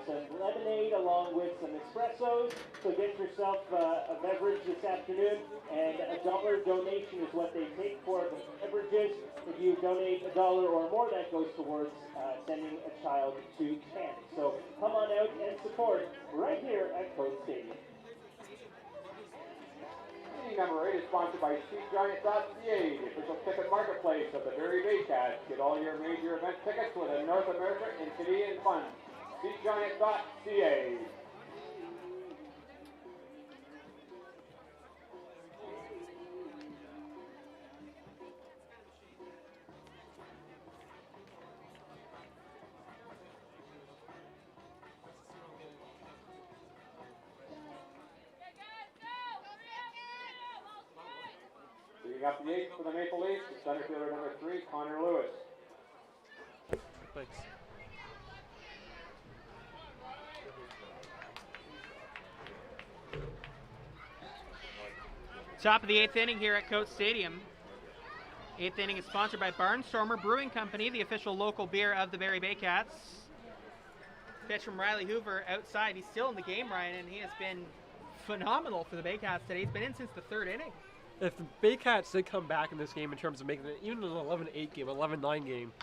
some lemonade along with some espressos. So get yourself a beverage this afternoon, and $1 donation is what they take for the beverages. If you donate $1 or more, that goes towards sending a child to camp. So come on out and support right here at Coates Stadium. Meeting number 8 is sponsored by SeatGiant.ca, the official ticket marketplace of the Barrie Baycats. Get all your major event tickets with a North America and Canadian fund. SeatGiant.ca. Leading up the 8th for the Maple Leafs, center fielder number 3, Connor Lewis. Thanks. Top of the 8th inning here at Coates Stadium. 8th inning is sponsored by Barnstormer Brewing Company, the official local beer of the Barrie Baycats. Pitch from Riley Hoover outside. He's still in the game, Ryan, and he has been phenomenal for the Baycats today. He's been in since the 3rd inning. If the Baycats did come back in this game in terms of making it even an 11-8 game, 11-9 game,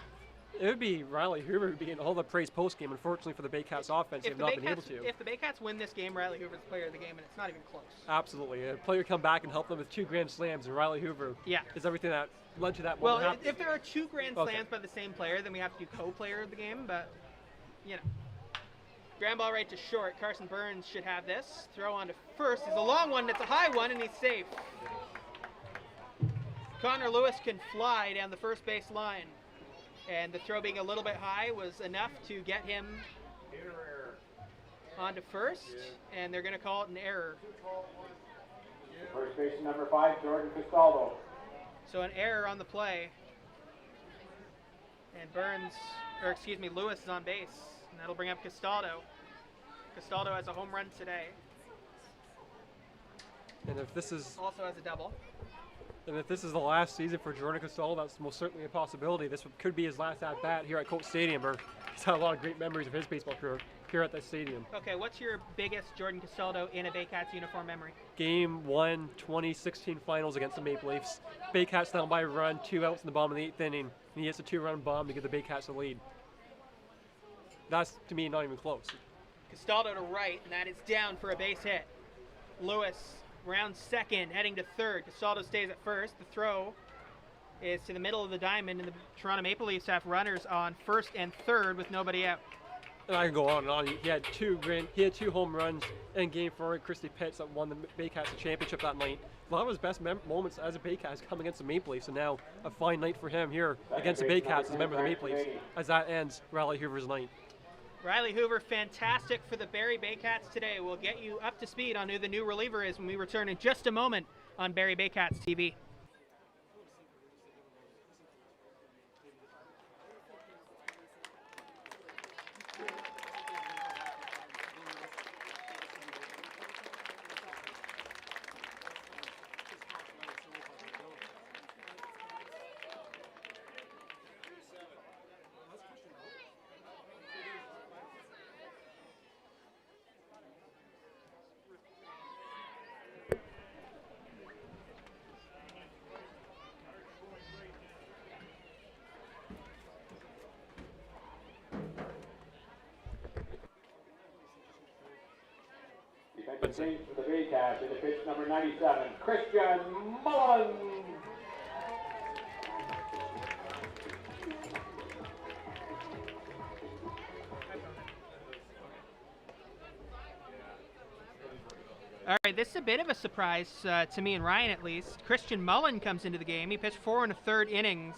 it would be Riley Hoover who'd be getting all the praise post-game. Unfortunately for the Baycats offense, they've not been able to. If the Baycats win this game, Riley Hoover's the player of the game, and it's not even close. Absolutely. A player come back and help them with 2 grand slams, and Riley Hoover is everything that led to that well, moment. If there are 2 grand slams by the same player, then we have to do co-player of the game, but, you know. Ground ball right to short. Carson Burns should have this. Throw on to first is a long one. It's a high one, and he's safe. Connor Lewis can fly down the first base line, and the throw being a little bit high was enough to get him onto first, and they're going to call it an error. First base number 5, Jordan Castaldo. So an error on the play, and Lewis is on base, and that'll bring up Castaldo. Castaldo has a home run today. And if this is also has a double. And if this is the last season for Jordan Castaldo, that's most certainly a possibility. This could be his last at-bat here at Colt Stadium, where he's had a lot of great memories of his baseball career here at that stadium. Okay, what's your biggest Jordan Castaldo in a Baycats uniform memory? Game 1, 2016 finals against the Maple Leafs. Baycats down by a run, 2 outs in the bottom of the 8th inning, and he hits a 2-run bomb to give the Baycats the lead. That's, to me, not even close. Castaldo to right, and that is down for a base hit. Lewis round second, heading to third. Castaldo stays at first. The throw is to the middle of the diamond, and the Toronto Maple Leafs have runners on first and third with nobody out. And I can go on and on. He had 2 home runs in Game 4 at Christie Pitts that won the Baycats the championship that night. A lot of his best moments as a Baycats come against the Maple Leafs, and now a fine night for him here against the Baycats as a member of the Maple Leafs, as that ends Riley Hoover's night. Riley Hoover, fantastic for the Barrie Baycats today. We'll get you up to speed on who the new reliever is when we return in just a moment on Barrie Baycats TV. Defensive change for the Baycats in the pitch number 97, Christian Mullen. All right, this is a bit of a surprise to me and Ryan, at least. Christian Mullen comes into the game. He pitched 4 1/3 innings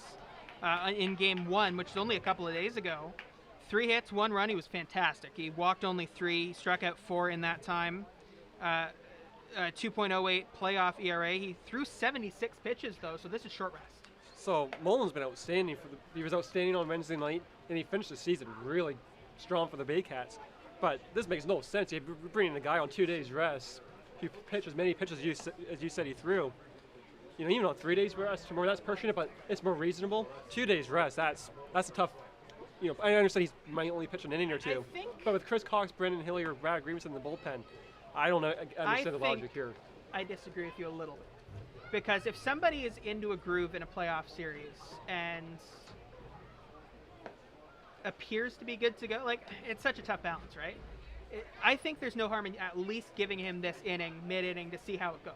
in Game 1, which is only a couple of days ago. 3 hits, 1 run. He was fantastic. He walked only 3, struck out 4 in that time. 2.08 playoff ERA. He threw 76 pitches, though, so this is short rest. So Mullen's been outstanding. He was outstanding on Wednesday night, and he finished the season really strong for the Baycats. But this makes no sense. You're bringing a guy on 2 days rest. He pitched as many pitches as you said he threw. You know, even on 3 days rest, that's pushing it, but it's more reasonable. 2 days rest, that's a tough. You know, I understand he might only pitch an inning or two, but with Chris Cox, Brendan Hillier, Brad Grieves in the bullpen, I don't know. I understand the logic here. I disagree with you a little bit, because if somebody is into a groove in a playoff series and appears to be good to go, like, it's such a tough balance, right? I think there's no harm in at least giving him this inning, mid-inning, to see how it goes.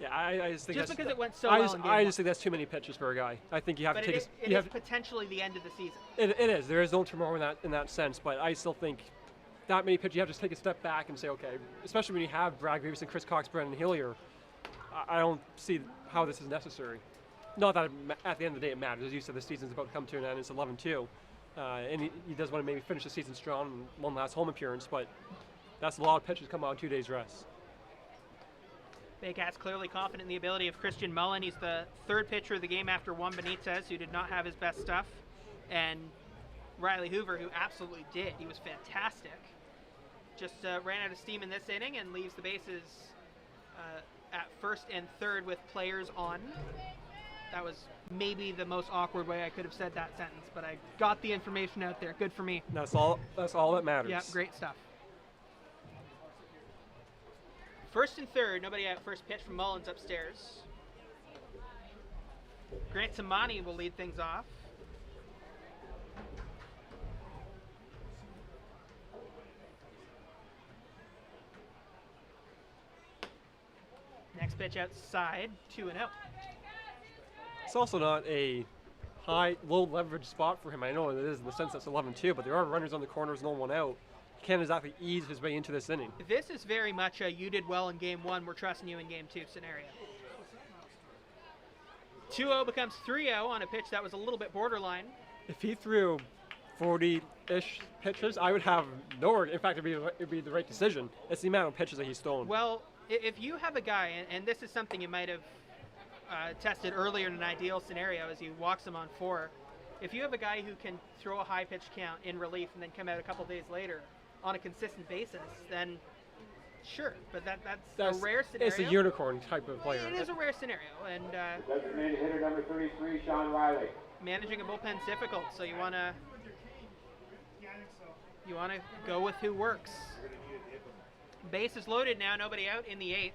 Yeah, I just think just that's, because it went so well. I just think that's too many pitches for a guy. I think you have to take. It is potentially the end of the season. It is. There is no tomorrow in that sense, but I still think that many pitches, you have to just take a step back and say, okay, especially when you have Brad Grieves and Chris Cox, Brendan Hillier, I don't see how this is necessary. Not that at the end of the day it matters. As you said, the season's about to come to an end. It's 11-2. And he does want to maybe finish the season strong in one last home appearance, but that's a lot of pitches come out in 2 days rest. Baycats clearly confident in the ability of Christian Mullen. He's the 3rd pitcher of the game after Juan Benitez, who did not have his best stuff, and Riley Hoover, who absolutely did. He was fantastic. Just ran out of steam in this inning and leaves the bases at 1st and 3rd with players on. That was maybe the most awkward way I could have said that sentence, but I got the information out there. Good for me. That's all that matters. Yeah, great stuff. 1st and 3rd, nobody out. First pitch from Mullins upstairs. Grant Tamani will lead things off. Next pitch outside, 2-0. It's also not a low leverage spot for him. I know it is in the sense that's 11-2, but there are runners on the corners, no one out. He can't exactly ease his way into this inning. This is very much a you did well in Game 1, we're trusting you in Game 2 scenario. 2-0 becomes 3-0 on a pitch that was a little bit borderline. If he threw 40-ish pitches, I would have nowhere. In fact, it'd be the right decision. It's the amount of pitches that he's thrown. Well, if you have a guy, and this is something you might have tested earlier in an ideal scenario as he walks him on 4, if you have a guy who can throw a high pitch count in relief and then come out a couple days later on a consistent basis, then Sure, but that's a rare scenario. It's a unicorn type of player. It is a rare scenario, and Designated hitter number 33, Sean Riley. managing a bullpen's difficult, so you wanna go with who works. Base is loaded now, nobody out in the 8th.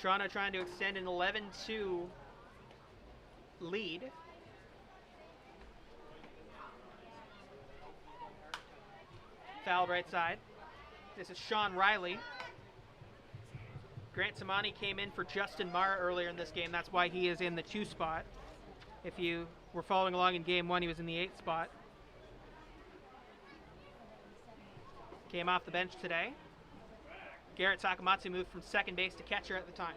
Toronto trying to extend an 11-2 lead. Foul right side. This is Sean Riley. Grant Tamani came in for Justin Marr earlier in this game. That's why he is in the 2 spot. If you were following along in game 1, he was in the 8th spot. Came off the bench today. Garrett Takamatsu moved from second base to catcher at the time.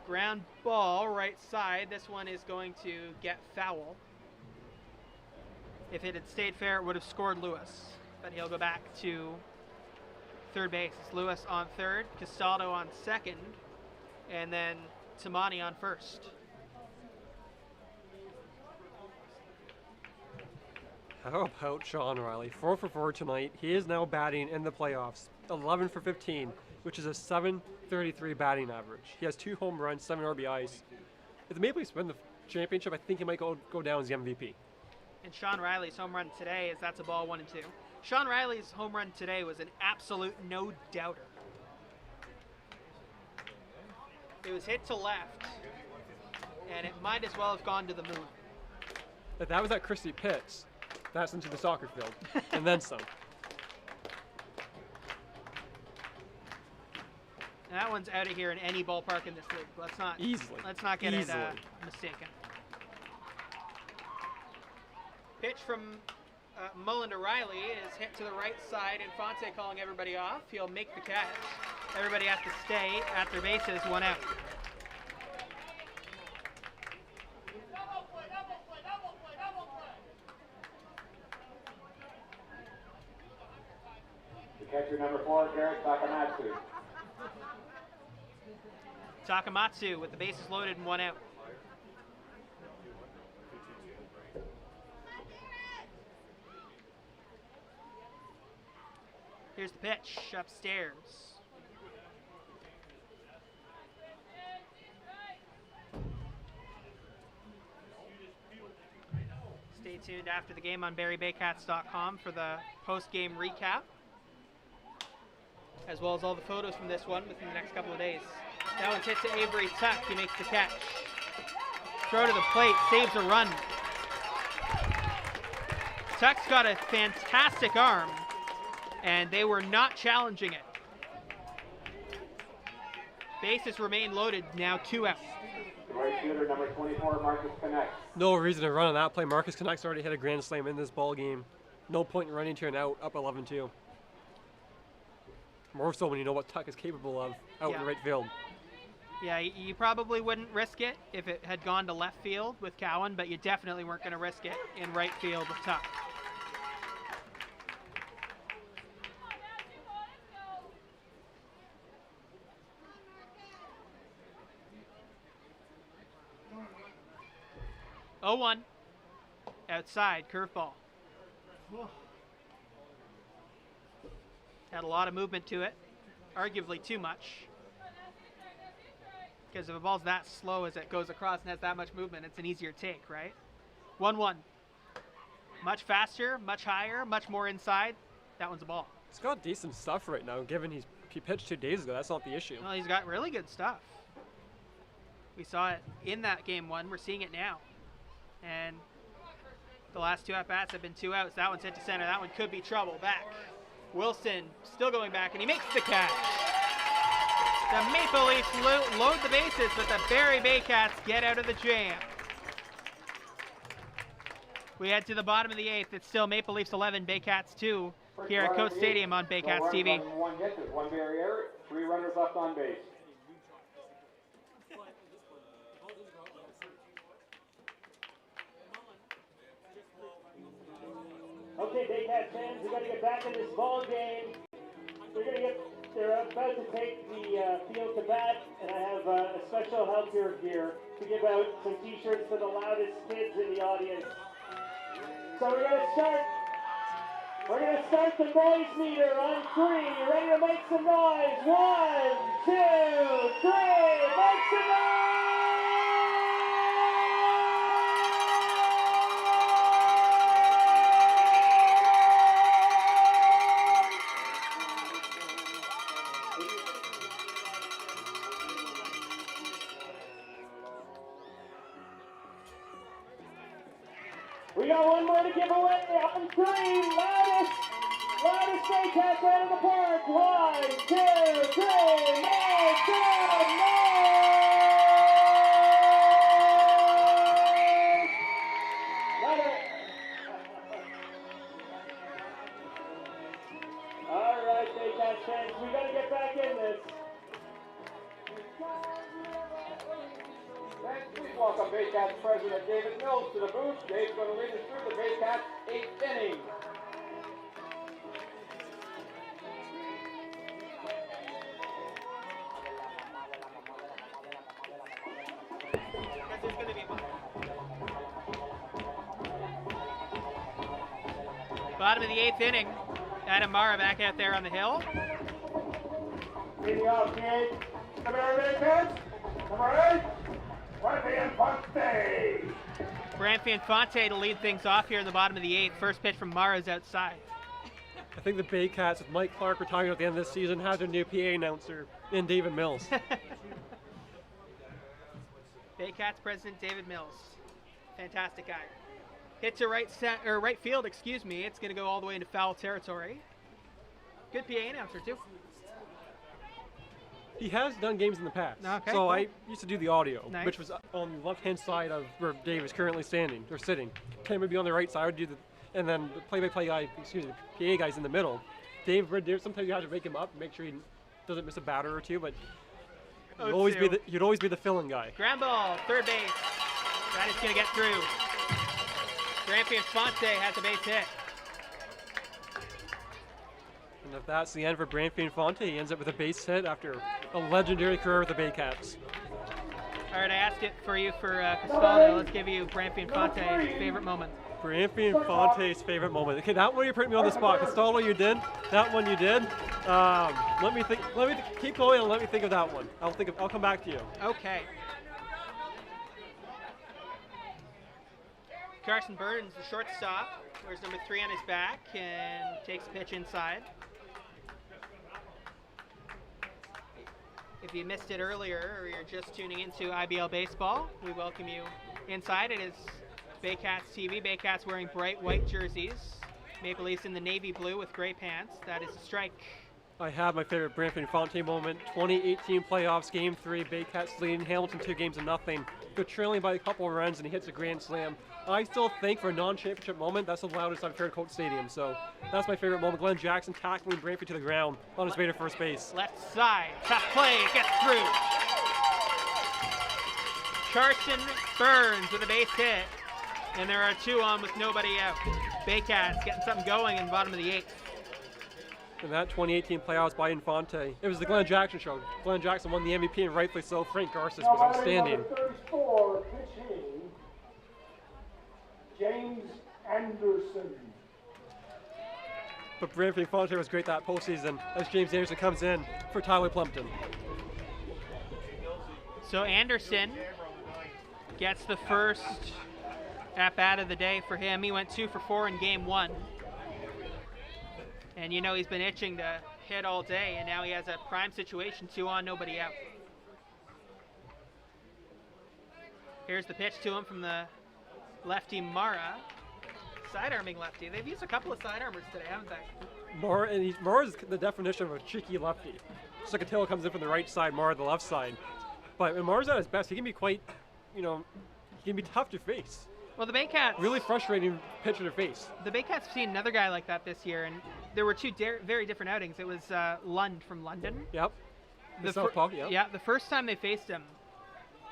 Ground ball, right side. This one is going to get foul. If it had stayed fair, it would have scored Lewis. But he'll go back to third base. It's Lewis on third, Castaldo on second, and then Tamani on first. How about Sean Riley? 4 for 4 tonight. He is now batting in the playoffs. 11 for 15, which is a .733 batting average. He has 2 home runs, 7 RBIs. If the Maple Leafs win the championship, I think he might go down as the MVP. And Sean Riley's home run today is that's a ball 1 and 2. Sean Riley's home run today was an absolute no-doubter. It was hit to left, and it might as well have gone to the moon. If that was at Christie Pitts, that's into the soccer field, and then some. And that one's out of here in any ballpark in this league. Let's not get it mistaken. Pitch from Mullen to Riley is hit to the right side, and Fonte calling everybody off. He'll make the catch. Everybody has to stay at their bases, 1 out. The catcher number 4, Garrett Takamatsu. Takamatsu with the bases loaded and 1 out. Here's the pitch upstairs. Stay tuned after the game on BarrieBaycats.com for the post-game recap, as well as all the photos from this one within the next couple of days. That one's hit to Avery Tuck. He makes the catch. Throw to the plate, saves a run. Tuck's got a fantastic arm, and they were not challenging it. Bases remain loaded, now 2 out. Right fielder number 24, Marcus Connect. No reason to run on that play. Marcus Connect's already hit a grand slam in this ball game. No point in running to an out, up 11-2. More so when you know what Tuck is capable of out in the right field. Yeah, you probably wouldn't risk it if it had gone to left field with Cowan, but you definitely weren't going to risk it in right field with Tuck. Oh, 1 outside, curveball. Had a lot of movement to it, arguably too much. Because if a ball's that slow as it goes across and has that much movement, it's an easier take, right? 1-1. Much faster, much higher, much more inside. That one's a ball. He's got decent stuff right now, given he pitched 2 days ago. That's not the issue. Well, he's got really good stuff. We saw it in that game 1. We're seeing it now. And the last 2 at-bats have been 2 outs. That one's hit to center. That one could be trouble. Back. Wilson still going back, and he makes the catch. The Maple Leafs load the bases, but the Barrie Baycats get out of the jam. We head to the bottom of the 8th. It's still Maple Leafs 11, Baycats 2 here at Coach Stadium on Baycats TV. 1 hit, there's 1 barrier, 3 runners left on base. Okay, Baycats fans, we got to get back in this ball game. They're about to take the field to bat, and I have a special helper here to give out some T-shirts for the loudest kids in the audience. So we're going to start We're going to start the noise meter on 3. Ready to make some noise. 1, 2, 3. Make some noise! We got one more to give away on 3. Loudest Baycats out of the park. 1, 2, 3. Make some noise! Louder. All right, Baycats fans, we got to get back in this. Next, please welcome Baycats President David Mills to the booth. Dave's going to lead us through the Baycats 8th inning. Bottom of the 8th inning. Adam Mara back out there on the hill. Leading off, kid. The Barrie Baycats. Number 8. Barrie Infante. Branfi Infante to lead things off here in the bottom of the 8th. First pitch from Mara's outside. I think the Baycats, with Mike Clark retiring at the end of this season, has their new PA announcer in David Mills. Baycats president David Mills. Fantastic guy. Hit to right field, excuse me. It's going to go all the way into foul territory. Good PA announcer, too. He has done games in the past. Okay, so cool. I used to do the audio, Nice. which was on the left-hand side of where Dave is currently standing, or sitting. Ken would be on the right side, I would do the, and then the play-by-play guy, excuse me, the PA guy's in the middle. Dave, sometimes you have to wake him up and make sure he doesn't miss a batter or two, but you'd always be the fill-in guy. Ground ball, third base. That is going to get through. Branfi Infante has a base hit. And if that's the end for Branfi Infante, he ends up with a base hit after a legendary career with the Baycats. All right, I asked it for you for Castaldo. Let's give you Branfi Infante's favorite moment. Branfi Infante's favorite moment. Okay, that one you put me on the spot. Castaldo, you did. That one you did. Let me think. Keep going and let me think of that one. I'll come back to you. Okay. Carson Burns, the shortstop, wears number 3 on his back and takes a pitch inside. If you missed it earlier or you're just tuning into IBL Baseball, we welcome you inside. It is Baycats TV. Baycats wearing bright white jerseys. Maple Leafs in the navy blue with gray pants. That is a strike. I have my favorite Branfi Infante moment. 2018 playoffs, Game 3. Baycats leading Hamilton 2-0. They're trailing by a couple of runs, and he hits a grand slam. I still think for a non-championship moment, that's the loudest I've heard Coach Stadium. So that's my favorite moment. Glenn Jackson tackling Branfi to the ground on his way to first base. Left side, tough play, gets through. Carson Burns with a base hit, and there are 2 on with nobody out. Baycats getting something going in the bottom of the 8th. In that 2018 playoffs by Infante, it was the Glenn Jackson show. Glenn Jackson won the MVP, and rightfully so. Frank Garces was outstanding. Number 34, pitch hitting, James Anderson. But Branfi Infante was great that postseason as James Anderson comes in for Tyler Plumpton. So Anderson gets the first at-bat of the day for him. He went 2 for 4 in Game 1. And you know he's been itching to hit all day, and now he has a prime situation, 2 on, nobody out. Here's the pitch to him from the lefty Mara. Side-arming lefty. They've used a couple of side-armers today, haven't they? Mara's the definition of a cheeky lefty. Sicatilo comes in from the right side, Mara the left side. But when Mara's at his best, he can be quite, he can be tough to face. Well, the Baycats... Really frustrating pitcher to face. The Baycats have seen another guy like that this year, and there were 2 very different outings. It was Lund from London. Yep. Yeah, the first time they faced him,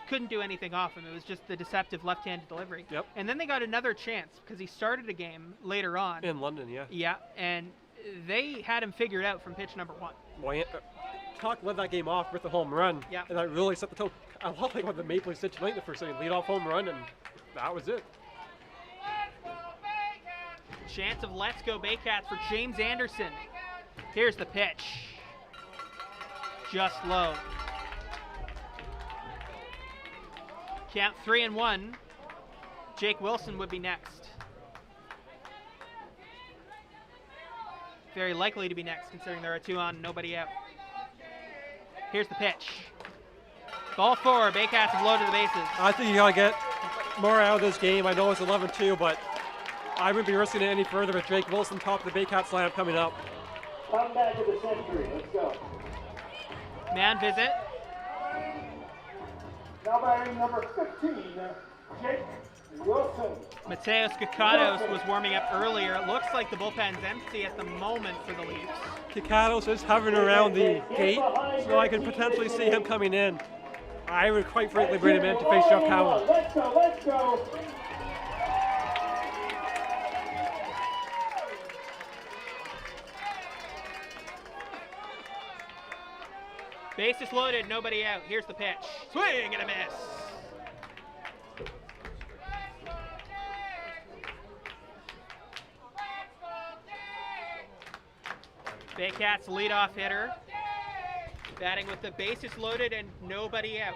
couldn't do anything off him. It was just the deceptive left-handed delivery. Yep. And then they got another chance because he started a game later on. In London, yeah. Yeah, and they had him figured out from pitch number 1. Well, Tuck led that game off with a home run. Yeah. And that really set the tone. I love like what the Maple Leafs did tonight in the first inning. Lead off home run, and that was it. Chance of Let's Go Baycats for James Anderson. Here's the pitch. Just low. Count 3-1. Jake Wilson would be next. Very likely to be next, considering there are 2 on, nobody out. Here's the pitch. Ball 4, Baycats have loaded the bases. I think you gotta get more out of this game. I know it's 11-2, but I wouldn't be risking it any further with Jake Wilson top of the Baycats lineup coming up. Come back to the century. Let's go. Man visit. Now batting number 15, Jake Wilson. Mateos Kakados was warming up earlier. It looks like the bullpen's empty at the moment for the Leafs. Kakados is hovering around the gate, so I could potentially see him coming in. I would quite frankly bring him in to face Jeff Cowan. Let's go, let's go. Bases loaded, nobody out. Here's the pitch. Swing and a miss. Baycats leadoff hitter. Batting with the bases loaded and nobody out.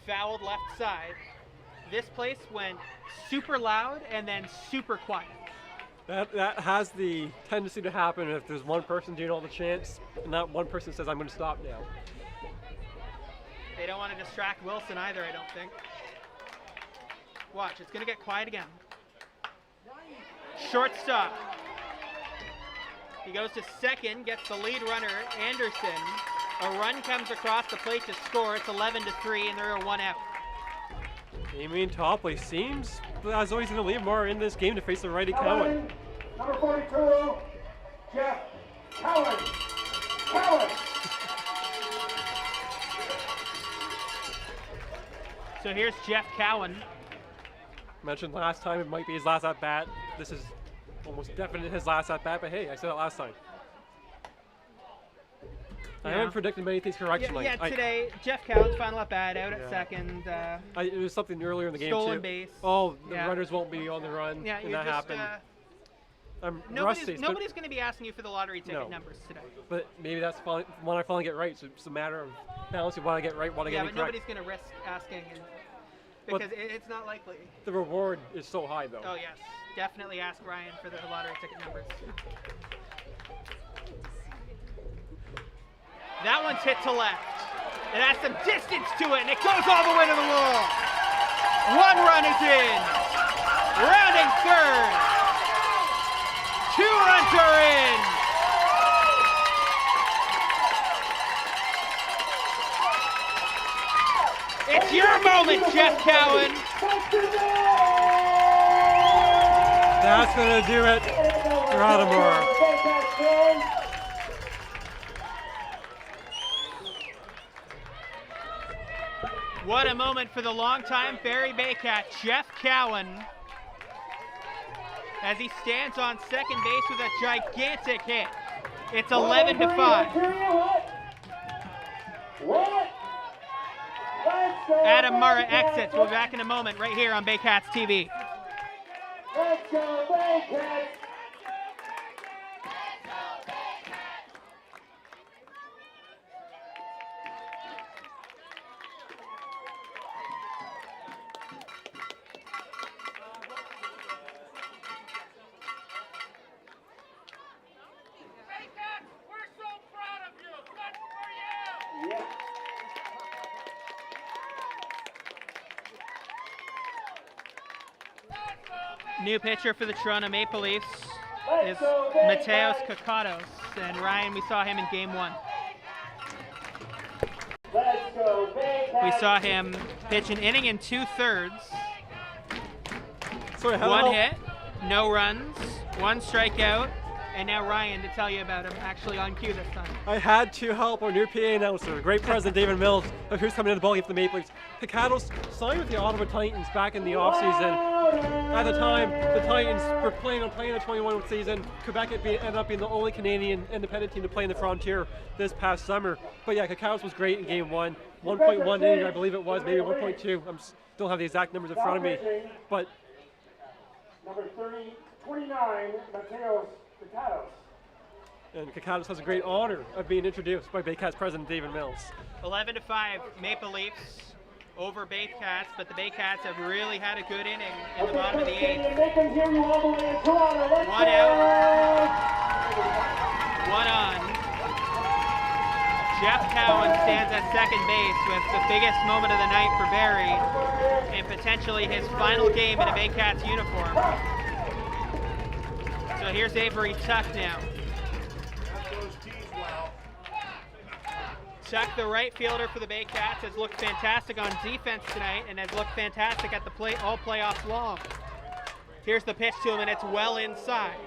Fouled left side. This place went super loud and then super quiet. That has the tendency to happen if there's one person doing all the chants and that one person says, I'm going to stop now. They don't want to distract Wilson either, I don't think. Watch, it's going to get quiet again. Shortstop. He goes to second, gets the lead runner, Anderson. A run comes across the plate to score. It's 11-3, and there are 1 out. Damien Topley seems as though he's going to leave more in this game to face the righty Cowan. Number 42, Jeff Cowan. Cowan. So here's Jeff Cowan. Mentioned last time it might be his last at bat. This is almost definitely his last at bat, but hey, I said it last time. I haven't predicted many things correctly. Today, Jeff Cowan's final at bat, out at second. It was something earlier in the game stolen too. base. Oh, the runners won't be on the run, Yeah, and that happened. I'm rusty. Nobody's going to be asking you for the lottery ticket numbers today. But maybe that's when I finally get right. So it's a matter of balancing what I get right, what I get incorrect. Yeah, but nobody's going to risk asking because it's not likely. The reward is so high, though. Oh yes, definitely ask Ryan for the lottery ticket numbers. That one's hit to left. It has some distance to it, and it goes all the way to the wall. 1 run is in. Rounding third. 2 runs are in. It's your moment, Jeff Cowan. That's going to do it for Ottomore. What a moment for the longtime Barrie Baycat, Jeff Cowan, as he stands on second base with a gigantic hit. It's 11-5. Adam Murrah exits. We'll be back in a moment right here on Baycats TV. Let's go, Baycats! New pitcher for the Toronto Maple Leafs is Mateos Kakados, and Ryan, we saw him in Game 1. We saw him pitch an inning in 2/3. One hit, no runs, 1 strikeout, and now Ryan to tell you about him actually on cue this time. I had to help our new PA announcer, great president David Mills, of who's coming in the ballgame for the Maple Leafs. Kakados signed with the Ottawa Titans back in the offseason. At the time, the Titans were planning on playing the 21 season. Quebec ended up being the only Canadian independent team to play in the Frontier this past summer. But yeah, Kakados was great in Game 1. 1.1 inning, I believe it was, maybe 1.2. I don't have the exact numbers in front of me. But number 29, Mateos Picados. And Commentators has a great honor of being introduced by Baycats president David Mills. 11-5 Maple Leafs over Baycats, but the Baycats have really had a good inning in the bottom of the 8th. One out, one on. Jeff Cowan stands at second base with the biggest moment of the night for Barrie and potentially his final game in a Baycats uniform. So here's Avery Tuck now. Tuck, the right fielder for the Baycats, has looked fantastic on defense tonight and has looked fantastic at the plate all playoffs long. Here's the pitch to him, and it's well inside.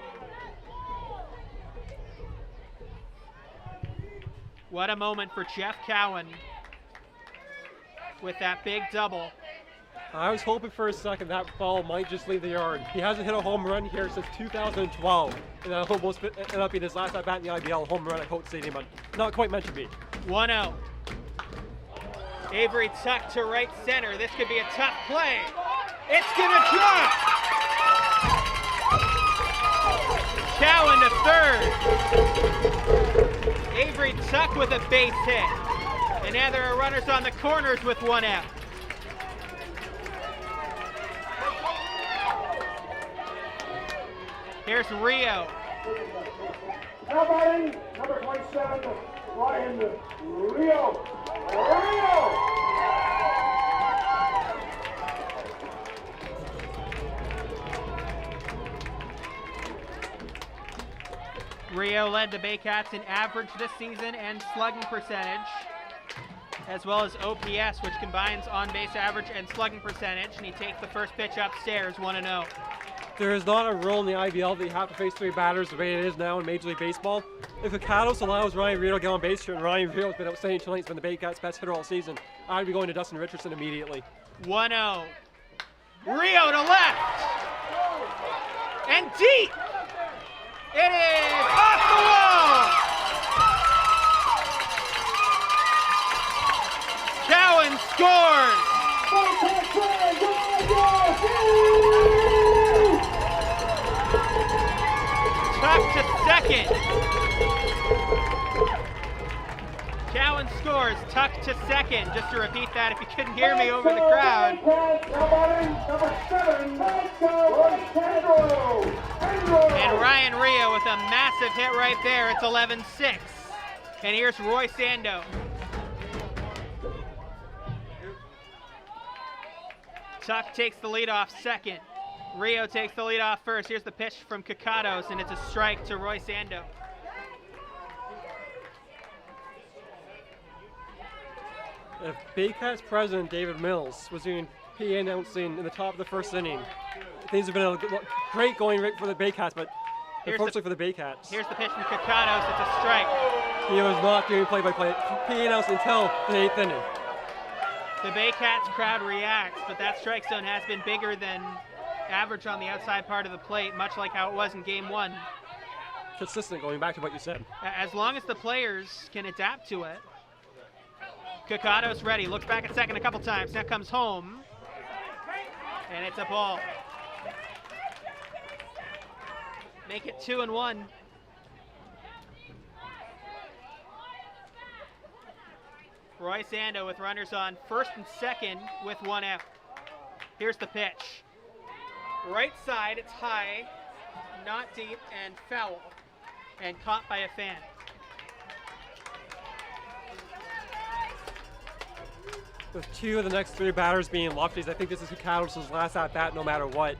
What a moment for Jeff Cowan with that big double. I was hoping for a second that ball might just leave the yard. He hasn't hit a home run here since 2012, and that almost ended up being his last at-bat in the IBL, home run at Coates Stadium, but not quite meant to be. 1-0. Avery Tuck to right center. This could be a tough play. It's gonna drop. Cowan to third. Avery Tuck with a base hit. And now there are runners on the corners with 1 out. Here's Rio. Now batting, number 27, Ryan Rio. Rio led the Baycats in average this season and slugging percentage, as well as OPS, which combines on-base average and slugging percentage, and he takes the first pitch upstairs, 1-0. There is not a rule in the IBL that you have to face 3 batters the way it is now in Major League Baseball. If Commentators allows Ryan Rio to get on base here, and Ryan Rio has been outstanding tonight, he's been the Baycats' best hitter all season, I'd be going to Dustin Richardson immediately. 1-0. Rio to left. And deep. It is off the wall. Cowan scores. Tuck to second. Cowan scores. Tuck to second. Just to repeat that if you couldn't hear me over the crowd. And Ryan Rio with a massive hit right there. It's 11-6. And here's Roy Sando. Tuck takes the lead off second. Rio takes the lead off first. Here's the pitch from Commentators, and it's a strike to Roy Sando. If Baycats president David Mills was doing PA announcing in the top of the first inning, things have been great going right for the Baycats, but unfortunately for the Baycats. Here's the pitch from Commentators. It's a strike. He was not doing play-by-play PA announcing until the 8th inning. The Baycats crowd reacts, but that strike zone has been bigger than average on the outside part of the plate, much like how it was in Game 1. Consistent, going back to what you said. As long as the players can adapt to it. Commentators ready, looks back at second a couple times, now comes home, and it's a ball. Make it 2-1. Roy Sando with runners on first and second with 1 out. Here's the pitch. Right side, it's high, not deep, and foul, and caught by a fan. With 2 of the next 3 batters being lefties, I think this is Commentators' last at-bat no matter what.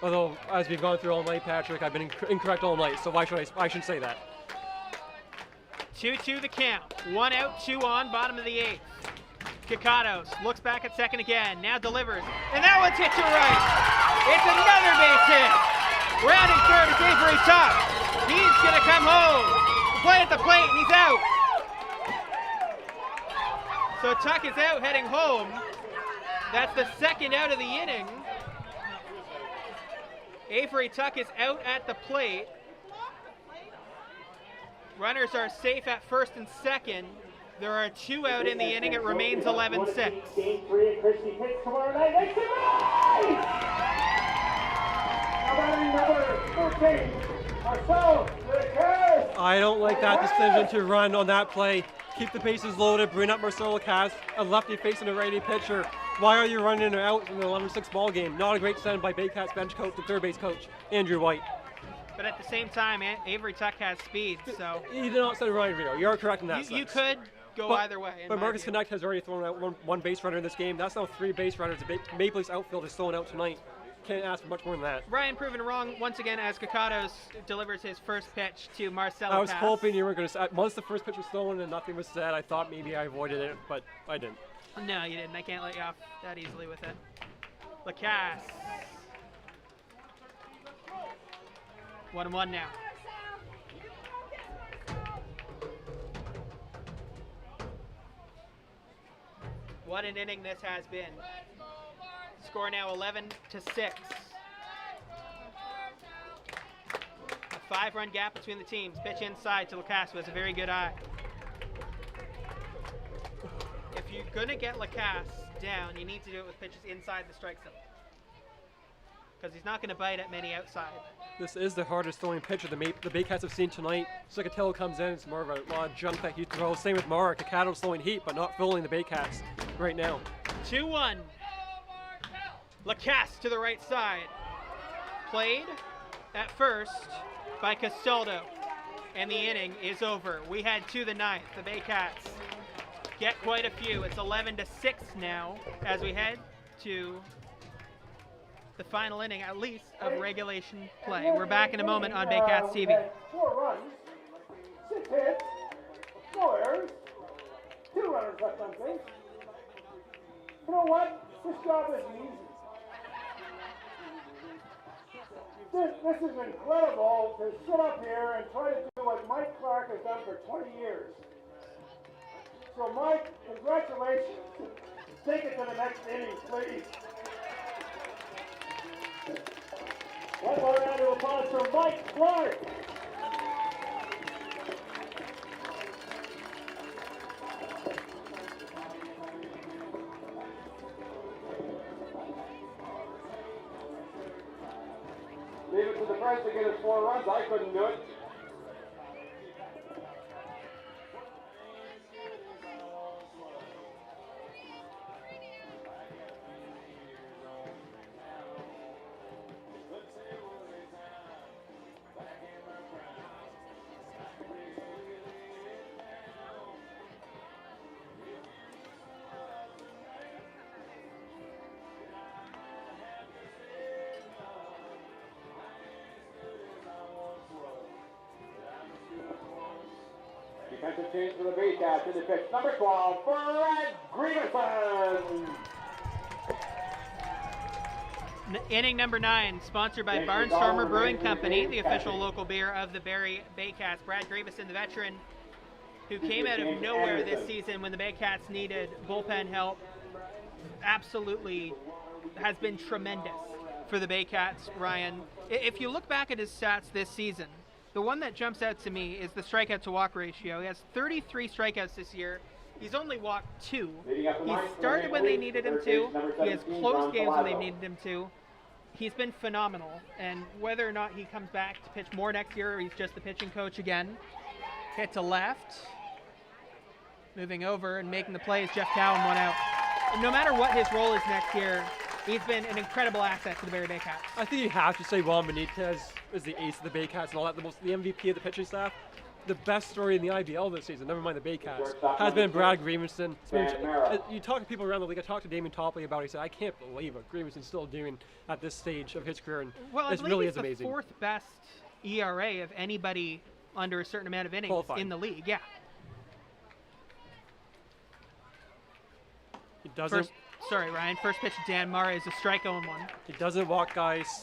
Although, as we've gone through all night, Patrick, I've been incorrect all night, so I shouldn't say that. 2-2 the count. 1 out, 2 on, bottom of the 8th. Commentators looks back at second again, now delivers, and that one's hit to right. It's another base hit. Rounding third is Avery Tuck. He's gonna come home. Play at the plate, and he's out. So Tuck is out, heading home. That's the second out of the inning. Avery Tuck is out at the plate. Runners are safe at first and second. There are 2 out in the inning. It remains 11-6. Game 3 at Christie Pitts tomorrow night. batting number 13, Marcel Lacasse. I don't like that decision to run on that play. Keep the bases loaded, bring up Marcel Lacasse, a lefty facing a righty pitcher. Why are you running her out in an 11-6 ball game? Not a great send by Baycats bench coach and third base coach, Andrew White. But at the same time, Avery Tuck has speed, so You did not send Ryan Vito. You are correct in that sense. you could go either way. But Marcus Connect has already thrown out one base runner in this game. That's now 3 base runners. The Maple Leafs outfield is thrown out tonight. Can't ask for much more than that. Ryan proven wrong once again as Kakatos delivers his first pitch to Marcelo. I was hoping you were going to say, once the first pitch was thrown and nothing was said, I thought maybe I avoided it, but I didn't. No, you didn't. I can't let you off that easily with it. Lacasse. 1-1 now. What an inning this has been. Score now 11-6. A 5-run gap between the teams. Pitch inside to Lacasse, who has a very good eye. If you're going to get Lacasse down, you need to do it with pitches inside the strike zone. Because he's not going to bite at many outside. This is the hardest throwing pitcher the Baycats have seen tonight. Sakatello comes in, it's more of a lot of junk that he throws. Same with Mara. Kakato's throwing heat, but not fooling the Baycats right now. 2-1. Lacasse to the right side. Played at first by Castaldo. And the inning is over. We head to the 9th. The Baycats get quite a few. It's 11-6 now as we head to the final inning, at least, of regulation play. We're back in a moment on Baycats TV. 4 runs, 6 hits, no errors, 2 runners left on base. You know what? This job isn't easy. This is incredible to sit up here and try to do what Mike Clark has done for 20 years. So Mike, congratulations. Take it to the next inning, please. One more round of applause for Mike Clark. Leave it to the press to get us 4 runs. I couldn't do it. Defensive change for the Baycats in the pitch. Number 12, Brad Grieverson. Inning number 9, sponsored by Barnstormer Brewing Company, the official local beer of the Barrie Baycats. Brad Grieverson, the veteran, who came out of nowhere this season when the Baycats needed bullpen help, absolutely has been tremendous for the Baycats, Ryan. If you look back at his stats this season, the one that jumps out to me is the strikeout to walk ratio. He has 33 strikeouts this year. He's only walked 2. He started when they needed him to. He has closed games when they needed him to. He's been phenomenal. And whether or not he comes back to pitch more next year or he's just the pitching coach again. Hit to left. Moving over and making the play is Jeff Cowan, 1 out. And no matter what his role is next year, he's been an incredible asset to the Barrie Baycats. I think you have to say Juan Benitez is the ace of the Baycats and all that, the MVP of the pitching staff. The best story in the IBL this season, never mind the Baycats, has been Brad Grieverson. You talk to people around the league. I talked to Damien Topley about it. He said, I can't believe what Grievenson's still doing at this stage of his career. And well, it really is the amazing. 4th best ERA of anybody under a certain amount of innings in the league. Yeah. He doesn't. Sorry, Ryan. First pitch to Dan Mara is a strike 0-1. He doesn't walk guys.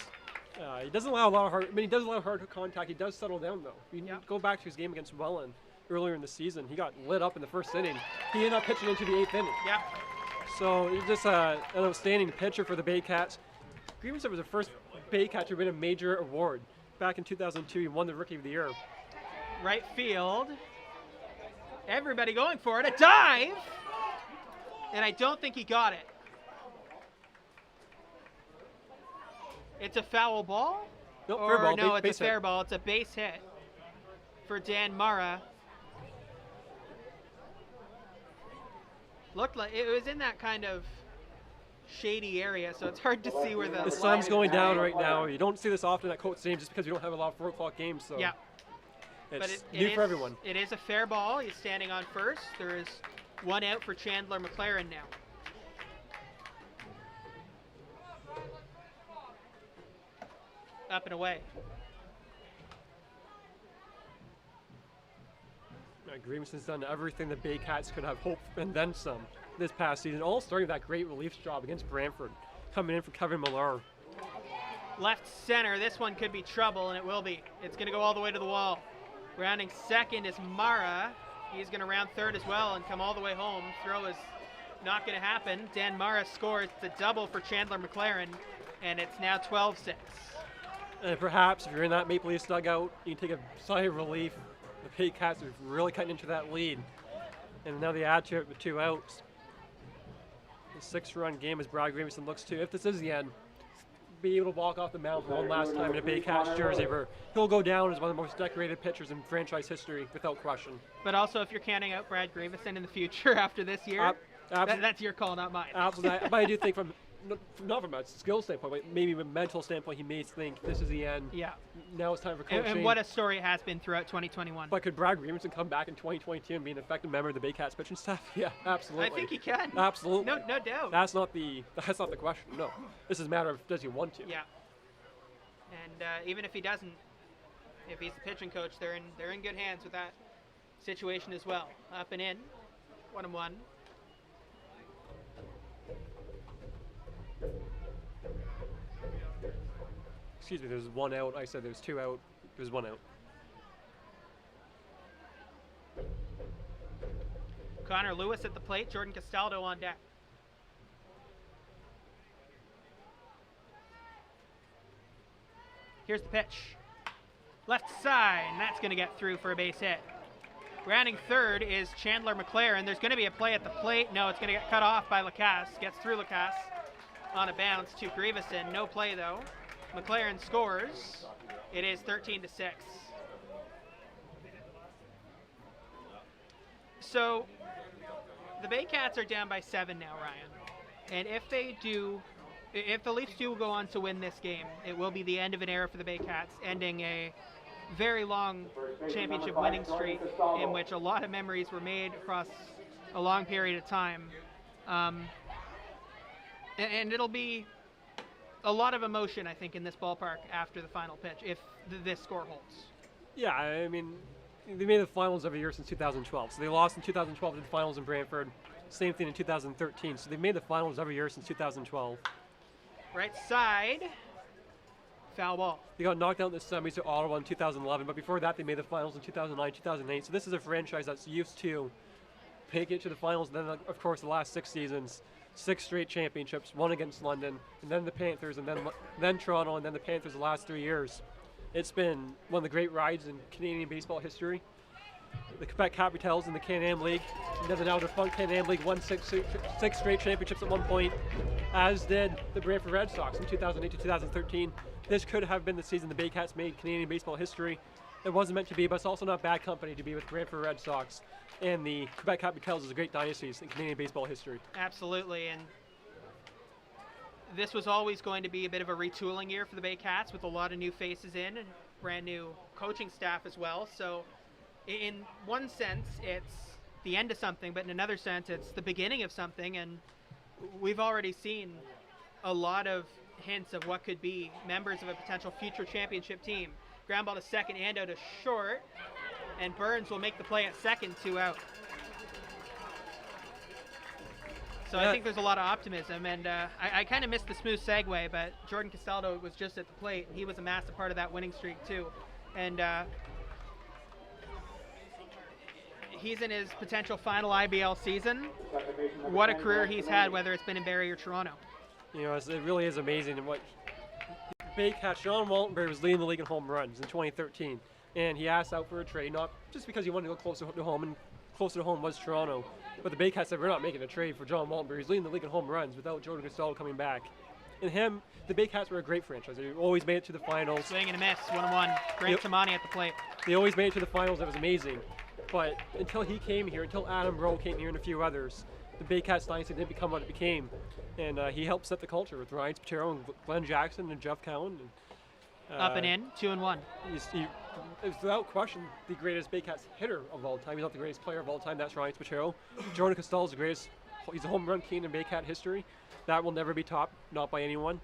He doesn't allow a lot of hard. I mean, he does allow hard contact. He does settle down though. You go back to his game against Welland earlier in the season. He got lit up in the 1st inning. He ended up pitching into the 8th inning. Yeah. So he's just an outstanding pitcher for the Baycats. Grieverson was the first Baycat to win a major award back in 2002. He won the Rookie of the Year. Right field. Everybody going for it. A dive, and I don't think he got it. It's a foul ball. No, Or fair ball. no, it's base a fair hit. ball. It's a base hit for Dan Mara. Looked like it was in that kind of shady area, so it's hard to see where the The line sun's is going down exactly. right now. You don't see this often at Coach Stadium just because we don't have a lot of 4 o'clock games. So Yeah. it's But new for everyone. It is a fair ball. He's standing on first. There is 1 out for Chandler McLaren now. Up and away. Grievenson's done everything the Baycats could have hoped and then some this past season, all starting with that great relief job against Brantford, coming in for Kevin Millar. Left center. This one could be trouble, and it will be. It's going to go all the way to the wall. Rounding second is Mara. He's going to round third as well and come all the way home. Throw is not going to happen. Dan Mara scores. It's a double for Chandler McLaren, and it's now 12-6. And perhaps if you're in that Maple Leafs dugout, you can take a sigh of relief. The Baycats are really cutting into that lead. And now they add to it with 2 outs. The 6-run game as Brad Graveson looks to, if this is the end, be able to walk off the mound one last time in a Baycats jersey where he'll go down as one of the most decorated pitchers in franchise history without question. But also, if you're counting out Brad Graveson in the future after this year, that's your call, not mine. Absolutely. But I do think not from a skill standpoint, but maybe from a mental standpoint, he may think this is the end. Yeah. Now it's time for coaching. And what a story it has been throughout 2021. But could Brad Graveson come back in 2022 and be an effective member of the Baycats pitching staff? Yeah, absolutely. I think he can. Absolutely. No doubt. That's not the question. No. This is a matter of does he want to? Yeah. And even if he doesn't, if he's the pitching coach, they're in good hands with that situation as well. Up and in, 1-1. Excuse me, there's 1 out. I said there's 2 out. There's 1 out. Connor Lewis at the plate, Jordan Castaldo on deck. Here's the pitch. Left side, and that's going to get through for a base hit. Rounding third is Chandler McLaren. There's going to be a play at the plate. No, it's going to get cut off by Lacasse. Gets through Lacasse on a bounce to Grieveson. No play, though. McLaren scores. It is 13-6. So the Baycats are down by 7 now, Ryan. And if the Leafs do go on to win this game, it will be the end of an era for the Baycats, ending a very long championship winning streak in which a lot of memories were made across a long period of time. And it'll be a lot of emotion, I think, in this ballpark after the final pitch, if this score holds. Yeah, I mean, they made the finals every year since 2012. So they lost in 2012 to the finals in Brantford. Same thing in 2013. So they've made the finals every year since 2012. Right side, foul ball. They got knocked out in the semis to Ottawa in 2011, but before that they made the finals in 2009, 2008. So this is a franchise that's used to making it to the finals. And then, of course, the last 6 seasons, 6 straight championships, 1 against London, and then the Panthers, and then Toronto, and then the Panthers the last 3 years. It's been one of the great rides in Canadian baseball history. The Quebec Capitals in the Can-Am League, and then the now defunct Can-Am League won 6 straight championships at one point, as did the Brantford Red Sox in 2008 to 2013. This could have been the season the Baycats made Canadian baseball history. It wasn't meant to be, but it's also not bad company to be with Brantford Red Sox. And the Quebec Capitals is a great dynasty in Canadian baseball history. Absolutely, and this was always going to be a bit of a retooling year for the Baycats with a lot of new faces in and brand new coaching staff as well. So in one sense, it's the end of something, but in another sense, it's the beginning of something. And we've already seen a lot of hints of what could be members of a potential future championship team. Ground ball to second and out to short, and Burns will make the play at second, 2 out. So I think there's a lot of optimism, and I kind of missed the smooth segue, but Jordan Castaldo was just at the plate, and he was a massive part of that winning streak too. And he's in his potential final IBL season. What a career he's had, whether it's been in Barrie or Toronto. You know, it really is amazing. And what Baycats, John Waltenberg was leading the league in home runs in 2013, and he asked out for a trade, not just because he wanted to go closer to home, and closer to home was Toronto, but the Baycats said we're not making a trade for John Waltenberg. He's leading the league in home runs without Jordan Castaldo coming back. And him, the Baycats were a great franchise. They always made it to the finals. Swing and a miss, 1-1. Grant Tamani at the plate. They always made it to the finals. It was amazing. But until he came here, until Adam Rowe came here and a few others, the Baycats dynasty didn't become what it became. And he helped set the culture with Ryan Spataro and Glenn Jackson and Jeff Cowan. And, Up and in, 2-1. He is without question the greatest Baycats hitter of all time. He's not the greatest player of all time. That's Ryan Spataro. Jordan Castell is the greatest. He's a home run king in Baycat history. That will never be topped, not by anyone.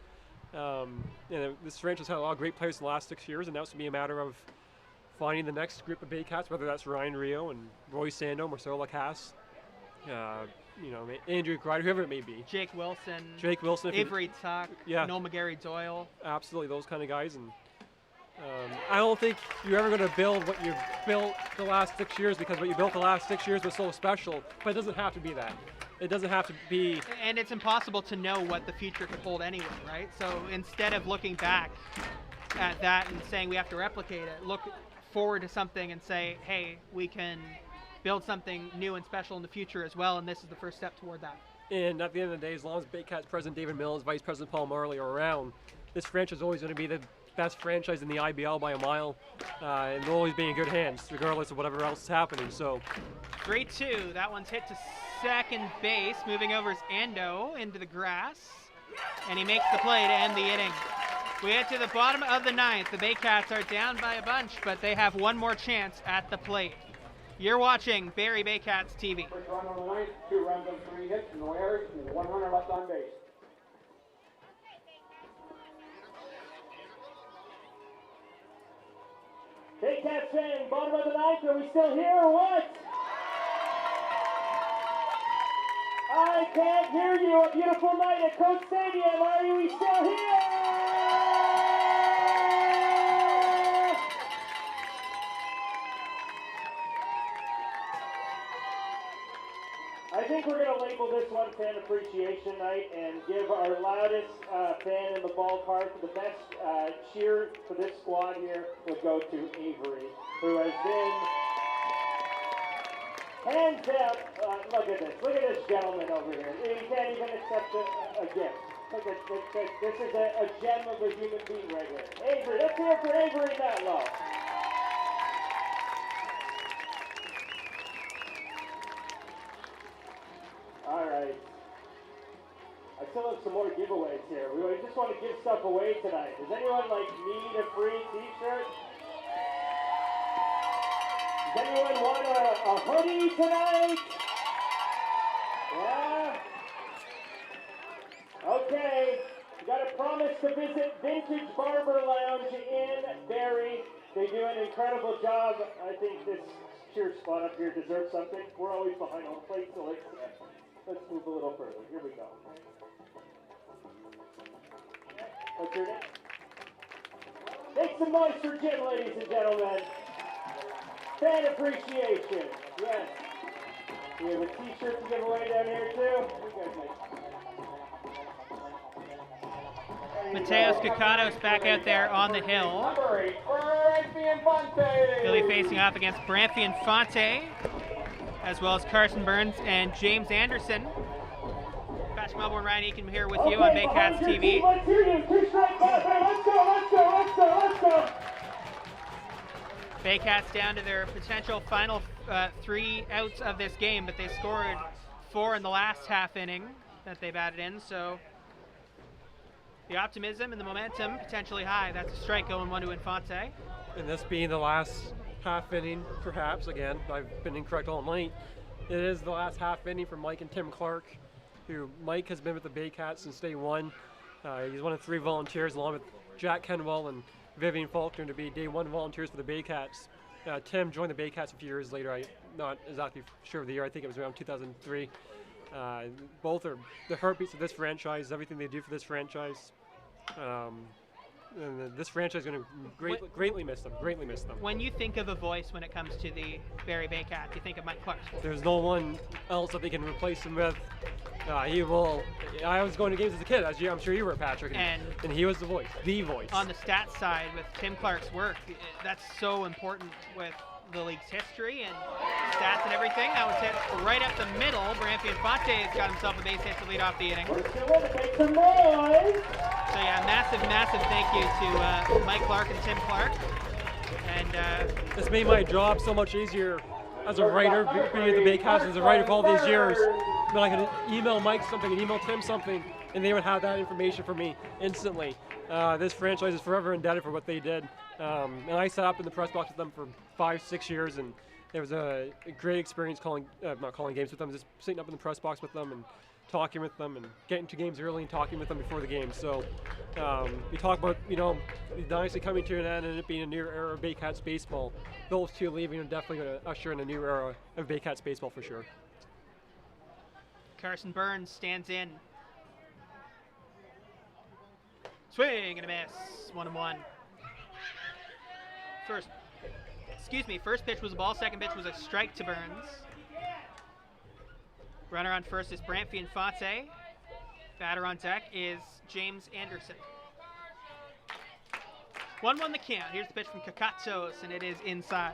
This franchise had a lot of great players in the last 6 years, and now it's going to be a matter of finding the next group of Baycats, whether that's Ryan Rio and Roy Sando, Marcelo Lacasse, Andrew Grider, whoever it may be. Jake Wilson. Avery Tuck. Yeah. Noel McGarry Doyle. Absolutely, those kind of guys. And I don't think you're ever going to build what you've built the last 6 years, because what you built the last 6 years was so special. But it doesn't have to be that. It doesn't have to be. And it's impossible to know what the future could hold anyway, right? So instead of looking back at that and saying we have to replicate it, look forward to something and say, hey, we can build something new and special in the future as well, and this is the first step toward that. And at the end of the day, as long as Baycats President David Mills, Vice President Paul Marley are around, this franchise is always going to be the best franchise in the IBL by a mile, and they'll always be in good hands, regardless of whatever else is happening. So, 3-2. That one's hit to second base. Moving over is Ando into the grass, and he makes the play to end the inning. We head to the bottom of the ninth. The Baycats are down by a bunch, but they have one more chance at the plate. You're watching Barrie Baycats TV. First run on the ninth, 2 runs on 3 hits, no errors, 1 runner left on base. Baycats fan, bottom of the ninth, are we still here or what? I can't hear you. A beautiful night at Coach Stadium. Are we still here? I think we're going to label this one Fan Appreciation Night and give our loudest fan in the ballpark. The best cheer for this squad here would go to Avery, who has been hands down. Look at this gentleman over here. He can't even accept a gift. Look at this. This is a gem of a human being right here. Avery, let's hear it for Avery Matlow. All right. I still have some more giveaways here. We just want to give stuff away tonight. Does anyone need a free T-shirt? Does anyone want a hoodie tonight? Yeah? Okay. You got to promise to visit Vintage Barber Lounge in Barrie. They do an incredible job. I think this cheer spot up here deserves something. We're always behind home plate, so let's move a little further. Here we go. What's your name? Make some noise for Jim, ladies and gentlemen. Fan appreciation. Yes. We have a T-shirt to give away down here too. You guys make. Mateos Kakados back out there on the hill. Number 8, Branfi Infante. He'll be facing off against Branfi Infante, as well as Carson Burns and James Anderson. Patrick Melbourne, Ryan Eakin here with you on Baycats TV. Let's hear you. 2 strike back. Let's go. Baycats down to their potential final 3 outs of this game, but they scored 4 in the last half inning that they've added in, so the optimism and the momentum potentially high. That's a strike 0-1 to Infante. and this being the last half inning, perhaps, again, I've been incorrect all night, it is the last half inning for Mike and Tim Clark, who Mike has been with the Baycats since day one. He's one of 3 volunteers, along with Jack Kenwell and Vivian Faulkner, to be day 1 volunteers for the Baycats. Tim joined the Baycats a few years later. I'm not exactly sure of the year. I think it was around 2003. Both are the heartbeats of this franchise, everything they do for this franchise. And this franchise is going to greatly miss them, When you think of a voice when it comes to the Barrie Baycats, you think of Mike Clark. There's no one else that they can replace him with. He will. I was going to games as a kid, as I'm sure you were, Patrick, and he was the voice. On the stats side, with Tim Clark's work, that's so important with the league's history and stats and everything. That was hit right up the middle. Barrie Baycats got himself a base hit to lead off the inning. Make some noise. So yeah, massive thank you to Mike Clark and Tim Clark. And This made my job so much easier as a writer, being at the Baycats as a writer for all these years. Then I could email Mike something and email Tim something, and they would have that information for me instantly. This franchise is forever indebted for what they did. And I sat up in the press box with them for 5-6 years, and it was a great experience not calling games with them, just sitting up in the press box with them and talking with them and getting to games early and talking with them before the game. So we talk about, the dynasty coming to an end and it being a new era of Baycats baseball. Those two leaving are definitely going to usher in a new era of Baycats baseball for sure. Carson Burns stands in. Swing and a miss. 1-1. First pitch was a ball, second pitch was a strike to Burns. Runner on first is Barrie Baycats. Batter on deck is James Anderson. 1-1 the count. Here's the pitch from Commentators, and it is inside.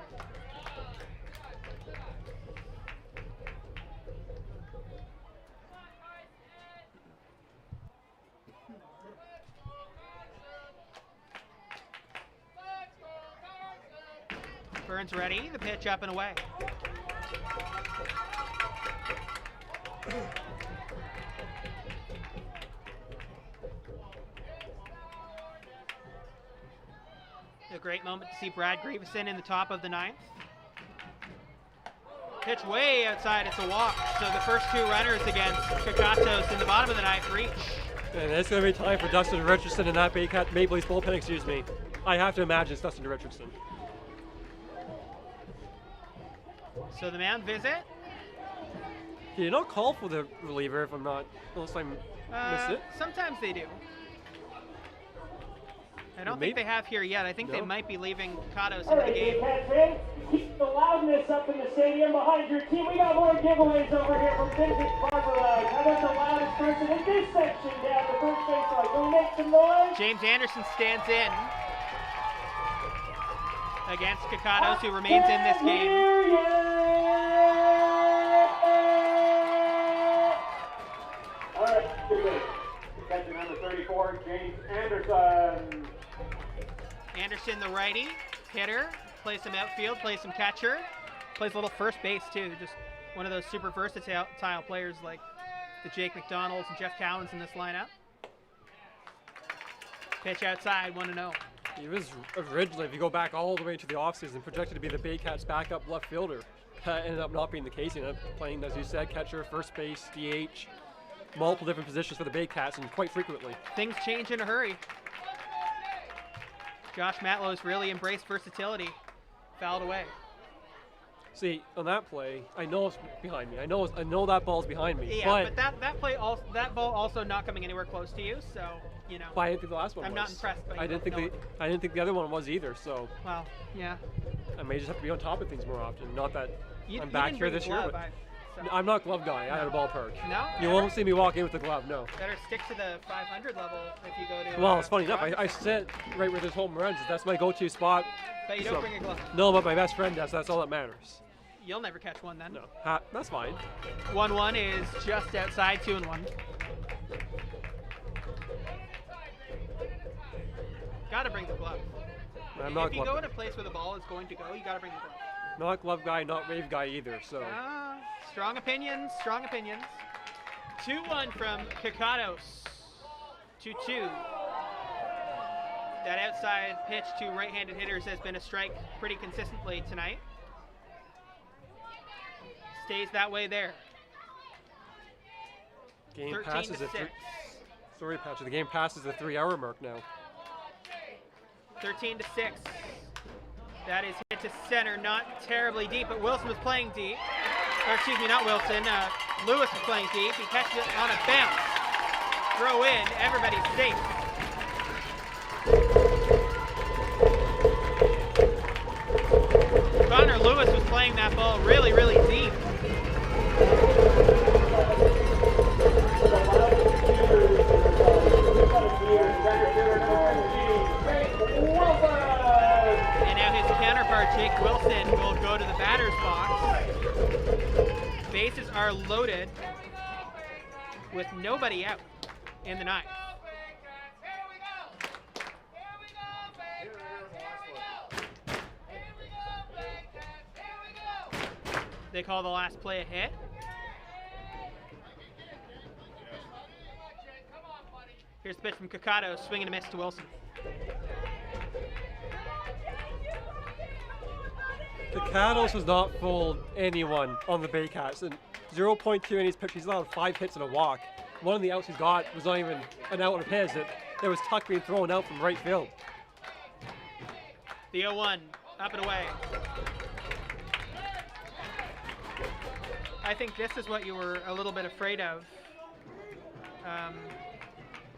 Burns ready, the pitch up and away. A great moment to see Brad Grieveson in the top of the ninth. Pitch way outside, it's a walk. So the first two runners against Commentators in the bottom of the ninth reach. And it's going to be time for Dustin Richardson and that Maple Leafs bullpen, I have to imagine it's Dustin Richardson. So the mound visit. Did you not call for the reliever if I'm not, unless I missed it? Sometimes they do. I don't think they have here yet. I think they might be leaving Commentators in the game. Baycats fans, keep the loudness up in the stadium behind your team. We got more giveaways over here from Vintage Barber Lounge. How about the loudest person in this section down the first base line? Can we make some noise? James Anderson stands in against Commentators, who remains in this game. All right, good day. Catcher number 34, James Anderson. Anderson, the righty hitter, plays some outfield, plays some catcher, plays a little first base too. Just one of those super versatile players like the Jake McDonalds and Jeff Cowens in this lineup. Pitch outside, 1-0. He was originally, if you go back all the way to the offseason, projected to be the Baycats' backup left fielder. Ended up not being the case. He ended up playing, as you said, catcher, first base, DH, multiple different positions for the Baycats, and quite frequently. Things change in a hurry. Josh Matlow's really embraced versatility. Fouled away. See, on that play, I know it's behind me. I know that ball's behind me. Yeah, but that ball also not coming anywhere close to you, so But I didn't think the last one was. I'm not impressed by you. I didn't think the other one was either. So. Well, yeah. I may just have to be on top of things more often. Not that I'm You back didn't here bring this a year, glove, but so. I'm not a glove guy. I had a ballpark. No. You won't see me walk in with a glove. No. Better stick to the 500 level if you go to. Well, it's funny enough. I sit right where there's home runs. That's my go-to spot. But you don't bring a glove. No, but my best friend does. That's all that matters. You'll never catch one then. No, that's fine. 1-1 is just outside. 2-1. Gotta bring the glove. If you go in a place where the ball is going to go, you gotta bring the glove. Not glove guy, not wave guy either. So. Strong opinions. Strong opinions. 2-1 from Commentators. 2-2. That outside pitch to right-handed hitters has been a strike pretty consistently tonight. Stays that way there. Game 13 passes to 6. Sorry, Patrick. The game passes the 3-hour mark now. 13 to 6. That is hit to center, not terribly deep, but Wilson was playing deep. Or excuse me, not Wilson. Lewis was playing deep. He catches it on a bounce. Throw in. Everybody's safe. Connor Lewis was playing that ball really, really deep. And now his counterpart, Jake Wilson, will go go to the batter's box. Bases are loaded with nobody out in the ninth. They call the last play a hit. Here's the pitch from Kakado, swing and a miss to Wilson. Kakados has not fooled anyone on the Baycats. And 0.2 innings pitch, he's allowed 5 hits and a walk. One of the outs he's got was not even an out of his. It was Tuck being thrown out from right field. The 0-1, up and away. I think this is what you were a little bit afraid of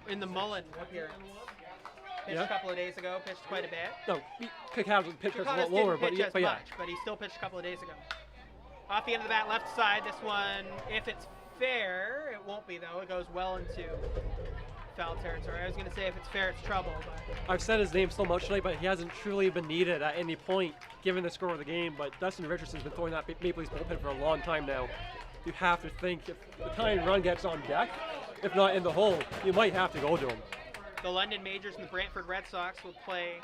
in the Mullen appearance. Pitched a couple of days ago, pitched quite a bit. No, Kakados pitched a lot Kakados lower, didn't pitch as but yeah. much, but he still pitched a couple of days ago. Off the end of the bat, left side. This one, if it's fair, it won't be though. It goes well into foul territory. I was going to say if it's fair, it's trouble. But I've said his name so much tonight, but he hasn't truly been needed at any point, given the score of the game. But Dustin Richardson's been throwing that Maple Leafs bullpen for a long time now. You have to think if the tying run gets on deck, if not in the hole, you might have to go to him. the London Majors and the Brantford Red Sox will play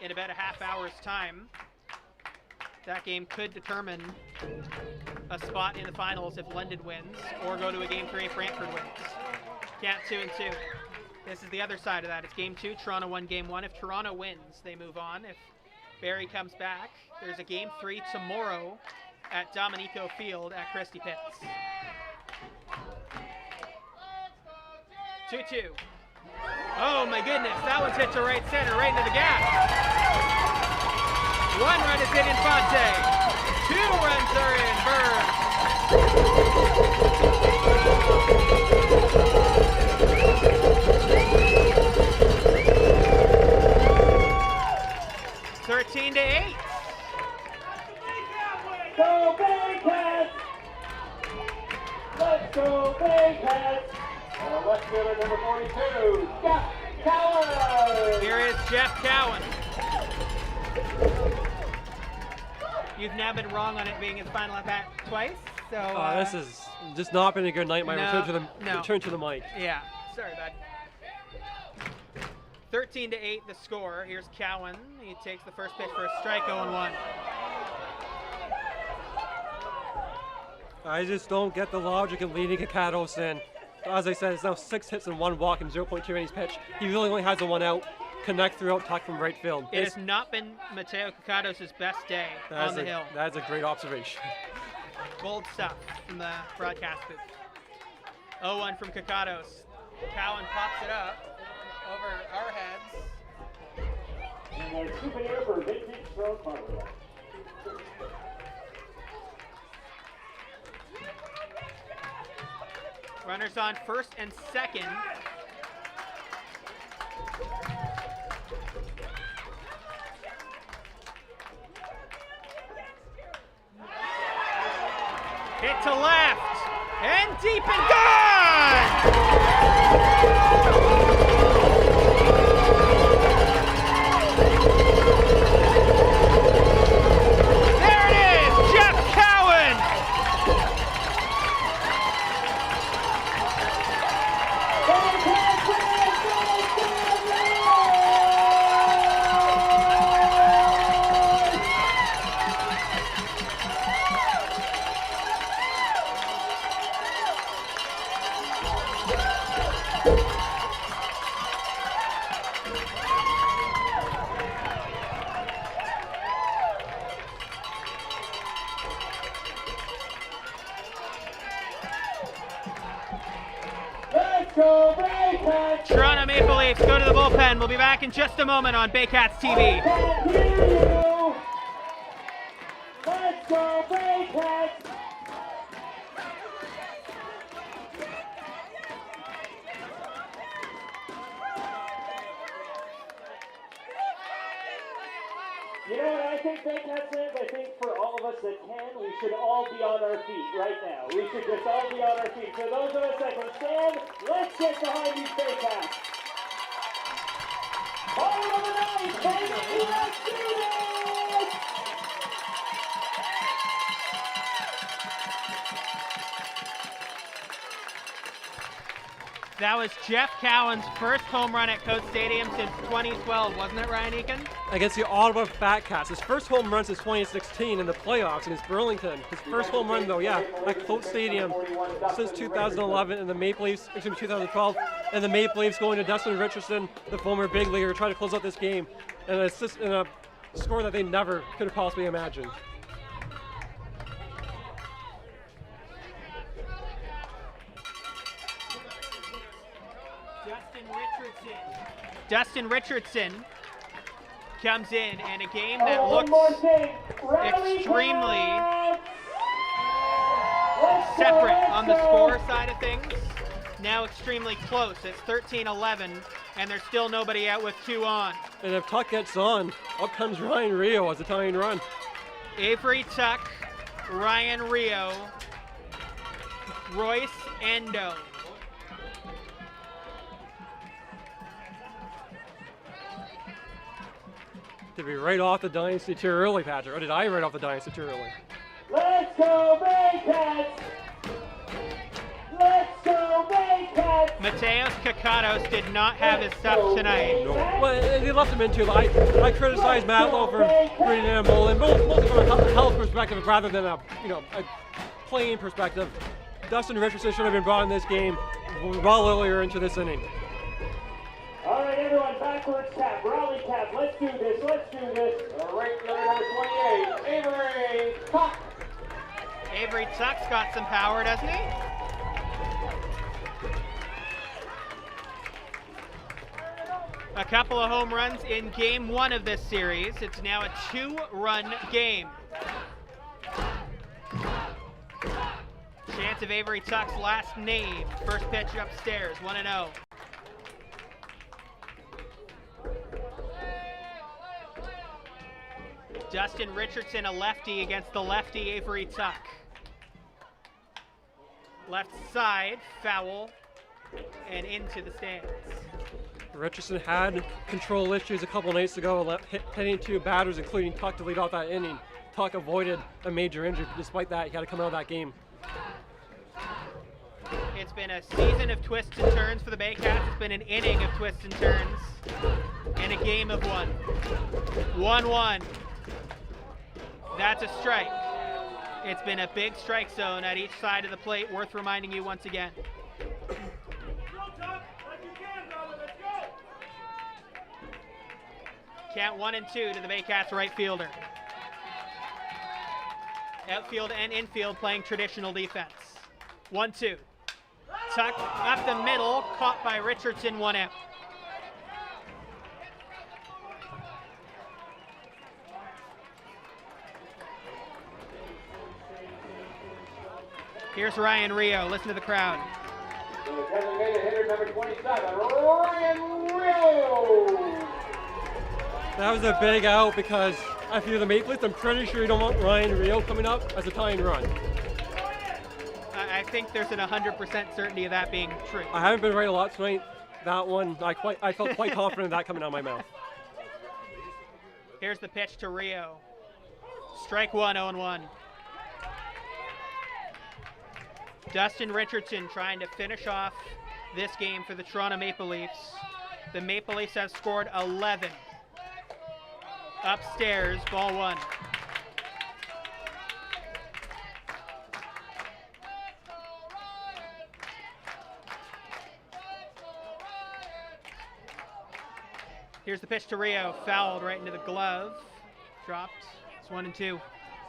in about a half hour's time. That game could determine a spot in the finals if London wins, or go to a game 3 if Brantford wins. Count 2-2. This is the other side of that. It's game 2. Toronto won game 1. If Toronto wins, they move on. If Barrie comes back, there's a game 3 tomorrow at Dominico Field at Christie Pitts. 2-2. Oh my goodness, that one's hit to right center, right into the gap. 1 run is in Infante. 2 runs are in Burns. 13-8. Go Baycats! Let's go Baycats! And left fielder number 42, Jeff Cowan. Here is Jeff Cowan. You've now been wrong on it being his final at bat twice, so This has just not been a good night. Return to the mic. Yeah, sorry, bud. 13-8 the score. Here's Cowan. He takes the first pitch for a strike, 0-1. I just don't get the logic in leading Kakados in. As I said, it's now 6 hits and 1 walk and 0.2 innings pitch. He really only has the 1 out. Connect throughout, tuck from right field. It has not been Mateo Kakados' best day on the hill. That's a great observation. Bold stuff from the broadcast booth. 0-1 from Kakados. Cowan pops it up over our heads. And a souvenir for vintage throw Barber. Runners on first and second. Hit to left and deep and gone! There it is, Jeff Cowan! Toronto Maple Leafs go to the bullpen. We'll be back in just a moment on Baycats TV. Let's go Baycats! You know what I think, Baycats fans? I think for all of us that can, we should all be on our feet right now. We should just all be on our feet. For those of us that can stand, let's get behind these Baycats. Bottom of the ninth, baby! Let's do this! That was Jeff Cowan's first home run at Coates Stadium since 2012, wasn't it, Ryan Eakin? Against the Ottawa Batcats. His first home run since 2016 in the playoffs against Burlington. His first home run, though, yeah, at Coates Stadium since 2011 in the Maple Leafs, 2012, and the Maple Leafs going to Dustin Richardson, the former big leaguer, trying to close out this game, and a score that they never could have possibly imagined. Dustin Richardson comes in, and a game that looks extremely separate on the score side of things. Now extremely close. It's 13-11, and there's still nobody out with 2 on. And if Tuck gets on, up comes Ryan Rio as a tying run. Avery Tuck, Ryan Rio, Royce Endo. Did we write off the dynasty too early, Patrick? Or did I write off the dynasty too early? Let's go Baycats! Let's go Baycats! Mateos Kakatos did not have his stuff tonight. No. Well, they left him into. I criticized Matt Lowe for bringing in a bullpen, mostly from a health perspective rather than a playing perspective. Dustin Richardson should have been brought in this game well earlier into this inning. All right, everyone, backwards tap, rally tap. Let's do this. Let's do this. Right fielder number 28, Avery Tuck. Avery Tuck's got some power, doesn't he? A couple of home runs in game 1 of this series. It's now a 2-run game. Chance of Avery Tuck's last name. First pitch upstairs, 1-0. Dustin Richardson, a lefty against the lefty Avery Tuck. Left side, foul, and into the stands. Richardson had control issues a couple nights ago, hitting 2 batters, including Tuck, to lead off that inning. Tuck avoided a major injury. Despite that, he had to come out of that game. It's been a season of twists and turns for the Baycats. It's been an inning of twists and turns and a game of 1. 1-1. That's a strike. It's been a big strike zone at each side of the plate, worth reminding you once again. Count 1 and 2 to the Baycats right fielder. Outfield and infield playing traditional defense. 1-2. Tuck up the middle, caught by Richardson, 1 out. Here's Ryan Rio. Listen to the crowd. The designated hitter number 27, Ryan Rio. That was a big out because if you're the Maple Leafs, I'm pretty sure you don't want Ryan Rio coming up as a tying run. I think there's an 100% certainty of that being true. I haven't been right a lot tonight. That one, I felt quite confident of that coming out of my mouth. Here's the pitch to Rio. Strike 1, 0-1. Dustin Richardson trying to finish off this game for the Toronto Maple Leafs. The Maple Leafs have scored 11. Upstairs, ball 1. Here's the pitch to Rio, fouled right into the glove. Dropped. It's 1-2.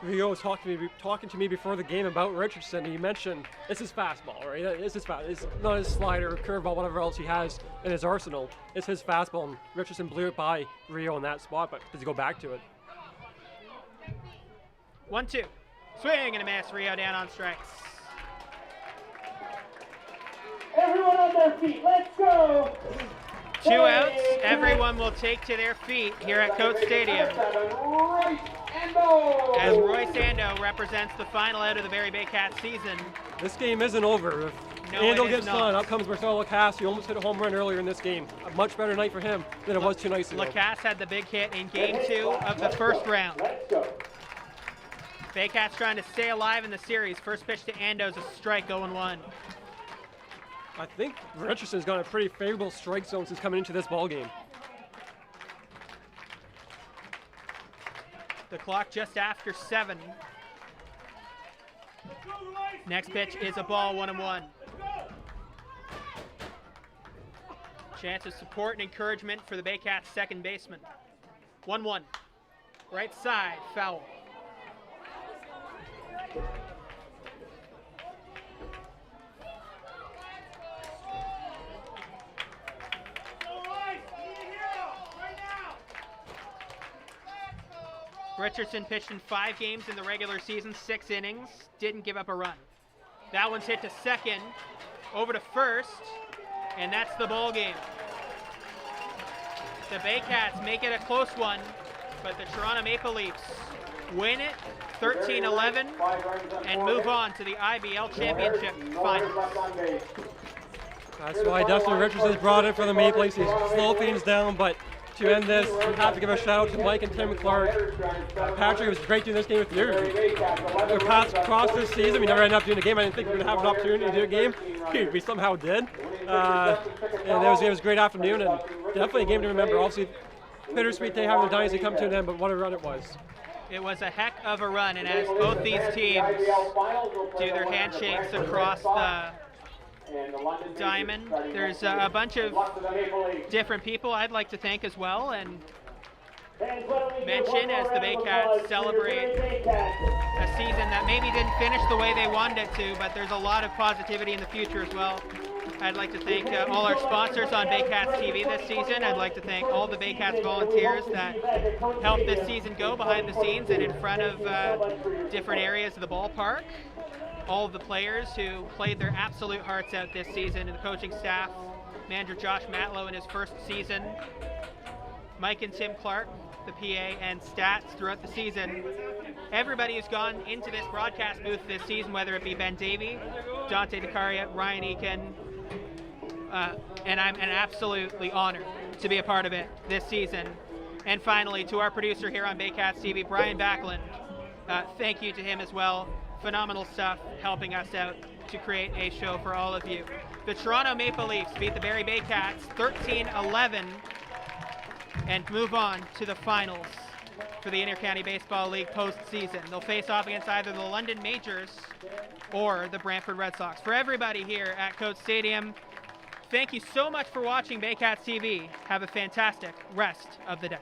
Rio was talking to me before the game about Richardson. He mentioned it's his fastball, right? It's his fastball. It's not his slider, curveball, whatever else he has in his arsenal. It's his fastball, and Richardson blew it by Rio in that spot, but does he go back to it? 1-2. Swing and a miss. Rio down on strikes. Everyone on their feet, let's go! 2 outs. Everyone will take to their feet here at Coates Stadium. As Royce Ando represents the final out of the Barrie Baycats season. This game isn't over. If Ando gets done, up comes Marcelo Lacasse. He almost hit a home run earlier in this game. A much better night for him than it was 2 nights ago. Lacasse had the big hit in game 2 of the first round. Baycats trying to stay alive in the series. First pitch to Ando's a strike, 0-1. I think Richardson's got a pretty favorable strike zone since coming into this ball game. The clock just after 7. Next pitch is a ball, 1-1. Chance of support and encouragement for the Baycats second baseman. 1-1. Right side, foul. Richardson pitched in 5 games in the regular season, 6 innings, didn't give up a run. That one's hit to second, over to first, and that's the ball game. The Baycats make it a close one, but the Toronto Maple Leafs win it 13-11 and move on to the IBL Championship Finals. That's why Dustin Richardson's brought it for the Maple Leafs. He's slowed things down, but to end this, we have to give a shout out to Mike and Tim Clark. Patrick, it was great doing this game with you. Our paths crossed this season. We never ended up doing a game. I didn't think we were going to have an opportunity to do a game. We somehow did. And it was a great afternoon, and definitely a game to remember. Obviously, bittersweet day having the Dynasty come to an end, but what a run it was. It was a heck of a run, and as both these teams do their handshakes across the diamond, there's a bunch of different people I'd like to thank as well, and mention as the Baycats celebrate a season that maybe didn't finish the way they wanted it to, but there's a lot of positivity in the future as well. I'd like to thank all our sponsors on Baycats TV this season. I'd like to thank all the Baycats volunteers that helped this season go behind the scenes and in front of different areas of the ballpark. All of the players who played their absolute hearts out this season, and the coaching staff, manager Josh Matlow in his first season, Mike and Tim Clark, the PA and stats throughout the season. Everybody who's gone into this broadcast booth this season, whether it be Ben Davey, Dante DeCaria, Ryan Eakin, and I'm absolutely honored to be a part of it this season. And finally, to our producer here on Baycats TV, Brian Backlund, thank you to him as well. Phenomenal stuff, helping us out to create a show for all of you. The Toronto Maple Leafs beat the Barrie Baycats 13-11 and move on to the finals for the Inter-County Baseball League postseason. They'll face off against either the London Majors or the Brantford Red Sox. For everybody here at Coates Stadium, thank you so much for watching Baycats TV. Have a fantastic rest of the day.